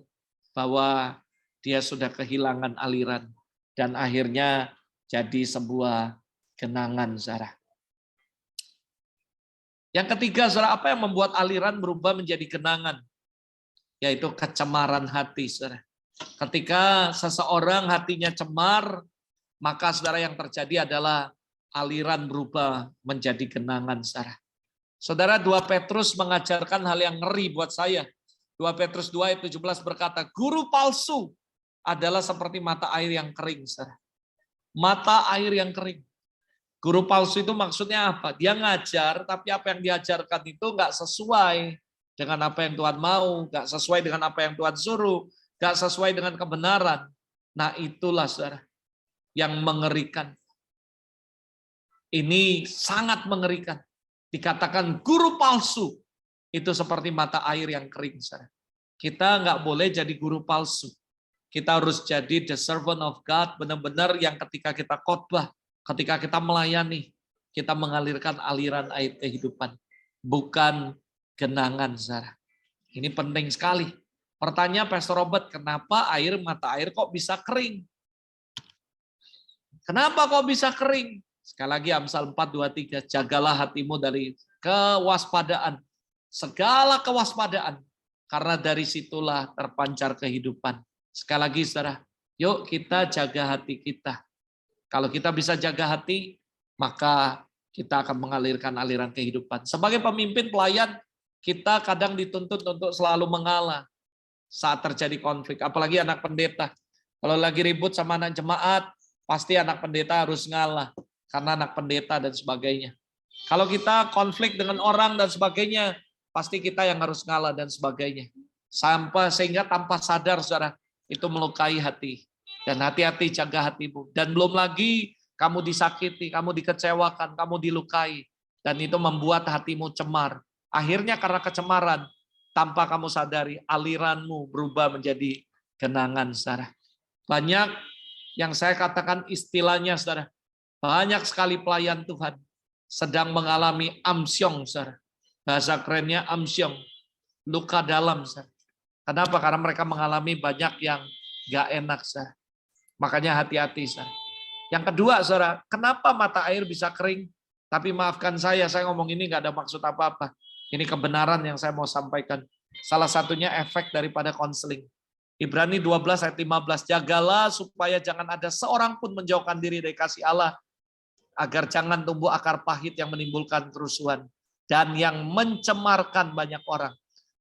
bahwa dia sudah kehilangan aliran. Dan akhirnya jadi sebuah kenangan, saudara. Yang ketiga, saudara, apa yang membuat aliran berubah menjadi kenangan? Yaitu kecemaran hati, saudara. Ketika seseorang hatinya cemar, maka saudara yang terjadi adalah aliran berubah menjadi kenangan, saudara. Saudara, 2 Petrus mengajarkan hal yang ngeri buat saya. 2 Petrus 2 ayat 17 berkata, guru palsu adalah seperti mata air yang kering, saudara. Mata air yang kering. Guru palsu itu maksudnya apa? Dia ngajar, tapi apa yang diajarkan itu nggak sesuai dengan apa yang Tuhan mau, nggak sesuai dengan apa yang Tuhan suruh, nggak sesuai dengan kebenaran. Nah itulah, saudara, yang mengerikan. Ini sangat mengerikan. Dikatakan guru palsu itu seperti mata air yang kering, saudara. Kita nggak boleh jadi guru palsu. Kita harus jadi the servant of God, benar-benar yang ketika kita khotbah, ketika kita melayani, kita mengalirkan aliran air kehidupan, bukan genangan, saudara. Ini penting sekali. Pertanyaan Pastor Robert, kenapa mata air kok bisa kering? Kenapa kok bisa kering? Sekali lagi Amsal 4:23, jagalah hatimu dari kewaspadaan, segala kewaspadaan, karena dari situlah terpancar kehidupan. Sekali lagi, saudara, yuk kita jaga hati kita. Kalau kita bisa jaga hati, maka kita akan mengalirkan aliran kehidupan. Sebagai pemimpin pelayan, kita kadang dituntut untuk selalu mengalah saat terjadi konflik. Apalagi anak pendeta. Kalau lagi ribut sama anak jemaat, pasti anak pendeta harus ngalah. Karena anak pendeta dan sebagainya. Kalau kita konflik dengan orang dan sebagainya, pasti kita yang harus ngalah dan sebagainya. Sehingga tanpa sadar, saudara, itu melukai hati. Dan hati-hati jaga hatimu. Dan belum lagi kamu disakiti, kamu dikecewakan, kamu dilukai. Dan itu membuat hatimu cemar. Akhirnya karena kecemaran, tanpa kamu sadari, aliranmu berubah menjadi genangan, saudara. Banyak yang saya katakan istilahnya, saudara. Banyak sekali pelayan Tuhan sedang mengalami amsyong, saudara. Bahasa kerennya amsyong. Luka dalam, saudara. Kenapa? Karena mereka mengalami banyak yang gak enak, saudara. Makanya hati-hati, saudara. Yang kedua, saudara, kenapa mata air bisa kering? Tapi maafkan saya ngomong ini gak ada maksud apa-apa. Ini kebenaran yang saya mau sampaikan. Salah satunya efek daripada konseling. Ibrani 12 ayat 15. Jagalah supaya jangan ada seorang pun menjauhkan diri dari kasih Allah. Agar jangan tumbuh akar pahit yang menimbulkan kerusuhan. Dan yang mencemarkan banyak orang.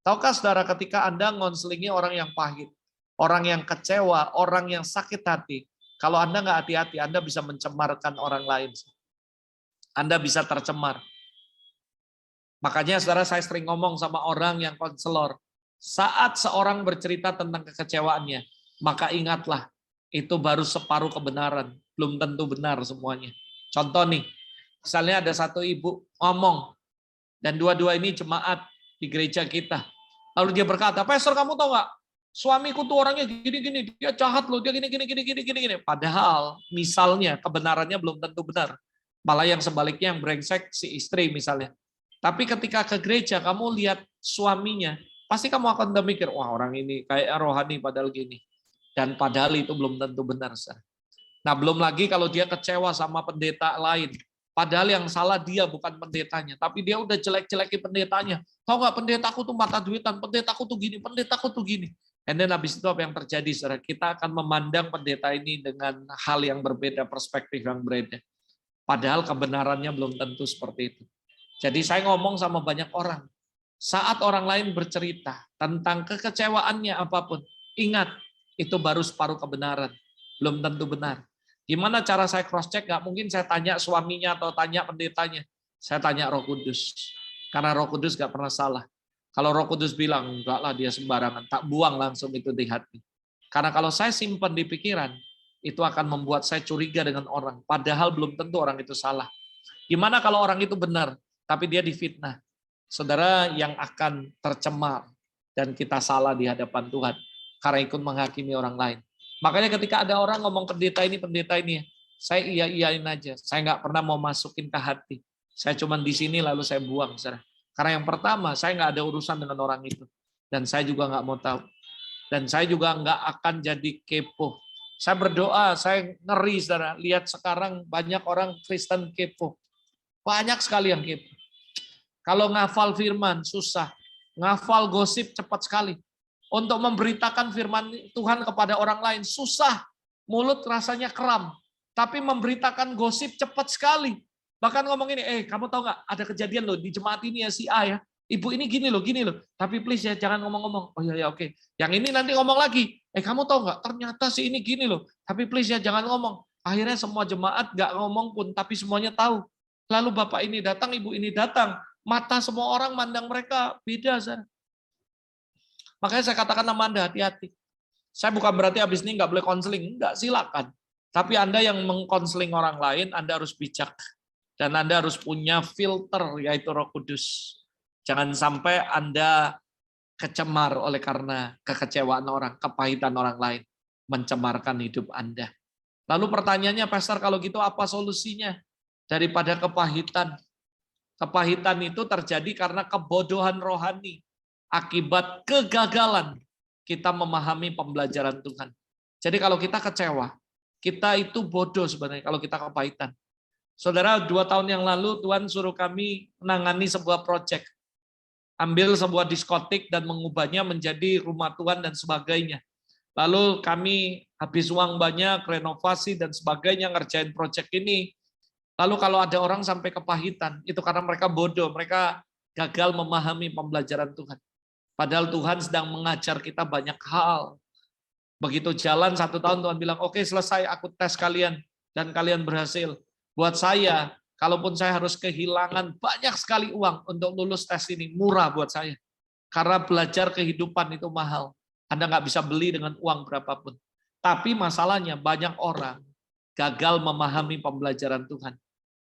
Tahukah saudara ketika Anda ngonselingi orang yang pahit. Orang yang kecewa, orang yang sakit hati. Kalau Anda nggak hati-hati, Anda bisa mencemarkan orang lain. Anda bisa tercemar. Makanya saudara, saya sering ngomong sama orang yang konselor, saat seorang bercerita tentang kekecewaannya, maka ingatlah, itu baru separuh kebenaran, belum tentu benar semuanya. Contoh nih, misalnya ada satu ibu ngomong, dan dua-dua ini jemaat di gereja kita. Lalu dia berkata, Pastor kamu tahu nggak, suamiku tuh orangnya gini-gini, dia jahat loh, dia gini-gini. Padahal misalnya kebenarannya belum tentu benar. Malah yang sebaliknya yang brengsek si istri misalnya. Tapi ketika ke gereja, kamu lihat suaminya, pasti kamu akan mikir, wah orang ini kayak rohani padahal gini. Dan padahal itu belum tentu benar. Nah belum lagi kalau dia kecewa sama pendeta lain. Padahal yang salah dia bukan pendetanya. Tapi dia udah jelek-jelekin pendetanya. Tahu nggak pendetaku tuh mata duitan, pendetaku tuh gini, pendetaku tuh gini. And then habis itu apa yang terjadi, saudara? Kita akan memandang pendeta ini dengan hal yang berbeda, perspektif yang berbeda. Padahal kebenarannya belum tentu seperti itu. Jadi saya ngomong sama banyak orang, saat orang lain bercerita tentang kekecewaannya apapun, ingat, itu baru separuh kebenaran, belum tentu benar. Gimana cara saya cross check? Gak mungkin saya tanya suaminya atau tanya pendetanya, saya tanya Roh Kudus, karena Roh Kudus gak pernah salah. Kalau Roh Kudus bilang, enggak lah dia sembarangan, tak buang langsung itu di hati. Karena kalau saya simpan di pikiran, itu akan membuat saya curiga dengan orang, padahal belum tentu orang itu salah. Gimana kalau orang itu benar, tapi dia difitnah? Saudara, yang akan tercemar dan kita salah di hadapan Tuhan karena ikut menghakimi orang lain. Makanya ketika ada orang ngomong pendeta ini, saya iya-iyain aja. Saya nggak pernah mau masukin ke hati. Saya cuma di sini lalu saya buang, saudara. Karena yang pertama, saya nggak ada urusan dengan orang itu. Dan saya juga nggak mau tahu. Dan saya juga nggak akan jadi kepo. Saya berdoa, saya ngeri, saudara. Lihat sekarang banyak orang Kristen kepo. Banyak sekali yang kepo. Kalau ngafal firman, susah. Ngafal gosip cepat sekali. Untuk memberitakan firman Tuhan kepada orang lain, susah. Mulut rasanya kram. Tapi memberitakan gosip cepat sekali. Bahkan ngomong ini, kamu tahu nggak, ada kejadian loh di jemaat ini ya, si A ya. Ibu ini gini loh. Tapi please ya, jangan ngomong-ngomong. Oh iya, oke. Yang ini nanti ngomong lagi. Kamu tahu nggak, ternyata si ini gini loh. Tapi please ya, jangan ngomong. Akhirnya semua jemaat nggak ngomong pun, tapi semuanya tahu. Lalu bapak ini datang, ibu ini datang. Mata semua orang mandang mereka beda. Saudara. Makanya saya katakan sama Anda, hati-hati. Saya bukan berarti habis ini nggak boleh konseling. Nggak, silakan. Tapi Anda yang mengkonseling orang lain, Anda harus bijak. Dan Anda harus punya filter, yaitu Roh Kudus. Jangan sampai Anda kecemar oleh karena kekecewaan orang, kepahitan orang lain, mencemarkan hidup Anda. Lalu pertanyaannya, Pastor, kalau gitu apa solusinya? Daripada kepahitan. Kepahitan itu terjadi karena kebodohan rohani. Akibat kegagalan kita memahami pembelajaran Tuhan. Jadi kalau kita kecewa, kita itu bodoh sebenarnya kalau kita kepahitan. Saudara, 2 tahun yang lalu Tuhan suruh kami menangani sebuah proyek. Ambil sebuah diskotik dan mengubahnya menjadi rumah Tuhan dan sebagainya. Lalu kami habis uang banyak, renovasi dan sebagainya, ngerjain proyek ini. Lalu kalau ada orang sampai kepahitan, itu karena mereka bodoh, mereka gagal memahami pembelajaran Tuhan. Padahal Tuhan sedang mengajar kita banyak hal. Begitu jalan 1 tahun, Tuhan bilang, oke selesai, aku tes kalian, dan kalian berhasil. Buat saya, kalaupun saya harus kehilangan banyak sekali uang untuk lulus tes ini, murah buat saya. Karena belajar kehidupan itu mahal. Anda nggak bisa beli dengan uang berapapun. Tapi masalahnya banyak orang gagal memahami pembelajaran Tuhan.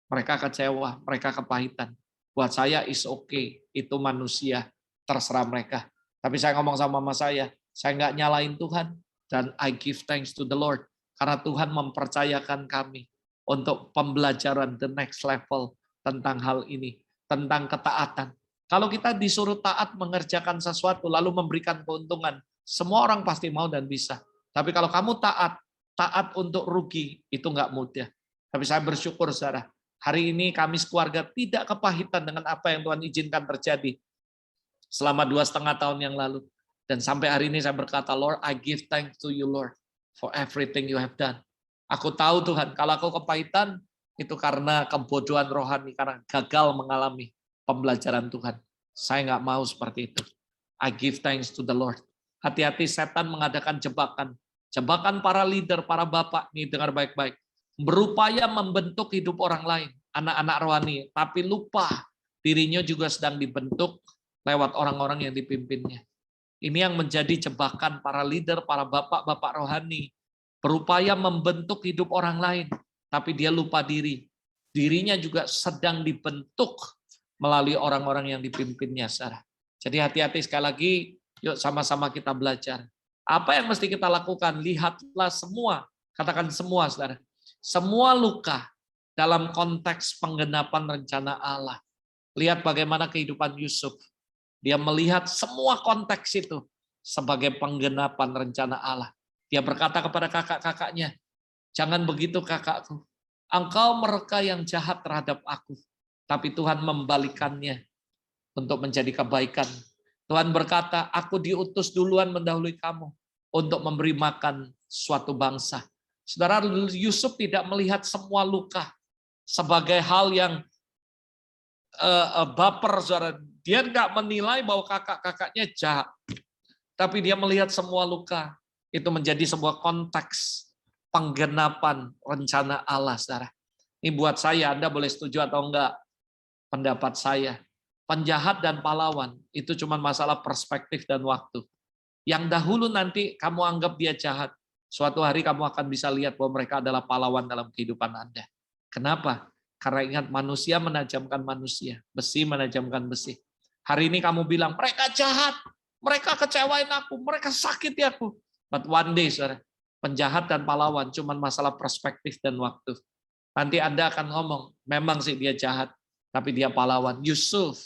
Mereka kecewa, mereka kepahitan. Buat saya is okay, itu manusia, terserah mereka. Tapi saya ngomong sama mama saya nggak nyalain Tuhan. Dan I give thanks to the Lord. Karena Tuhan mempercayakan kami untuk pembelajaran the next level tentang hal ini, tentang ketaatan. Kalau kita disuruh taat mengerjakan sesuatu lalu memberikan keuntungan, semua orang pasti mau dan bisa. Tapi kalau kamu taat untuk rugi, itu nggak mudah. Tapi saya bersyukur, saudara, hari ini kami sekeluarga tidak kepahitan dengan apa yang Tuhan izinkan terjadi selama 2,5 tahun yang lalu. Dan sampai hari ini saya berkata, Lord, I give thanks to you, Lord, for everything you have done. Aku tahu Tuhan, kalau aku kepahitan, itu karena kebodohan rohani, karena gagal mengalami pembelajaran Tuhan. Saya nggak mau seperti itu. I give thanks to the Lord. Hati-hati setan mengadakan jebakan. Jebakan para leader, para bapak, nih dengar baik-baik. Berupaya membentuk hidup orang lain, anak-anak rohani, tapi lupa dirinya juga sedang dibentuk lewat orang-orang yang dipimpinnya. Ini yang menjadi jebakan para leader, para bapak-bapak rohani. Berupaya membentuk hidup orang lain, tapi dia lupa diri. Dirinya juga sedang dibentuk melalui orang-orang yang dipimpinnya, saudara. Jadi hati-hati sekali lagi, yuk sama-sama kita belajar. Apa yang mesti kita lakukan? Lihatlah semua, katakan semua, saudara. Semua luka dalam konteks penggenapan rencana Allah. Lihat bagaimana kehidupan Yusuf. Dia melihat semua konteks itu sebagai penggenapan rencana Allah. Dia berkata kepada kakak-kakaknya, jangan begitu kakakku. Engkau mereka yang jahat terhadap aku. Tapi Tuhan membalikannya untuk menjadi kebaikan. Tuhan berkata, aku diutus duluan mendahului kamu untuk memberi makan suatu bangsa. Saudara, Yusuf tidak melihat semua luka sebagai hal yang baper, saudara. Dia nggak menilai bahwa kakak-kakaknya jahat. Tapi dia melihat semua luka. Itu menjadi sebuah konteks penggenapan rencana Allah, saudara. Ini buat saya, Anda boleh setuju atau enggak. Pendapat saya, penjahat dan pahlawan itu cuma masalah perspektif dan waktu. Yang dahulu nanti kamu anggap dia jahat, suatu hari kamu akan bisa lihat bahwa mereka adalah pahlawan dalam kehidupan Anda. Kenapa? Karena ingat, manusia menajamkan manusia, besi menajamkan besi. Hari ini kamu bilang, mereka jahat, mereka kecewain aku, mereka sakiti aku. But one day, saudara, penjahat dan pahlawan, cuman masalah perspektif dan waktu. Nanti Anda akan ngomong, memang sih dia jahat, tapi dia pahlawan. Yusuf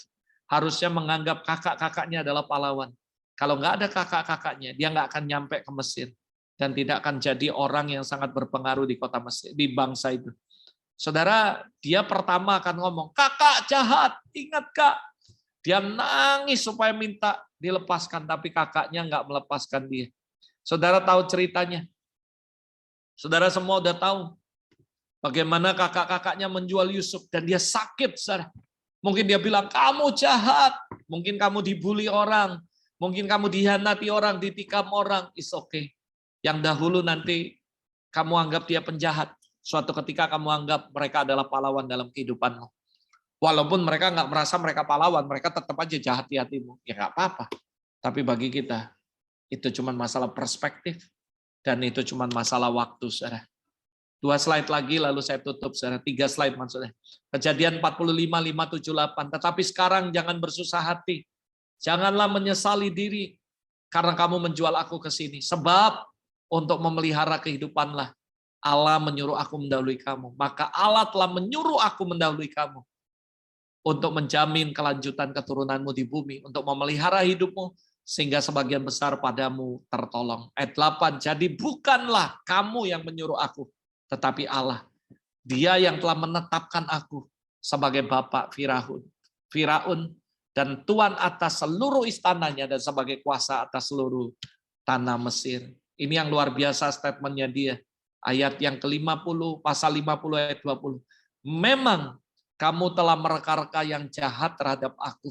harusnya menganggap kakak-kakaknya adalah pahlawan. Kalau nggak ada kakak-kakaknya, dia nggak akan nyampe ke Mesir. Dan tidak akan jadi orang yang sangat berpengaruh di kota Mesir, di bangsa itu. Saudara, dia pertama akan ngomong, kakak jahat, ingat Kak. Dia nangis supaya minta dilepaskan, tapi kakaknya nggak melepaskan dia. Saudara tahu ceritanya. Saudara semua udah tahu bagaimana kakak-kakaknya menjual Yusuf dan dia sakit, saudara. Mungkin dia bilang, kamu jahat. Mungkin kamu dibully orang. Mungkin kamu dihianati orang, ditikam orang. It's okay. Yang dahulu nanti kamu anggap dia penjahat. Suatu ketika kamu anggap mereka adalah pahlawan dalam kehidupanmu. Walaupun mereka nggak merasa mereka pahlawan, mereka tetap aja jahat di hatimu. Ya nggak apa-apa. Tapi bagi kita, itu cuma masalah perspektif. Dan itu cuma masalah waktu, saudara. 2 slide lagi, lalu saya tutup, saudara. 3 slide maksudnya. Kejadian 45, 5, 7, 8. Tetapi sekarang jangan bersusah hati. Janganlah menyesali diri karena kamu menjual aku ke sini. Sebab untuk memelihara kehidupanlah Allah menyuruh aku mendahului kamu. Maka Allah telah menyuruh aku mendahului kamu untuk menjamin kelanjutan keturunanmu di bumi, untuk memelihara hidupmu sehingga sebagian besar padamu tertolong. Ayat 8, jadi bukanlah kamu yang menyuruh aku, tetapi Allah. Dia yang telah menetapkan aku sebagai bapak Firaun dan tuan atas seluruh istananya dan sebagai kuasa atas seluruh tanah Mesir. Ini yang luar biasa statementnya dia. Ayat yang ke-50, pasal 50 ayat 20. Memang kamu telah mereka-reka yang jahat terhadap aku,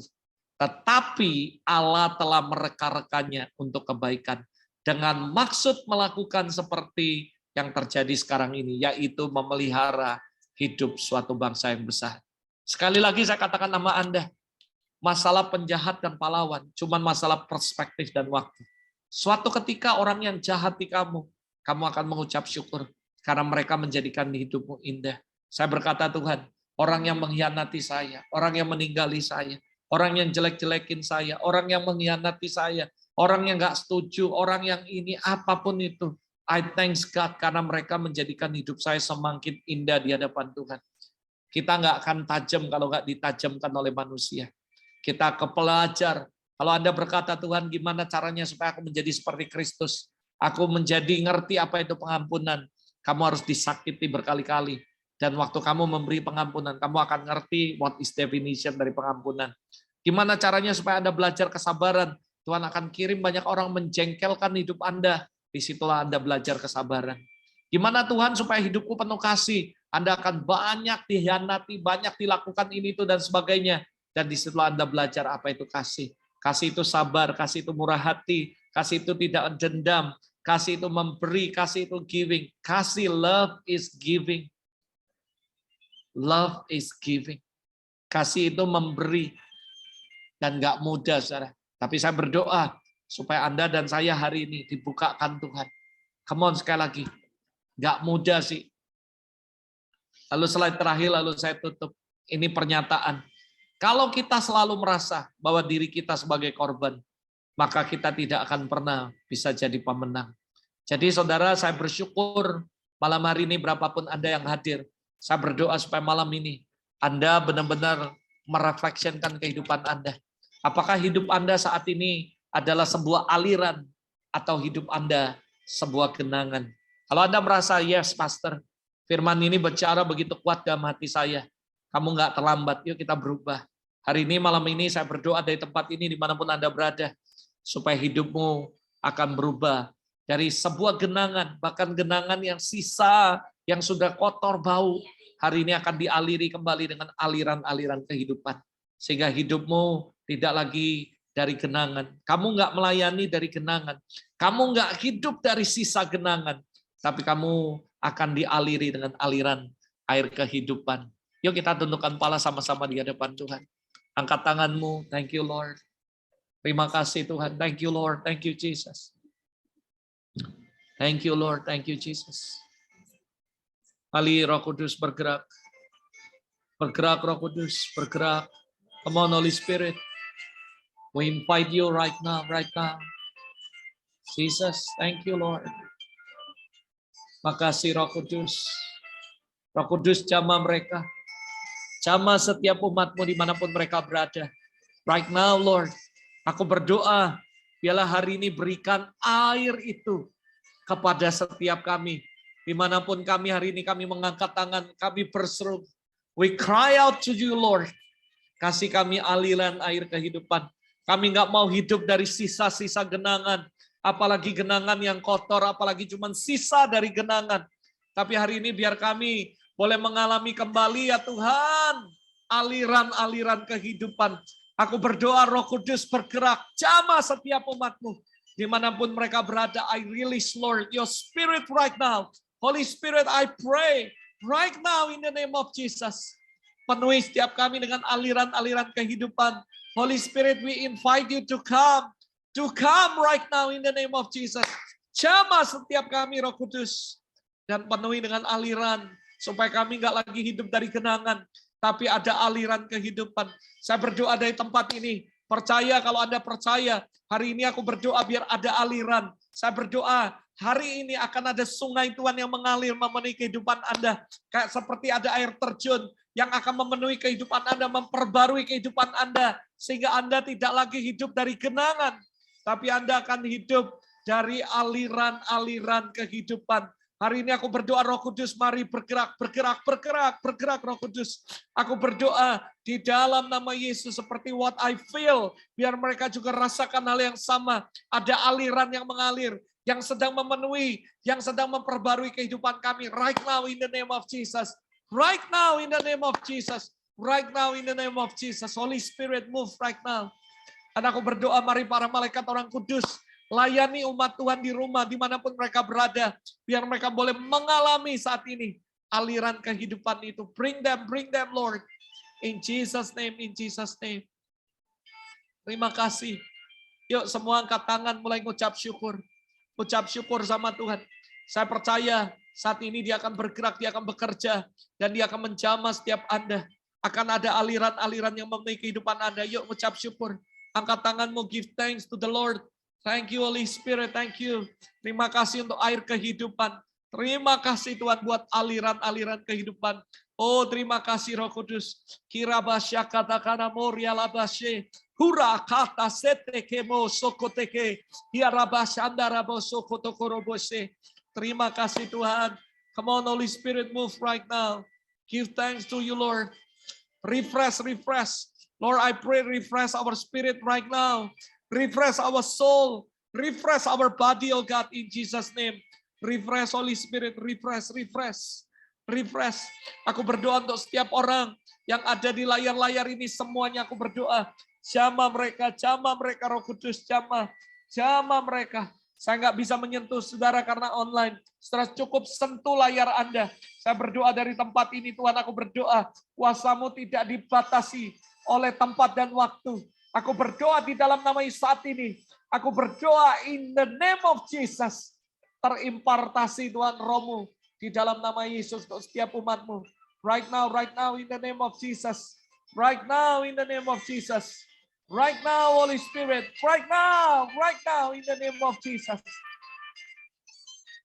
tetapi Allah telah mereka-rekanya untuk kebaikan dengan maksud melakukan seperti yang terjadi sekarang ini, yaitu memelihara hidup suatu bangsa yang besar. Sekali lagi saya katakan nama Anda, masalah penjahat dan pahlawan, cuman masalah perspektif dan waktu. Suatu ketika orang yang jahat di kamu akan mengucap syukur karena mereka menjadikan hidupmu indah. Saya berkata Tuhan, orang yang mengkhianati saya, orang yang meninggali saya, orang yang jelek-jelekin saya, orang yang mengkhianati saya, orang yang nggak setuju, orang yang ini, apapun itu. I thanks God karena mereka menjadikan hidup saya semakin indah di hadapan Tuhan. Kita nggak akan tajam kalau nggak ditajamkan oleh manusia. Kita kepelajar. Kalau Anda berkata, Tuhan gimana caranya supaya aku menjadi seperti Kristus? Aku menjadi ngerti apa itu pengampunan. Kamu harus disakiti berkali-kali. Dan waktu kamu memberi pengampunan, kamu akan ngerti what is definition dari pengampunan. Gimana caranya supaya Anda belajar kesabaran? Tuhan akan kirim banyak orang menjengkelkan hidup Anda. Disitulah Anda belajar kesabaran. Gimana Tuhan supaya hidupku penuh kasih? Anda akan banyak dihianati, banyak dilakukan ini, itu, dan sebagainya. Dan disitulah Anda belajar apa itu kasih. Kasih itu sabar, kasih itu murah hati, kasih itu tidak dendam, kasih itu memberi, kasih itu giving. Kasih, love is giving. Love is giving. Kasih itu memberi. Dan nggak mudah, saudara. Tapi saya berdoa supaya Anda dan saya hari ini dibukakan Tuhan. Come on, sekali lagi. Nggak mudah sih. Lalu slide terakhir, lalu saya tutup. Ini pernyataan. Kalau kita selalu merasa bahwa diri kita sebagai korban, maka kita tidak akan pernah bisa jadi pemenang. Jadi saudara, saya bersyukur malam hari ini berapapun Anda yang hadir, saya berdoa supaya malam ini Anda benar-benar merefleksikan kehidupan Anda. Apakah hidup Anda saat ini adalah sebuah aliran atau hidup Anda sebuah genangan? Kalau Anda merasa, yes Pastor, firman ini bicara begitu kuat dalam hati saya, kamu nggak terlambat, yuk kita berubah. Hari ini, malam ini saya berdoa dari tempat ini dimanapun Anda berada, supaya hidupmu akan berubah dari sebuah genangan, bahkan genangan yang sisa, yang sudah kotor bau, hari ini akan dialiri kembali dengan aliran-aliran kehidupan. Sehingga hidupmu tidak lagi dari genangan. Kamu nggak melayani dari genangan. Kamu nggak hidup dari sisa genangan. Tapi kamu akan dialiri dengan aliran air kehidupan. Yuk kita tundukkan kepala sama-sama di hadapan Tuhan. Angkat tanganmu. Thank you Lord. Terima kasih Tuhan. Thank you Lord. Thank you Jesus. Thank you Lord. Thank you Jesus. Mari Roh Kudus bergerak. Bergerak Roh Kudus. Bergerak. Come on Holy Spirit. We invite you right now. Right now. Jesus. Thank you Lord. Makasih Roh Kudus. Roh Kudus jamah mereka. Jamah setiap umat-Mu dimanapun mereka berada. Right now Lord, aku berdoa, biarlah hari ini berikan air itu kepada setiap kami. Dimanapun kami hari ini kami mengangkat tangan, kami berseru. We cry out to you Lord. Kasih kami aliran air kehidupan. Kami nggak mau hidup dari sisa-sisa genangan. Apalagi genangan yang kotor, apalagi cuma sisa dari genangan. Tapi hari ini biar kami boleh mengalami kembali ya Tuhan, aliran-aliran kehidupan. Aku berdoa Roh Kudus bergerak, jamah setiap umat-Mu. Dimanapun mereka berada, I release Lord, your spirit right now. Holy Spirit, I pray right now in the name of Jesus. Penuhi setiap kami dengan aliran-aliran kehidupan. Holy Spirit, we invite you to come right now in the name of Jesus. Jamah setiap kami Roh Kudus. Dan penuhi dengan aliran, supaya kami nggak lagi hidup dari genangan, tapi ada aliran kehidupan. Saya berdoa dari tempat ini. Percaya kalau Anda percaya, hari ini aku berdoa biar ada aliran. Saya berdoa hari ini akan ada sungai Tuhan yang mengalir memenuhi kehidupan Anda. Kayak seperti ada air terjun yang akan memenuhi kehidupan Anda, memperbarui kehidupan Anda. Sehingga Anda tidak lagi hidup dari genangan, tapi Anda akan hidup dari aliran-aliran kehidupan. Hari ini aku berdoa Roh Kudus, mari bergerak Roh Kudus. Aku berdoa di dalam nama Yesus seperti what I feel, biar mereka juga rasakan hal yang sama. Ada aliran yang mengalir, yang sedang memenuhi, yang sedang memperbarui kehidupan kami. Right now in the name of Jesus. Right now in the name of Jesus. Right now in the name of Jesus. Holy Spirit move right now. Dan aku berdoa mari para malaikat orang kudus, layani umat Tuhan di rumah, dimanapun mereka berada. Biar mereka boleh mengalami saat ini aliran kehidupan itu. Bring them Lord. In Jesus name, in Jesus name. Terima kasih. Yuk semua angkat tangan, mulai ngucap syukur. Ucap syukur sama Tuhan. Saya percaya saat ini dia akan bergerak, dia akan bekerja. Dan dia akan menjamah setiap Anda. Akan ada aliran-aliran yang memenuhi kehidupan Anda. Yuk ucap syukur. Angkat tanganmu, give thanks to the Lord. Thank you Holy Spirit, thank you. Terima kasih untuk air kehidupan. Terima kasih Tuhan buat aliran-aliran kehidupan. Oh terima kasih Roh Kudus. Kirabasya katakana moria labasye. Hura kata seteke mo sokoteke. Hiarabasya andarabo sokotokorobose. Terima kasih Tuhan. Come on Holy Spirit, move right now. Give thanks to you Lord. Refresh. Lord, I pray refresh our spirit right now. Refresh our soul. Refresh our body, oh God, in Jesus' name. Refresh, Holy Spirit. Refresh. Aku berdoa untuk setiap orang yang ada di layar-layar ini. Semuanya aku berdoa. Jamah mereka Roh Kudus. Jamah mereka. Saya nggak bisa menyentuh saudara karena online. Saudara cukup sentuh layar Anda. Saya berdoa dari tempat ini, Tuhan, aku berdoa. Kuasa-Mu tidak dibatasi oleh tempat dan waktu. Aku berdoa di dalam nama Yesus saat ini. Aku berdoa in the name of Jesus. Terimpartasi Tuhan Roh-Mu di dalam nama Yesus untuk setiap umat-Mu. Right now in the name of Jesus. Right now in the name of Jesus. Right now Holy Spirit. Right now in the name of Jesus.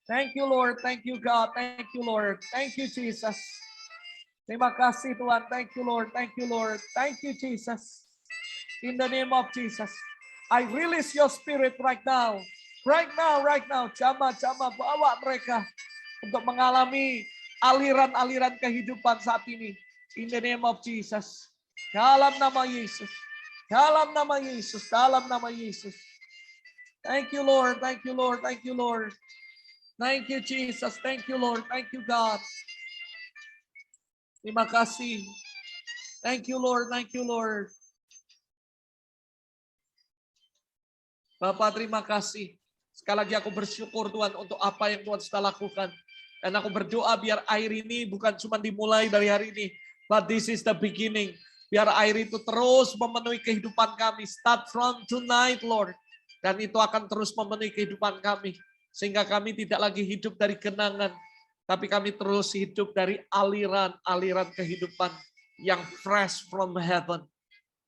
Thank you Lord. Thank you God. Thank you Lord. Thank you Jesus. Terima kasih Tuhan. Thank you Lord. Thank you Lord. Thank you Jesus. In the name of Jesus, I release your spirit right now. Right now. Jamah bawa mereka untuk mengalami aliran-aliran kehidupan saat ini. In the name of Jesus. Dalam nama Yesus. Thank you Lord. Thank you Jesus. Thank you Lord. Thank you God. Terima kasih. Thank you Lord. Bapak terima kasih. Sekali lagi aku bersyukur Tuhan untuk apa yang Tuhan sudah lakukan. Dan aku berdoa biar air ini bukan cuma dimulai dari hari ini. But this is the beginning. Biar air itu terus memenuhi kehidupan kami. Start from tonight Lord. Dan itu akan terus memenuhi kehidupan kami. Sehingga kami tidak lagi hidup dari genangan. Tapi kami terus hidup dari aliran-aliran kehidupan yang fresh from heaven.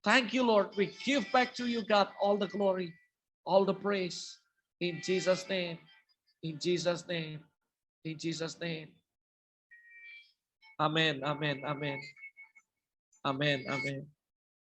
Thank you Lord. We give back to you God all the glory. All the praise in Jesus' name. In Jesus' name. Amen, amen, amen. Amen, amen.